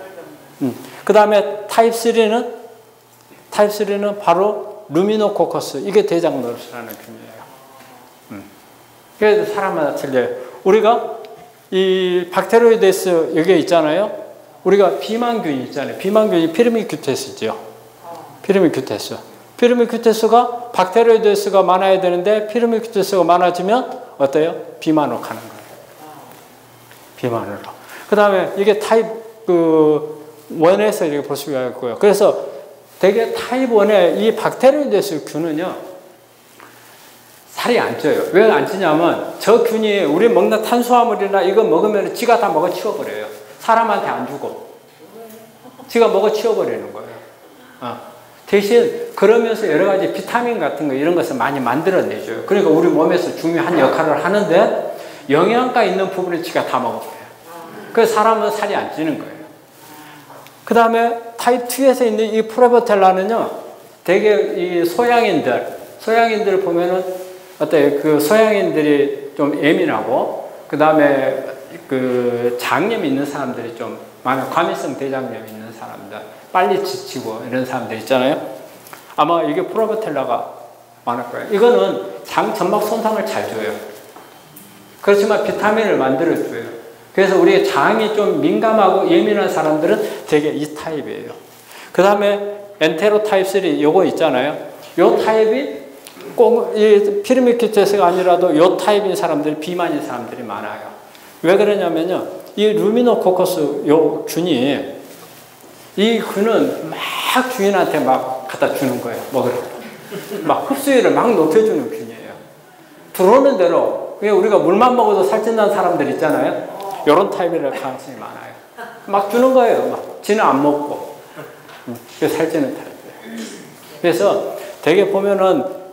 그 다음에 타입 3는 바로 루미노코커스. 이게 대장 노릇을 하는 균이에요. 그래서 사람마다 틀려요. 우리가 이 박테로이데스 여기 있잖아요. 우리가 비만균 있잖아요. 비만균이 피르미큐테스죠. 피르미큐테스가 박테로이데스가 많아야 되는데 피르미큐테스가 많아지면 어때요? 비만으로 가는 거예요. 비만으로. 그 다음에 이게 타입 1에서 이렇게 볼 수가 있고요. 그래서 되게 타입 1의 이 박테로이데스 균은요, 살이 안 쪄요. 왜 안 찌냐면 저 균이 우리 먹는 탄수화물이나 이거 먹으면 지가 다 먹어 치워버려요. 사람한테 안 주고. 지가 먹어 치워버리는 거예요. 대신 그러면서 여러 가지 비타민 같은 거 이런 것을 많이 만들어내줘요. 그러니까 우리 몸에서 중요한 역할을 하는데 영양가 있는 부분을 지가 다 먹어버려요. 그래서 사람은 살이 안 찌는 거예요. 그 다음에 타입 2에서 있는 이 프레보텔라는요, 되게 이 소양인들 보면은 어때요? 그 소양인들이 좀 예민하고, 그 다음에 그 장염이 있는 사람들이 좀 많아요. 과민성 대장염이 있는 사람들, 빨리 지치고 이런 사람들 있잖아요. 아마 이게 프레보텔라가 많을 거예요. 이거는 장 점막 손상을 잘 줘요. 그렇지만 비타민을 만들어줘요. 그래서 우리 장이 좀 민감하고 예민한 사람들은 되게 이 타입이에요. 그 다음에 엔테로 타입 3 요거 있잖아요. 요 타입이 꼭 이 피르미큐테스가 아니라도 요 타입인 사람들이 비만인 사람들이 많아요. 왜 그러냐면요, 이 루미노코커스 요 균이, 이 균은 막 주인한테 막 갖다 주는 거예요. 먹으라고. 막 흡수율을 막 높여주는 균이에요. 들어오는 대로 그냥 우리가 물만 먹어도 살찐다는 사람들 있잖아요. 이런 타입이랄 가능성이 많아요. 막 주는 거예요. 막 지는 안 먹고. 그래서 살찌는 타입이에요. 그래서 되게 보면은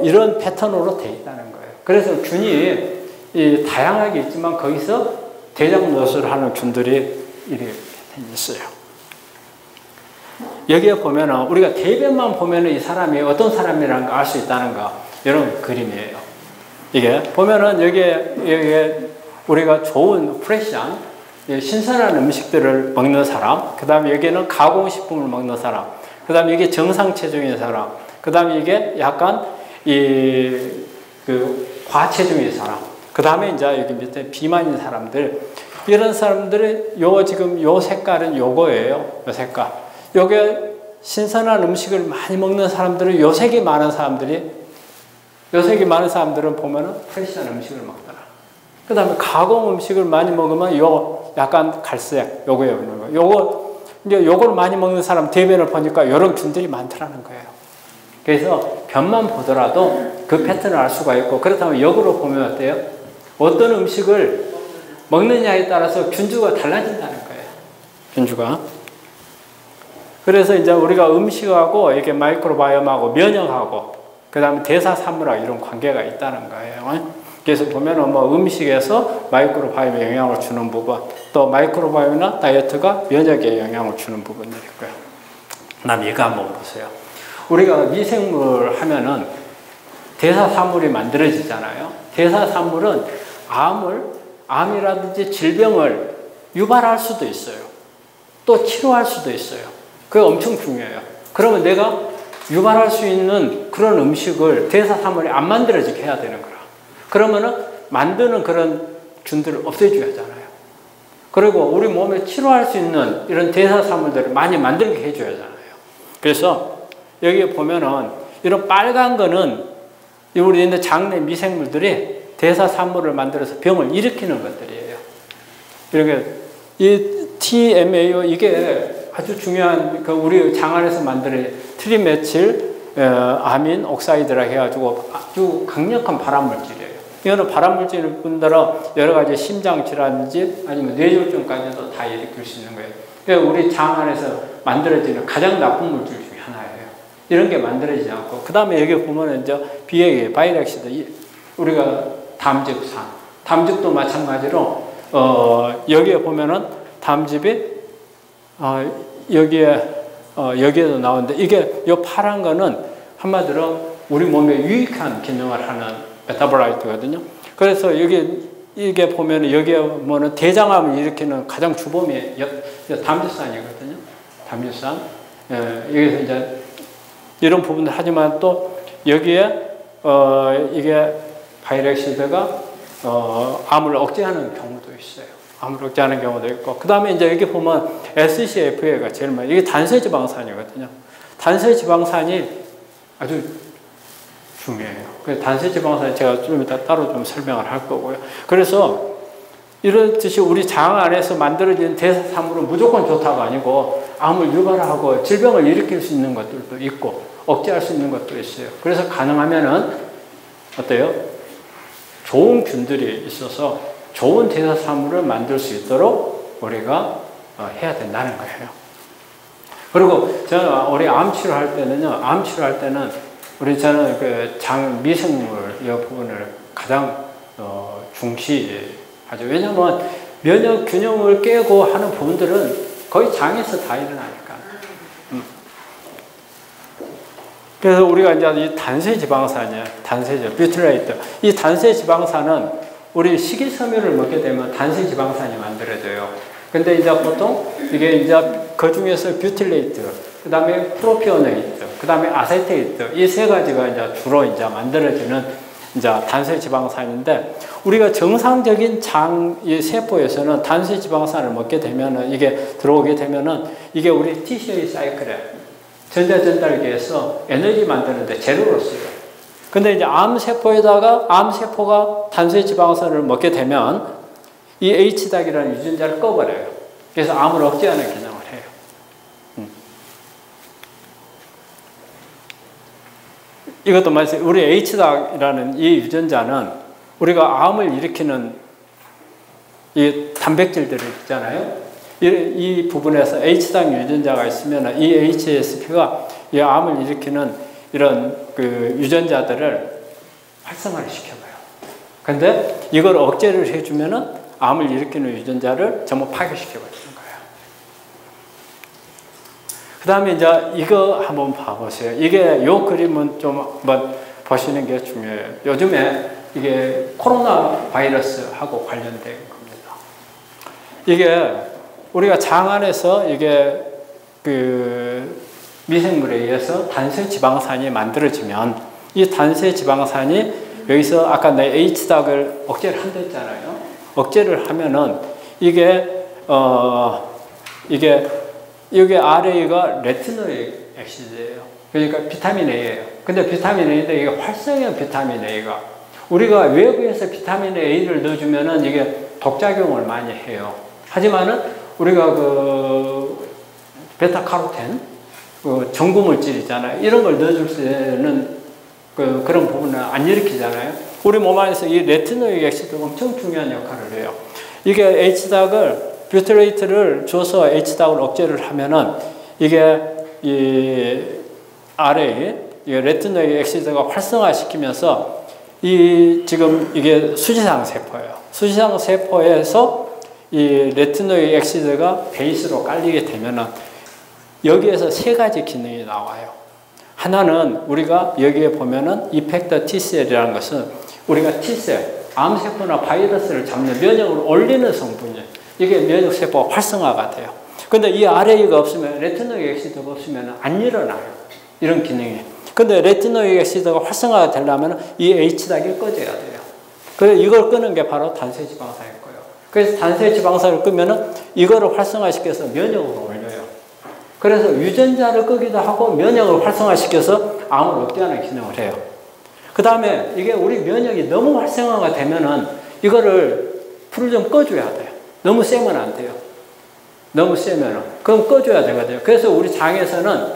이런 패턴으로 돼 있다는 거예요. 그래서 균이 다양하게 있지만 거기서 대장 노릇을 하는 균들이 이렇게 패턴이 있어요. 여기에 보면은 우리가 대변만 보면은 이 사람이 어떤 사람이라는 걸 알 수 있다는 거, 이런 그림이에요. 이게 보면은 여기에 우리가 좋은 프레시한 신선한 음식들을 먹는 사람, 그 다음에 여기는 가공식품을 먹는 사람, 그 다음에 이게 정상 체중인 사람, 그 다음에 이게 약간 과체중인 사람, 그 다음에 이제 여기 밑에 비만인 사람들, 이런 사람들이 지금 요 색깔은 요거예요. 요 색깔. 요게 신선한 음식을 많이 먹는 사람들은 요색이 많은 사람들은 보면은 프레시한 음식을 먹더라. 그 다음에 가공 음식을 많이 먹으면 요 약간 갈색, 요거에 오는 거. 요걸 많이 먹는 사람 대변을 보니까 요런 균들이 많더라는 거예요. 그래서 변만 보더라도 그 패턴을 알 수가 있고, 그렇다면 역으로 보면 어때요? 어떤 음식을 먹느냐에 따라서 균주가 달라진다는 거예요. 균주가. 그래서 이제 우리가 음식하고 이렇게 마이크로바이옴하고 면역하고 그 다음에 대사산물하고 이런 관계가 있다는 거예요. 그래서 보면은 뭐 음식에서 마이크로바이옴에 영향을 주는 부분, 또 마이크로바이옴이나 다이어트가 면역에 영향을 주는 부분들이 있고요. 그다음 이거 한번 보세요. 우리가 미생물 하면은 대사산물이 만들어지잖아요. 대사산물은 암이라든지 질병을 유발할 수도 있어요. 또 치료할 수도 있어요. 그게 엄청 중요해요. 그러면 내가 유발할 수 있는 그런 음식을 대사산물이 안 만들어지게 해야 되는 거라. 그러면은 만드는 그런 균들을 없애줘야 하잖아요. 그리고 우리 몸에 치료할 수 있는 이런 대사산물들을 많이 만들게 해줘야 하잖아요. 그래서 여기에 보면은 이런 빨간 거는 우리 있는 장내 미생물들이 대사산물을 만들어서 병을 일으키는 것들이에요. 이렇게 이 TMAO 이게 아주 중요한 우리 장 안에서 만드는 트리메틸 아민 옥사이드라 해가지고 아주 강력한 발암물질이에요. 이거는 발암물질을 뿐더러 여러 가지 심장 질환인지 아니면 뇌졸중까지도 다 일으킬 수 있는 거예요. 그러니까 우리 장 안에서 만들어지는 가장 나쁜 물질 중에 하나예요. 이런 게 만들어지지 않고, 그 다음에 여기 보면 이제 비핵의 바이렉시드, 우리가 담즙도 마찬가지로 여기에 보면은 담즙이 여기에도 나오는데 이게 요 파란 거는 한마디로 우리 몸에 유익한 기능을 하는 메타볼라이트거든요. 그래서 이게 보면 여기에 뭐는 대장암을 일으키는 가장 주범이 담즙산이거든요. 담즙산. 여기서 이제 이런 부분들 하지만 또 여기에 이게 파이렉시드가 암을 억제하는 경우도 있어요. 암을 억제하는 경우도 있고 그 다음에 이제 여기 보면 SCFA가 제일 많아요. 이게 단세지방산이거든요. 단세지방산이 아주 중요해요. 그래서 단세지방산은 제가 좀 이따 따로 좀 설명을 할 거고요. 그래서 이렇듯이 우리 장 안에서 만들어진 대사산물은 무조건 좋다가 아니고 암을 유발하고 질병을 일으킬 수 있는 것들도 있고 억제할 수 있는 것도 있어요. 그래서 가능하면은 어때요? 좋은 균들이 있어서 좋은 대사산물을 만들 수 있도록 우리가 해야 된다는 거예요. 그리고 저는 우리 암 치료할 때는요, 저는 그 장 미생물 이 부분을 가장 중시하죠. 왜냐하면 면역 균형을 깨고 하는 부분들은 거의 장에서 다 일어나니까. 그래서 우리가 이제 이 단세지방산이에요. 뷰틸레이트. 이 단세지방산은 우리 식이섬유를 먹게 되면 단세지방산이 만들어져요. 근데 이제 보통 이게 이제 그 중에서 뷰틸레이트, 그 다음에 프로피오네이트, 그 다음에 아세테이트, 이 세 가지가 이제 주로 이제 만들어지는 이제 단세지방산인데, 우리가 정상적인 장 이 세포에서는 단세지방산을 먹게 되면은, 이게 들어오게 되면은, 이게 우리 TCA 사이클에 전자전달계에서 에너지 만드는데 재료로 쓰여요. 근데 이제 암세포에다가 암세포가 단세지방산을 먹게 되면 이 H닭이라는 유전자를 꺼버려요. 그래서 암을 억제하는 기능을 해요. 이것도 마찬가지로 우리 H닭이라는 이 유전자는 우리가 암을 일으키는 이 단백질들이 있잖아요. 이 부분에서 H당 유전자가 있으면 이 HSP가 이 암을 일으키는 이런 그 유전자들을 활성화를 시켜봐요. 근데 이걸 억제를 해주면은 암을 일으키는 유전자를 전부 파괴시켜버리는 거예요. 그 다음에 이제 이거 한번 봐보세요. 이게 요 그림은 좀 한번 보시는 게 중요해요. 요즘에 이게 코로나 바이러스하고 관련된 겁니다. 이게 우리가 장 안에서 이게 그 미생물에 의해서 단세지방산이 만들어지면 이 단세지방산이 여기서 아까 내 H닭을 억제를 한다 했잖아요. 억제를 하면은 이게 여기 RA가 레티노익 액시드예요. 그러니까 비타민 A예요. 근데 비타민 A인데 이게 활성형 비타민 A가 우리가 외부에서 비타민 A를 넣어주면은 이게 독작용을 많이 해요. 하지만은 우리가 그 베타카로텐, 그 전구물질이잖아요. 이런 걸 넣어줄 때는 그런 부분은 안 일으키잖아요. 우리 몸 안에서 이 레티노익 액시드가 엄청 중요한 역할을 해요. 이게 H닭을, 뷰틸레이트를 줘서 H닭을 억제를 하면은 이게 이 RA, 이 레티노익 액시드가 활성화시키면서 지금 이게 수지상 세포예요. 수지상 세포에서 이 레티노익 액시드가 베이스로 깔리게 되면은 여기에서 세 가지 기능이 나와요. 하나는 우리가 여기에 보면은 이펙터 T셀이라는 것은 우리가 T셀, 암세포나 바이러스를 잡는 면역을 올리는 성분이에요. 이게 면역세포가 활성화가 돼요. 근데 이 RA가 없으면, 레티노익 액시드가 없으면 안 일어나요. 이런 기능이. 근데 레티노익 액시드가 활성화가 되려면 이 H닭이 꺼져야 돼요. 그래서 이걸 끄는 게 바로 단세지방산일 거예요. 그래서 단세지방산을 끄면은 이거를 활성화시켜서 면역을 올려요. 그래서 유전자를 끄기도 하고 면역을 활성화시켜서 암을 억제하는 기능을 해요. 그 다음에 이게 우리 면역이 너무 활성화가 되면은 이거를 불을 좀 꺼줘야 돼요. 너무 세면 안 돼요. 너무 세면은. 그럼 꺼줘야 되거든요. 그래서 우리 장에서는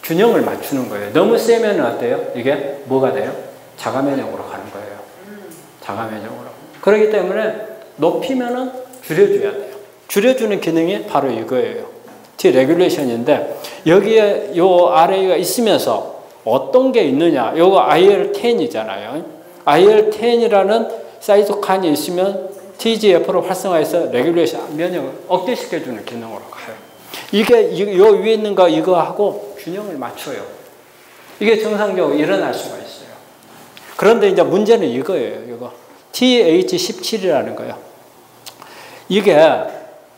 균형을 맞추는 거예요. 너무 세면 어때요? 이게 뭐가 돼요? 자가면역으로 가는 거예요. 자가면역으로. 그렇기 때문에 높이면은 줄여줘야 돼요. 줄여주는 기능이 바로 이거예요. T 레귤레이션인데 여기에 요 RA가 있으면서 어떤 게 있느냐? 요거 IL-10이잖아요. IL-10이라는 사이토카인이 있으면 TGF를 활성화해서 레귤레이션, 면역을 억제시켜주는 기능으로 가요. 이게 요 위에 있는 거 이거하고 균형을 맞춰요. 이게 정상적으로 일어날 수가 있어요. 그런데 이제 문제는 이거예요. 이거 TH17이라는 거예요. 이게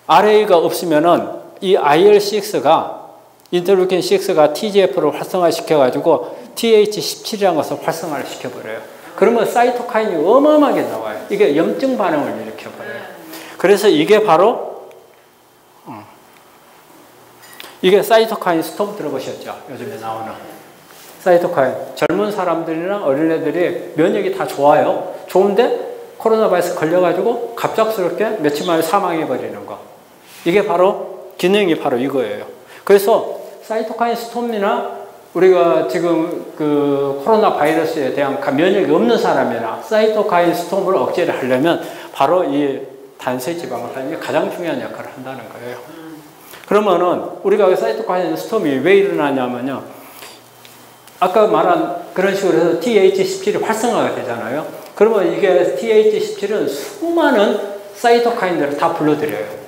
RA가 없으면은 이 IL6가 인터루킨 6가 TGF를 활성화시켜가지고 TH17이라는 것을 활성화를 시켜버려요. 그러면 사이토카인이 어마어마하게 나와요. 이게 염증 반응을 일으켜버려요. 그래서 이게 바로 이게 사이토카인 스톰 들어보셨죠? 요즘에 나오는 사이토카인. 젊은 사람들이나 어린애들이 면역이 다 좋아요. 좋은데 코로나 바이러스 걸려가지고 갑작스럽게 며칠 만에 사망해버리는 거. 이게 바로 기능이 바로 이거예요. 그래서 사이토카인 스톰이나 우리가 지금 그 코로나 바이러스에 대한 면역이 없는 사람이나 사이토카인 스톰을 억제를 하려면 바로 이 단세 지방산이 가장 중요한 역할을 한다는 거예요. 그러면은 우리가 사이토카인 스톰이 왜 일어나냐면요. 아까 말한 그런 식으로 해서 TH17이 활성화가 되잖아요. 그러면 이게 TH17은 수많은 사이토카인들을 다 불러들여요.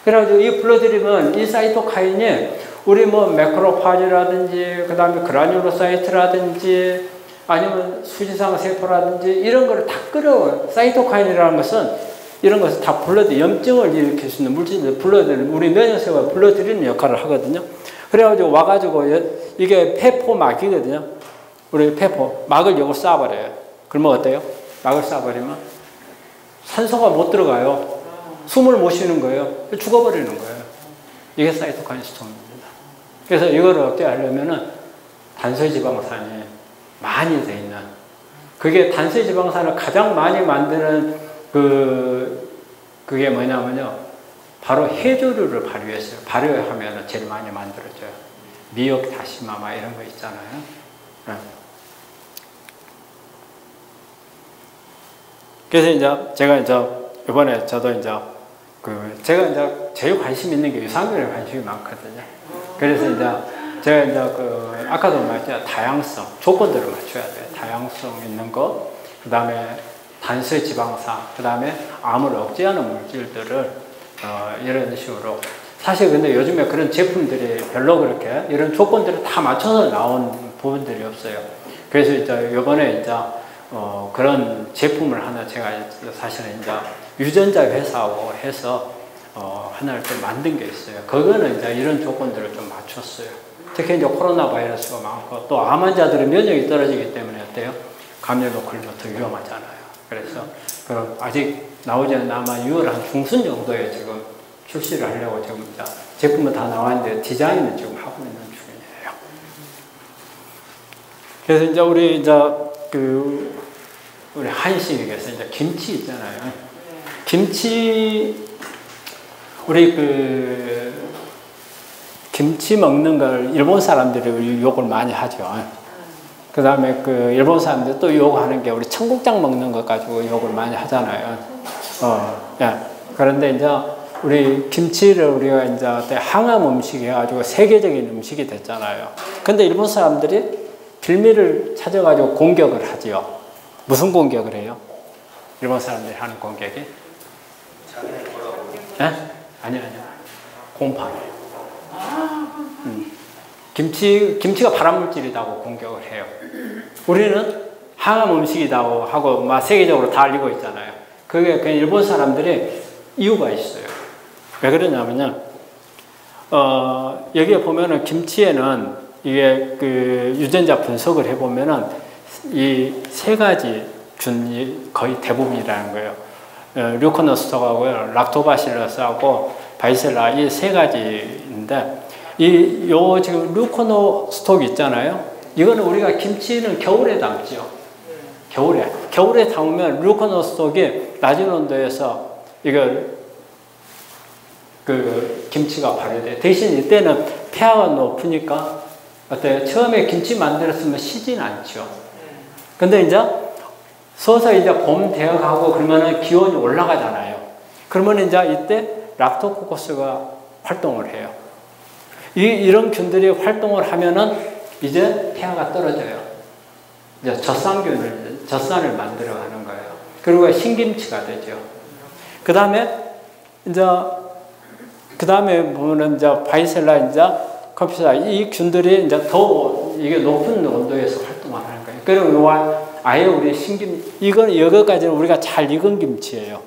그래가지고 이 불러들이면 이 사이토카인이 우리 뭐 매크로파지라든지 그 다음에 그라뉴로사이트라든지 아니면 수지상 세포라든지 이런 거를 다 끌어와요. 사이토카인이라는 것은 이런 것을 다 불러들여 염증을 일으킬 수 있는 물질을 불러들이는 우리 면역세포가 불러들이는 역할을 하거든요. 그래가지고 와가지고 이게 폐포막이거든요. 우리 폐포 막을 요걸 쏴버려요. 그러면 어때요? 막을 쏴버리면 산소가 못 들어가요. 숨을 못 쉬는 거예요. 죽어버리는 거예요. 이게 사이토카인 스톰입니다. 그래서 이거를 억제하려면은 단소지방산이 많이 돼 있는, 그게 단소지방산을 가장 많이 만드는 그게 뭐냐면요. 바로 해조류를 발효했어요. 발효하면 제일 많이 만들어져요. 미역, 다시마, 막 이런 거 있잖아요. 네. 그래서 이제 제가 이제 이번에 저도 이제 제가 이제 제일 관심 있는 게 유산균에 관심이 많거든요. 그래서 이제 제가 이제 아까도 말했잖아요. 다양성, 조건들을 맞춰야 돼요. 다양성 있는 거, 그 다음에 단수의 지방산, 그 다음에 암을 억제하는 물질들을 이런 식으로. 사실 근데 요즘에 그런 제품들이 별로 그렇게 이런 조건들을 다 맞춰서 나온 부분들이 없어요. 그래서 이제 이번에 이제 그런 제품을 하나 제가 사실은 이제 유전자 회사하고 해서 하나를 좀 만든 게 있어요. 그거는 이제 이런 조건들을 좀 맞췄어요. 특히 이제 코로나 바이러스가 많고 또 암 환자들의 면역이 떨어지기 때문에 어때요? 감염도 걸리면 더 위험하잖아요. 그래서 그럼 아직 나오지 않은 아마 6월 한 중순 정도에 지금 출시를 하려고 지금 이제 제품은 다 나왔는데 디자인은 지금 하고 있는 중이에요. 그래서 이제 우리 이제 우리 한식에서 이제 김치 있잖아요. 김치 우리 김치 먹는 걸 일본 사람들이 욕을 많이 하죠. 그 다음에 일본 사람들 또 욕하는 게 우리 청국장 먹는 것 가지고 욕을 많이 하잖아요. 예. 그런데 이제 우리 김치를 우리가 이제 항암 음식 해가지고 세계적인 음식이 됐잖아요. 근데 일본 사람들이 빌미를 찾아가지고 공격을 하지요. 무슨 공격을 해요? 일본 사람들이 하는 공격이? 예? 아니요. 곰팡이에요. 김치가 발암물질이라고 공격을 해요. 우리는 항암 음식이라고 하고 막 세계적으로 다 알리고 있잖아요. 그게 그냥 일본 사람들이 이유가 있어요. 왜 그러냐면요. 여기에 보면은 김치에는 이게 유전자 분석을 해보면은 이 세 가지 균이 거의 대부분이라는 거예요. 류코노스톡하고요, 락토바실러스하고 바이셀라 이 세 가지인데 요 지금 류코노스톡 있잖아요. 이거는 우리가 김치는 겨울에 담죠. 겨울에 담으면 류코노스톡이 낮은 온도에서 이걸 김치가 발효돼. 대신 이때는 폐하가 높으니까 어때요? 처음에 김치 만들었으면 시진 않죠. 근데 이제 서서히 이제 봄 되어가고 그러면은 기온이 올라가잖아요. 그러면 이제 이때 락토코코스가 활동을 해요. 이런 균들이 활동을 하면은 이제 폐하가 떨어져요. 이제 젖산을 만들어 가는 거예요. 그리고 신김치가 되죠. 그 다음에 보면은 바이셀라 컴퓨터 이 균들이 더 이게 높은 온도에서 활동을 하는 거예요. 그리고 아예 우리 이거까지는 우리가 잘 익은 김치예요.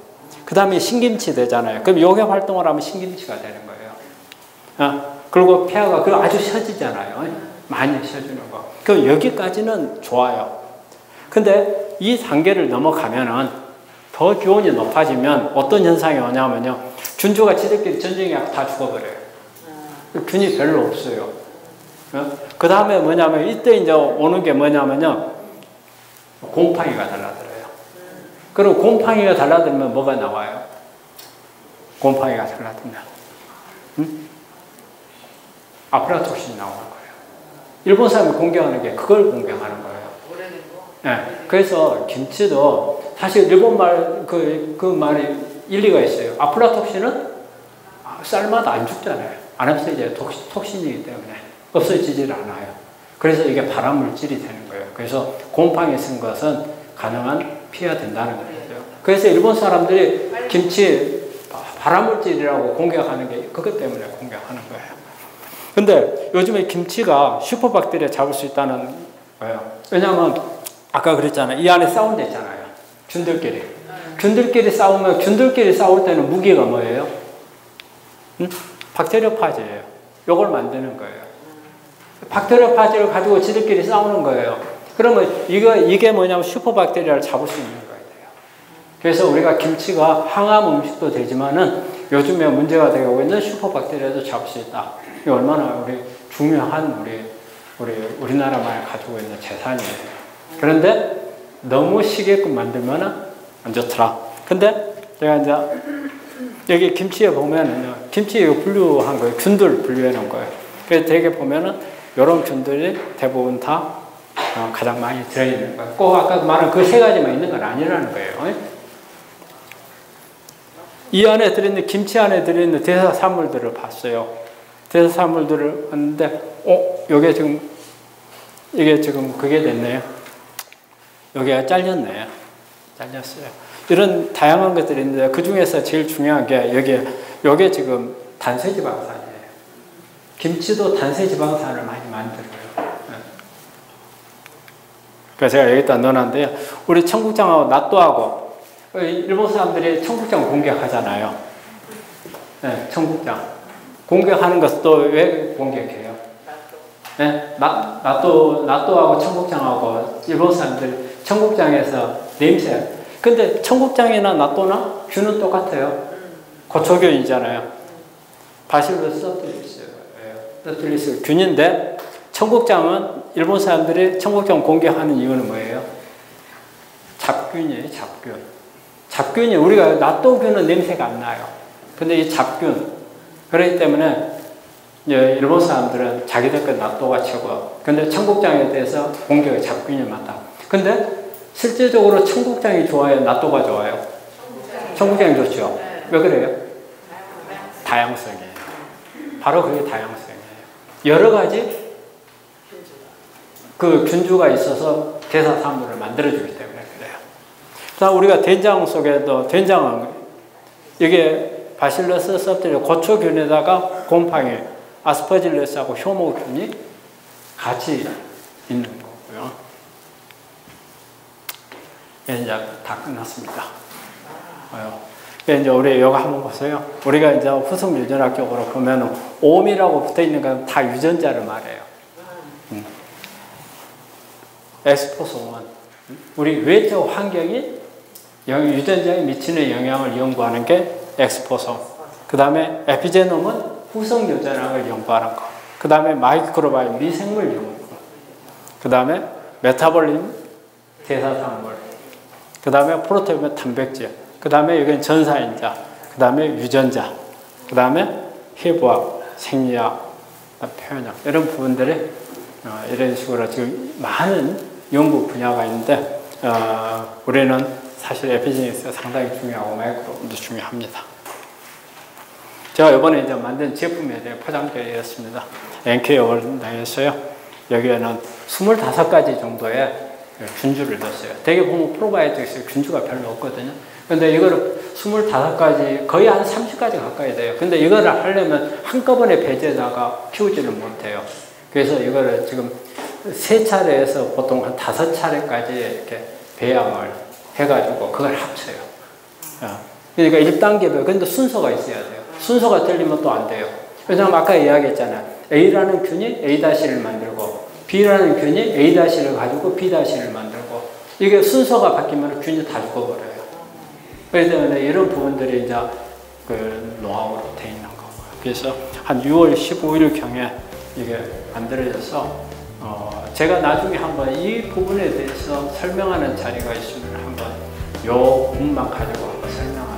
그 다음에 신김치 되잖아요. 그럼 요게 활동을 하면 신김치가 되는 거예요. 그리고 폐하가 아주 셔지잖아요. 많이 셔주는 거. 그럼 여기까지는 좋아요. 근데 이 단계를 넘어가면은 더 기온이 높아지면 어떤 현상이 오냐면요. 균주가 지들끼리 전쟁이 다 죽어버려요. 균이 별로 없어요. 그 다음에 뭐냐면 이때 오는 게 뭐냐면요. 곰팡이가 달라들어요. 그리고 곰팡이가 달라들면 뭐가 나와요? 곰팡이가 달라들면 아프라톡신이 나오는 거예요. 일본 사람이 공격하는 게 그걸 공격하는 거예요. 네. 그래서 김치도 사실 일본 말 그 말이 일리가 있어요. 아프라톡신은 쌀마다 안 죽잖아요. 안 없어져요. 톡신이기 때문에 없어지질 않아요. 그래서 이게 발암물질이 되는 거예요. 그래서 곰팡이 쓴 것은 가능한 피해야 된다는 거죠. 그래서 일본 사람들이 김치 발암물질이라고 공격하는 게 그것 때문에 공격하는 거예요. 근데 요즘에 김치가 슈퍼박테리아 잡을 수 있다는 거예요. 왜냐하면 아까 그랬잖아요. 이 안에 사운드 있잖아요. 균들끼리 싸우면 균들끼리 싸울 때는 무기가 뭐예요? 박테리오파지예요. 요걸 만드는 거예요. 박테리오파지를 가지고 지들끼리 싸우는 거예요. 그러면 이게 뭐냐면 슈퍼박테리아를 잡을 수 있는 거예요. 그래서 우리가 김치가 항암 음식도 되지만은 요즘에 문제가 되고 있는 슈퍼박테리아도 잡을 수 있다. 이게 얼마나 중요한 우리나라만 가지고 있는 재산이에요. 그런데 너무 시게끔 만들면은 안 좋더라. 근데 제가 여기 김치에 보면은요, 김치에 분류한 거예요. 균들 분류해 놓은 거예요. 그래서 되게 보면은 이런 균들이 대부분 다 가장 많이 들어있는 거예요. 꼭 아까 말한 그 세 가지만 있는 건 아니라는 거예요. 이 안에 들어있는 김치 안에 들어있는 대사산물들을 봤어요. 대사산물들을 봤는데, 이게 지금 그게 됐네요. 여기가 잘렸네요. 잘렸어요. 이런 다양한 것들이 있는데 그 중에서 제일 중요한 게 여기에 지금 단세지방산이에요. 김치도 단세지방산을 많이 만들어요. 그래서 제가 여기다 넣어놨는데요. 우리 청국장하고 낫또하고 일본 사람들이 청국장 공격하잖아요. 네, 청국장 공격하는 것도 왜 공격해요? 네, 낫또하고 청국장하고 일본 사람들 청국장에서 냄새. 근데 청국장이나 낫또나 균은 똑같아요. 고초균이잖아요. 바실러스 서툴리스 균인데 청국장은 일본 사람들이 청국장 공격하는 이유는 뭐예요? 잡균이에요. 잡균이 우리가 낫또균은 냄새가 안 나요. 근데 이 잡균. 그렇기 때문에 일본 사람들은 자기들 것 낫또가 최고. 근데 청국장에 대해서 공격이 잡균이 많다. 근데 실제적으로 청국장이 좋아요? 낫또가 좋아요? 청국장이 좋죠. 왜 그래요? 다양성이에요. 바로 그게 다양성이에요. 여러 가지 그 균주가 있어서 대사산물을 만들어주기 때문에 그래요. 자, 우리가 된장 속에도 된장은 이게 바실러스 서툴리스 고초균에다가 곰팡이, 아스퍼질러스하고 효모균이 같이 있는 거고요. 이제 다 끝났습니다. 이제 우리 이거 한번 보세요. 우리가 이제 후속 유전학적으로 보면은 옴이라고 붙어 있는 건 다 유전자를 말해요. 엑스포솜은 우리 외적 환경이 유전자에 미치는 영향을 연구하는 게 엑스포솜. 그 다음에 에피제놈은 후속 유전학을 연구하는 거. 그 다음에 마이크로바이옴 미생물 연구. 그 다음에 메타볼림 대사산물. 그 다음에 프로테인 단백질. 그 다음에 여기는 전사인자. 그 다음에 유전자. 그 다음에 해부학, 생리학, 표현학. 이런 부분들이 이런 식으로 지금 많은 연구 분야가 있는데 우리는 사실 에피제닉스가 상당히 중요하고 마이크로도 중요합니다. 제가 이번에 이제 만든 제품에 대해 포장되었습니다. NK역을 당했어요. 여기에는 25가지 정도의 균주를 넣었어요. 대개 보면 프로바이오틱스에 균주가 별로 없거든요. 근데 이거를 25가지, 거의 한 30가지 가까이 돼요. 근데 이거를 하려면 한꺼번에 배제에다가 키우지는 못해요. 그래서 이거를 지금 3차례에서 보통 한 5차례까지 이렇게 배양을 해가지고 그걸 합쳐요. 그러니까 1단계별, 근데 순서가 있어야 돼요. 순서가 틀리면 또 안 돼요. 왜냐면 아까 이야기했잖아요. A라는 균이 A-를 만들고 B라는 균이 A-를 가지고 B-를 만들고 이게 순서가 바뀌면 균이 다 죽어버려요. 그렇기 때문에 이런 부분들이 이제 그 노하우로 돼 있는 거고요. 그래서 한 6월 15일경에 이게 만들어져서 제가 나중에 한번 이 부분에 대해서 설명하는 자리가 있으면 한번 요 부분만 가지고 한번 설명하겠습니다.